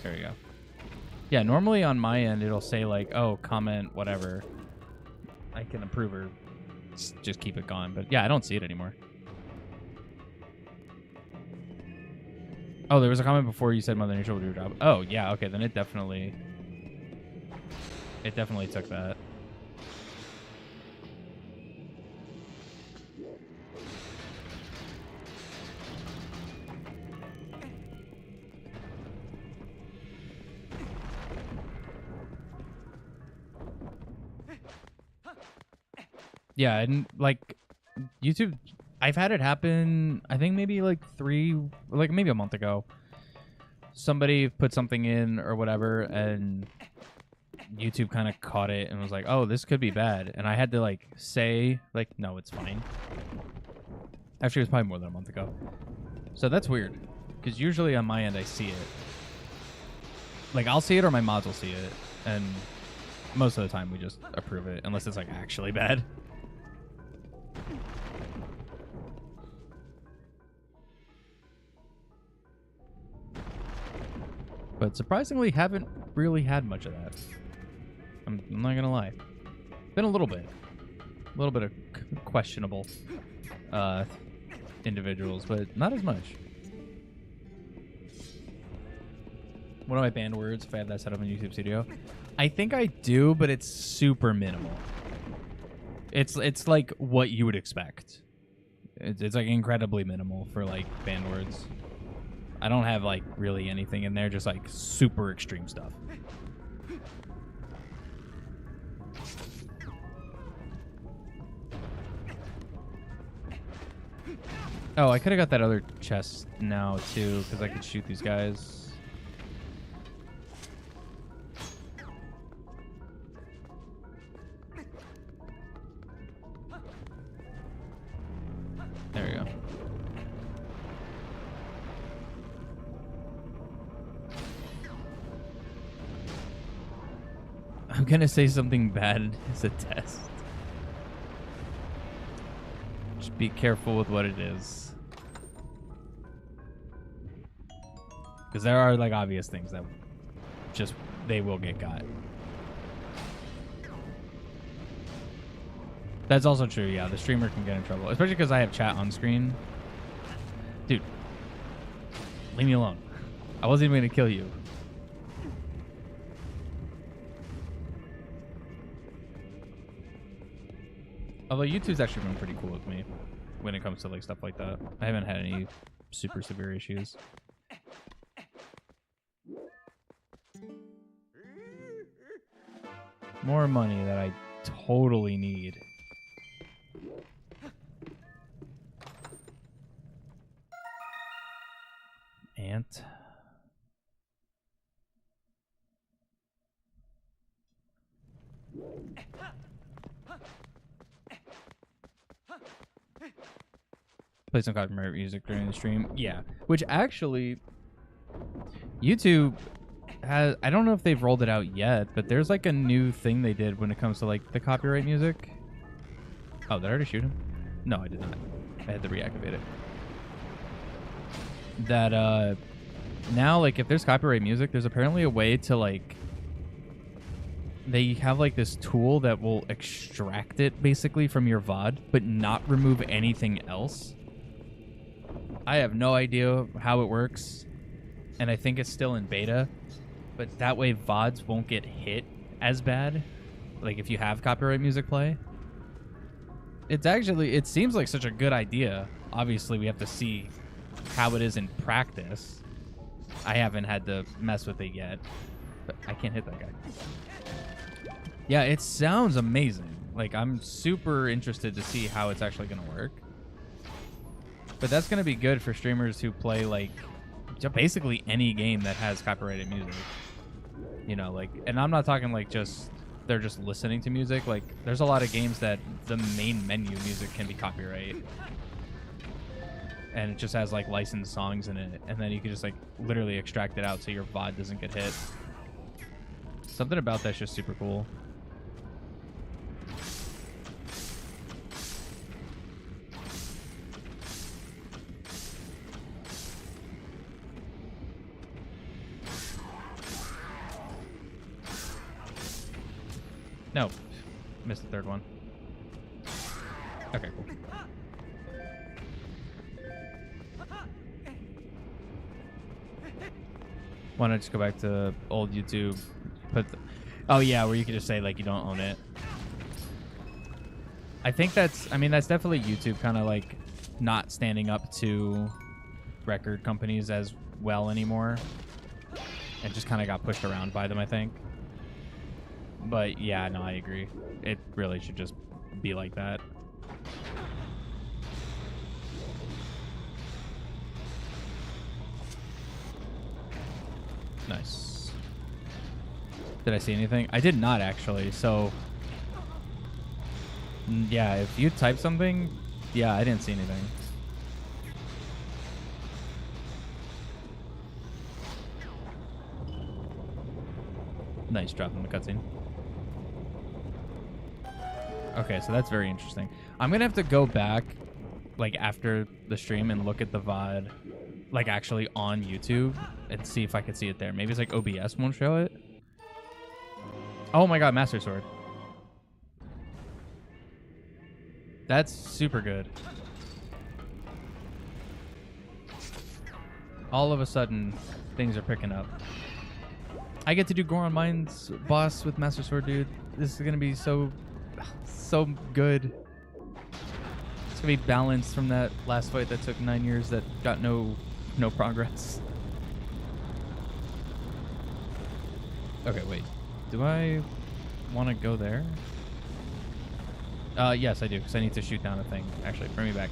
There we go. Yeah, normally on my end, it'll say, like, oh, comment, whatever. I can approve or just keep it going. But, yeah, I don't see it anymore. Oh, there was a comment before you said Mother Nature will do her job. Oh, yeah, okay, then it definitely took that. Yeah, and like YouTube, I've had it happen, I think maybe like maybe a month ago. Somebody put something in or whatever, and YouTube kind of caught it and was like, oh, this could be bad. And I had to like say, like, no, it's fine. Actually, it was probably more than a month ago. So that's weird, because usually on my end, I see it. Like, I'll see it or my mods will see it. And most of the time, we just approve it, unless it's like actually bad. But surprisingly, haven't really had much of that. I'm not gonna lie. Been a little bit of questionable individuals, but not as much. What are my banned words if I have that set up in YouTube Studio? I think I do, but it's super minimal. It's like what you would expect. It's like incredibly minimal for like banned words. I don't have like really anything in there, just like super extreme stuff. Oh, I could have got that other chest now too, because I could shoot these guys. There we go. I'm gonna say something bad as a test. Just be careful with what it is. Because there are like obvious things that they will get got. That's also true, yeah. The streamer can get in trouble, especially because I have chat on screen. Dude, leave me alone. I wasn't even going to kill you. Although YouTube's actually been pretty cool with me when it comes to like stuff like that. I haven't had any super severe issues. More money that I totally need. Ant. Play some copyright music during the stream. Yeah. Which actually, YouTube has, I don't know if they've rolled it out yet, but there's like a new thing they did when it comes to like the copyright music. Oh, did I already shoot him? No, I did not. I had to reactivate it. That now like if there's copyright music, there's apparently a way to like, they have like this tool that will extract it basically from your VOD, but not remove anything else. I have no idea how it works, and I think it's still in beta, but that way VODs won't get hit as bad, like if you have copyright music play. It's actually, it seems like such a good idea. Obviously, we have to see how it is in practice. I haven't had to mess with it yet, but I can't hit that guy. Yeah, it sounds amazing. Like, I'm super interested to see how it's actually going to work. But that's going to be good for streamers who play, like, basically any game that has copyrighted music. You know, like, and I'm not talking, like, just, they're just listening to music. Like, there's a lot of games that the main menu music can be copyright. And it just has, like, licensed songs in it. And then you can just, like, literally extract it out so your VOD doesn't get hit. Something about that's just super cool. No, missed the third one. Okay, cool. Why not just go back to old YouTube? Oh yeah, where you could just say like you don't own it. I think that's, I mean, that's definitely YouTube kind of like not standing up to record companies as well anymore. And just kind of got pushed around by them, I think. But yeah, no, I agree. It really should just be like that. Nice. Did I see anything? I did not actually. So yeah, if you type something, yeah, I didn't see anything. Nice drop in the cutscene. Okay, so that's very interesting. I'm gonna have to go back, like after the stream, and look at the VOD, like actually on YouTube, and see if I could see it there. Maybe it's like OBS won't show it. Oh my God, Master Sword. That's super good. All of a sudden, things are picking up. I get to do Goron Mines boss with Master Sword, dude. This is gonna be so good. It's gonna be balanced from that last fight that took 9 years that got no progress. Okay, wait. Do I want to go there? Yes, I do, because I need to shoot down a thing. Actually, bring me back.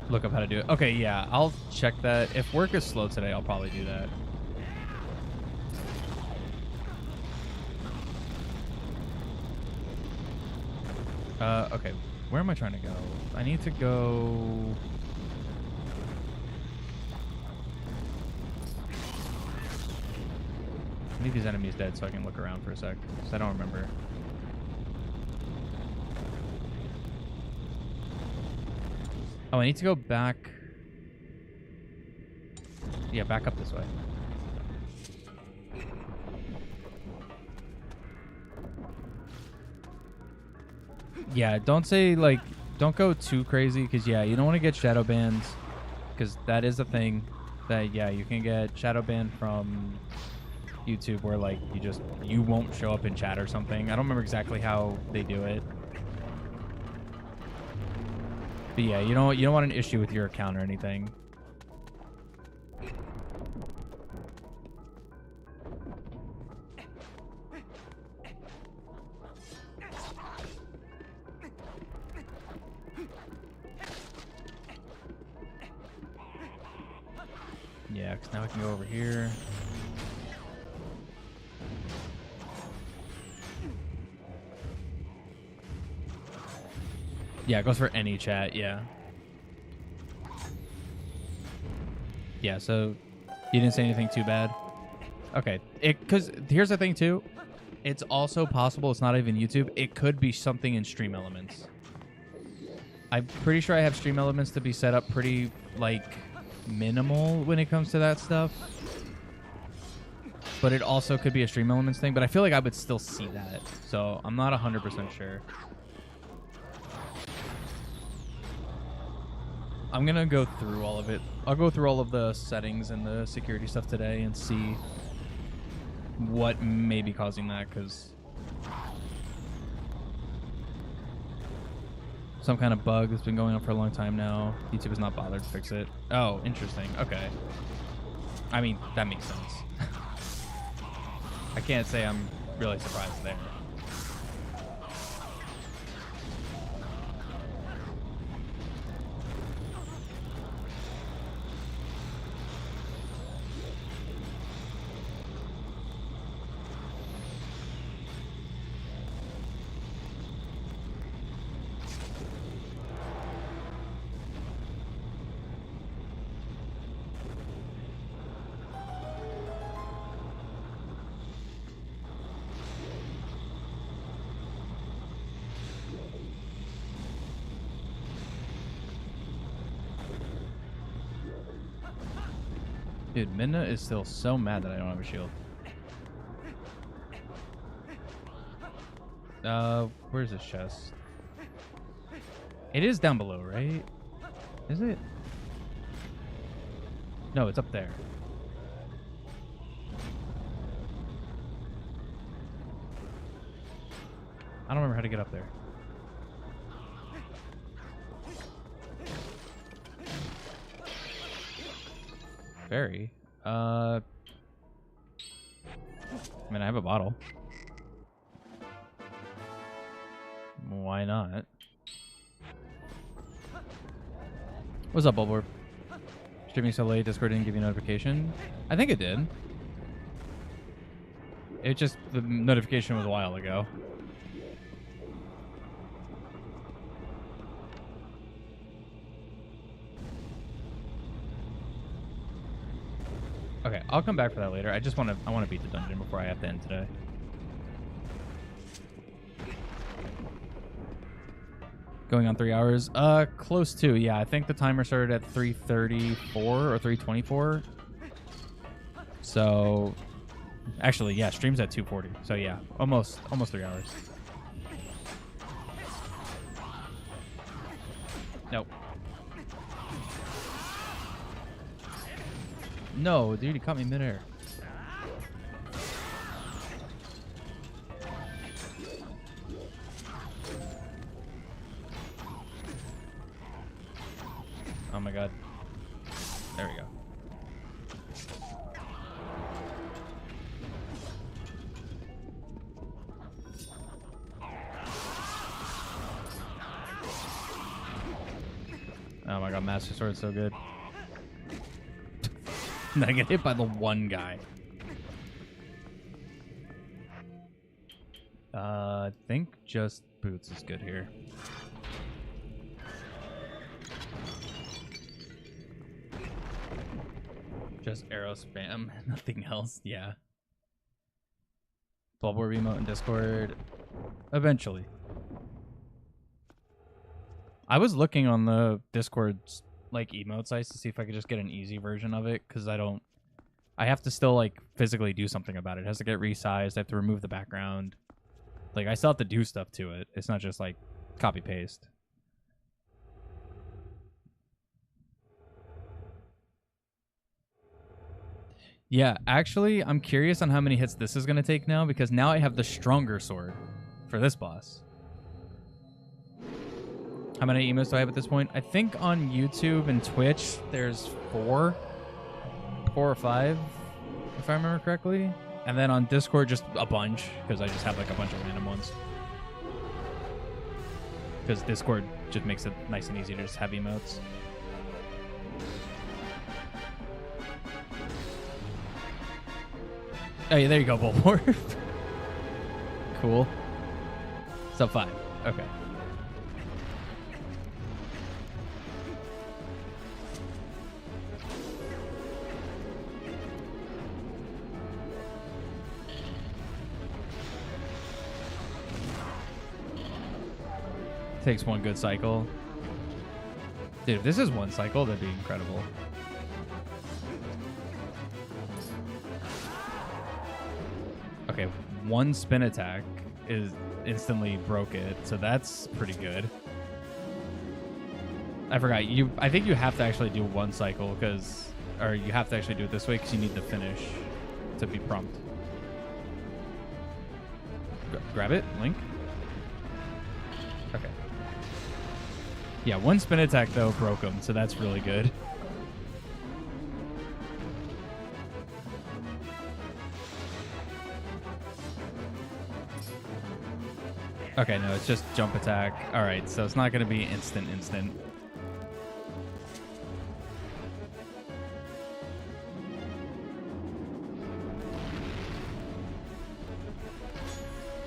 Look up how to do it. Okay, yeah, I'll check that. If work is slow today, I'll probably do that. Okay, where am I trying to go? I need to go... I need these enemies dead so I can look around for a sec, because I don't remember. Oh, I need to go back Yeah, back up this way. Yeah, don't say, like, don't go too crazy, because, yeah, you don't want to get shadow bans, because that is a thing that, yeah, you can get shadow banned from YouTube where, like, you won't show up in chat or something. I don't remember exactly how they do it. But, yeah, you don't want an issue with your account or anything. Yeah, because now we can go over here. Yeah, it goes for any chat, yeah. Yeah, so you didn't say anything too bad. Okay, because here's the thing too. It's also possible it's not even YouTube. It could be something in Stream Elements. I'm pretty sure I have Stream Elements to be set up pretty, like, minimal when it comes to that stuff. But it also could be a Stream Elements thing. But I feel like I would still see that. So I'm not 100% sure. I'm going to go through all of it. I'll go through all of the settings and the security stuff today and see what may be causing that, because some kind of bug that's been going on for a long time now. YouTube has not bothered to fix it. Oh, interesting. Okay. I mean, that makes sense. I can't say I'm really surprised there. Dude, Minna is still so mad that I don't have a shield. Where's this chest? It is down below, right? Is it? No, it's up there. I don't remember how to get up there. Very. I mean, I have a bottle. Why not? What's up, Bulborb? Streaming so late, Discord didn't give you a notification? I think it did. It just, the notification was a while ago. Okay, I'll come back for that later. I want to beat the dungeon before I have to end today. Going on 3 hours? Close to, yeah. I think the timer started at 3:34 or 3:24. So, actually, yeah, stream's at 2:40. So yeah, almost 3 hours. Nope. No, dude, he caught me midair. Oh my god. There we go. Oh my god, Master Sword's so good. I get hit by the one guy. I think just boots is good here. Just arrow spam, nothing else. Yeah. Bulborb emote in Discord. Eventually. I was looking on the Discord like emote sites to see if I could just get an easy version of it, because I have to still like physically do something about it. It has to get resized. I have to remove the background. Like I still have to do stuff to it. It's not just like copy paste. Yeah, actually, I'm curious on how many hits this is going to take now, because now I have the stronger sword for this boss. How many emotes do I have at this point? I think on YouTube and Twitch, there's 4 or 5, if I remember correctly. And then on Discord, just a bunch, because I just have like a bunch of random ones. Because Discord just makes it nice and easy to just have emotes. Oh yeah, there you go, Bulwark. Cool. So 5. Okay. Takes 1 good cycle. Dude, if this is 1 cycle, that'd be incredible. Okay, 1 spin attack is instantly broke it, so that's pretty good. I forgot. I think you have to actually do 1 cycle, or you have to actually do it this way because you need the finish to be prompt. Grab it, Link. Okay. Yeah, 1 spin attack though broke him, so that's really good. Okay, no, it's just jump attack. All right, so it's not going to be instant.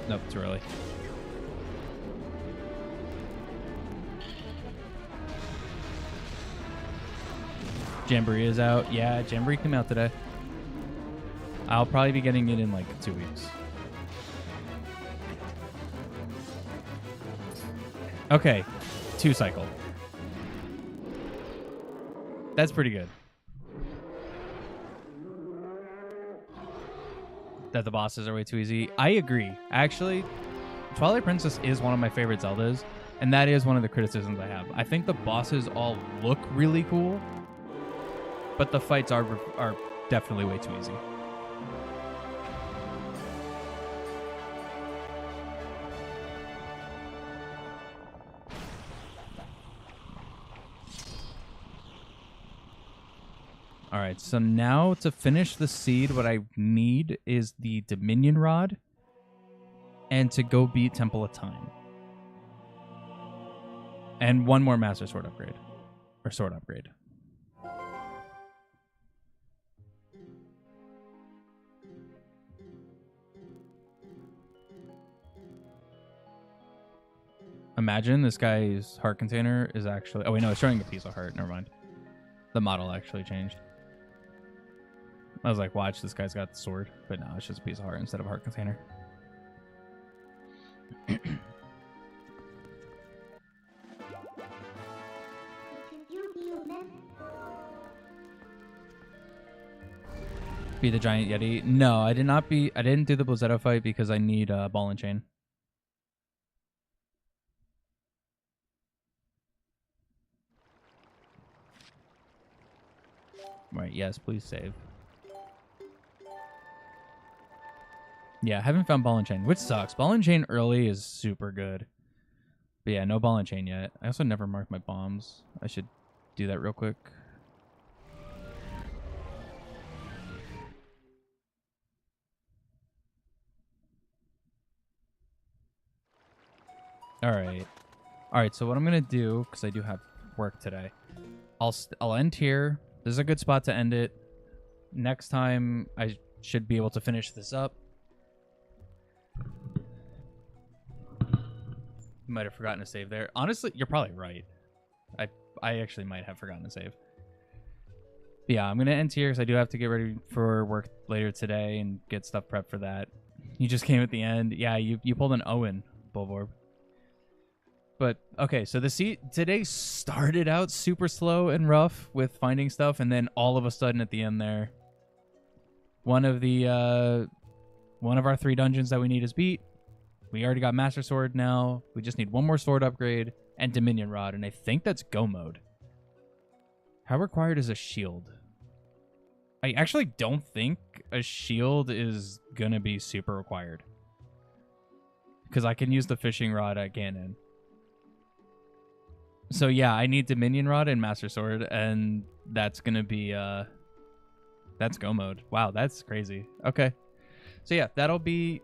Nope, too early. Jamboree is out. Yeah, Jamboree came out today. I'll probably be getting it in like 2 weeks. Okay, 2 cycle. That's pretty good. That the bosses are way too easy. I agree. Actually, Twilight Princess is one of my favorite Zeldas, and that is one of the criticisms I have. I think the bosses all look really cool, but the fights are definitely way too easy. All right, so now to finish the seed, what I need is the Dominion Rod and to go beat Temple of Time. And 1 more Master Sword upgrade. Or Sword upgrade. Imagine this guy's heart container is actually... Oh, wait, no, it's showing a piece of heart. Never mind. The model actually changed. I was like, watch, this guy's got the sword. But no, it's just a piece of heart instead of a heart container. Be the giant Yeti? No, I did not be... I didn't do the Blizzetto fight because I need ball and chain. Right, yes, please save. Yeah, I haven't found ball and chain, which sucks. Ball and chain early is super good. But yeah, no ball and chain yet. I also never marked my bombs. I should do that real quick. Alright, so what I'm going to do, because I do have work today, I'll end here. This is a good spot to end it. Next time, I should be able to finish this up. You might have forgotten to save there. Honestly, you're probably right. I actually might have forgotten to save. But yeah, I'm going to end here because I do have to get ready for work later today and get stuff prepped for that. You just came at the end. Yeah, you pulled an Owen, Bulborb. But okay, so today started out super slow and rough with finding stuff, and then all of a sudden at the end there, one of our 3 dungeons that we need is beat. We already got Master Sword now. We just need one more sword upgrade and Dominion Rod, and I think that's go mode. How required is a shield? I actually don't think a shield is gonna be super required, because I can use the fishing rod at Ganon. So yeah, I need Dominion Rod and Master Sword, and that's gonna be that's go mode. Wow, that's crazy. Okay. So yeah, that'll be...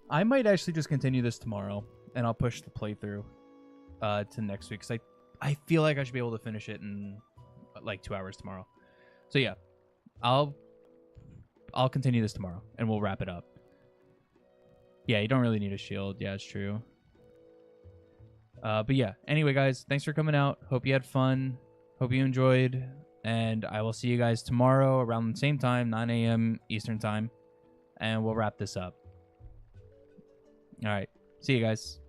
I might actually just continue this tomorrow, and I'll push the playthrough to next week, because I feel like I should be able to finish it in like 2 hours tomorrow. So yeah, I'll continue this tomorrow, and we'll wrap it up. Yeah, you don't really need a shield. Yeah, it's true. But yeah, anyway, guys, thanks for coming out. Hope you had fun. Hope you enjoyed. And I will see you guys tomorrow around the same time, 9 a.m. Eastern time. And we'll wrap this up. All right. See you guys.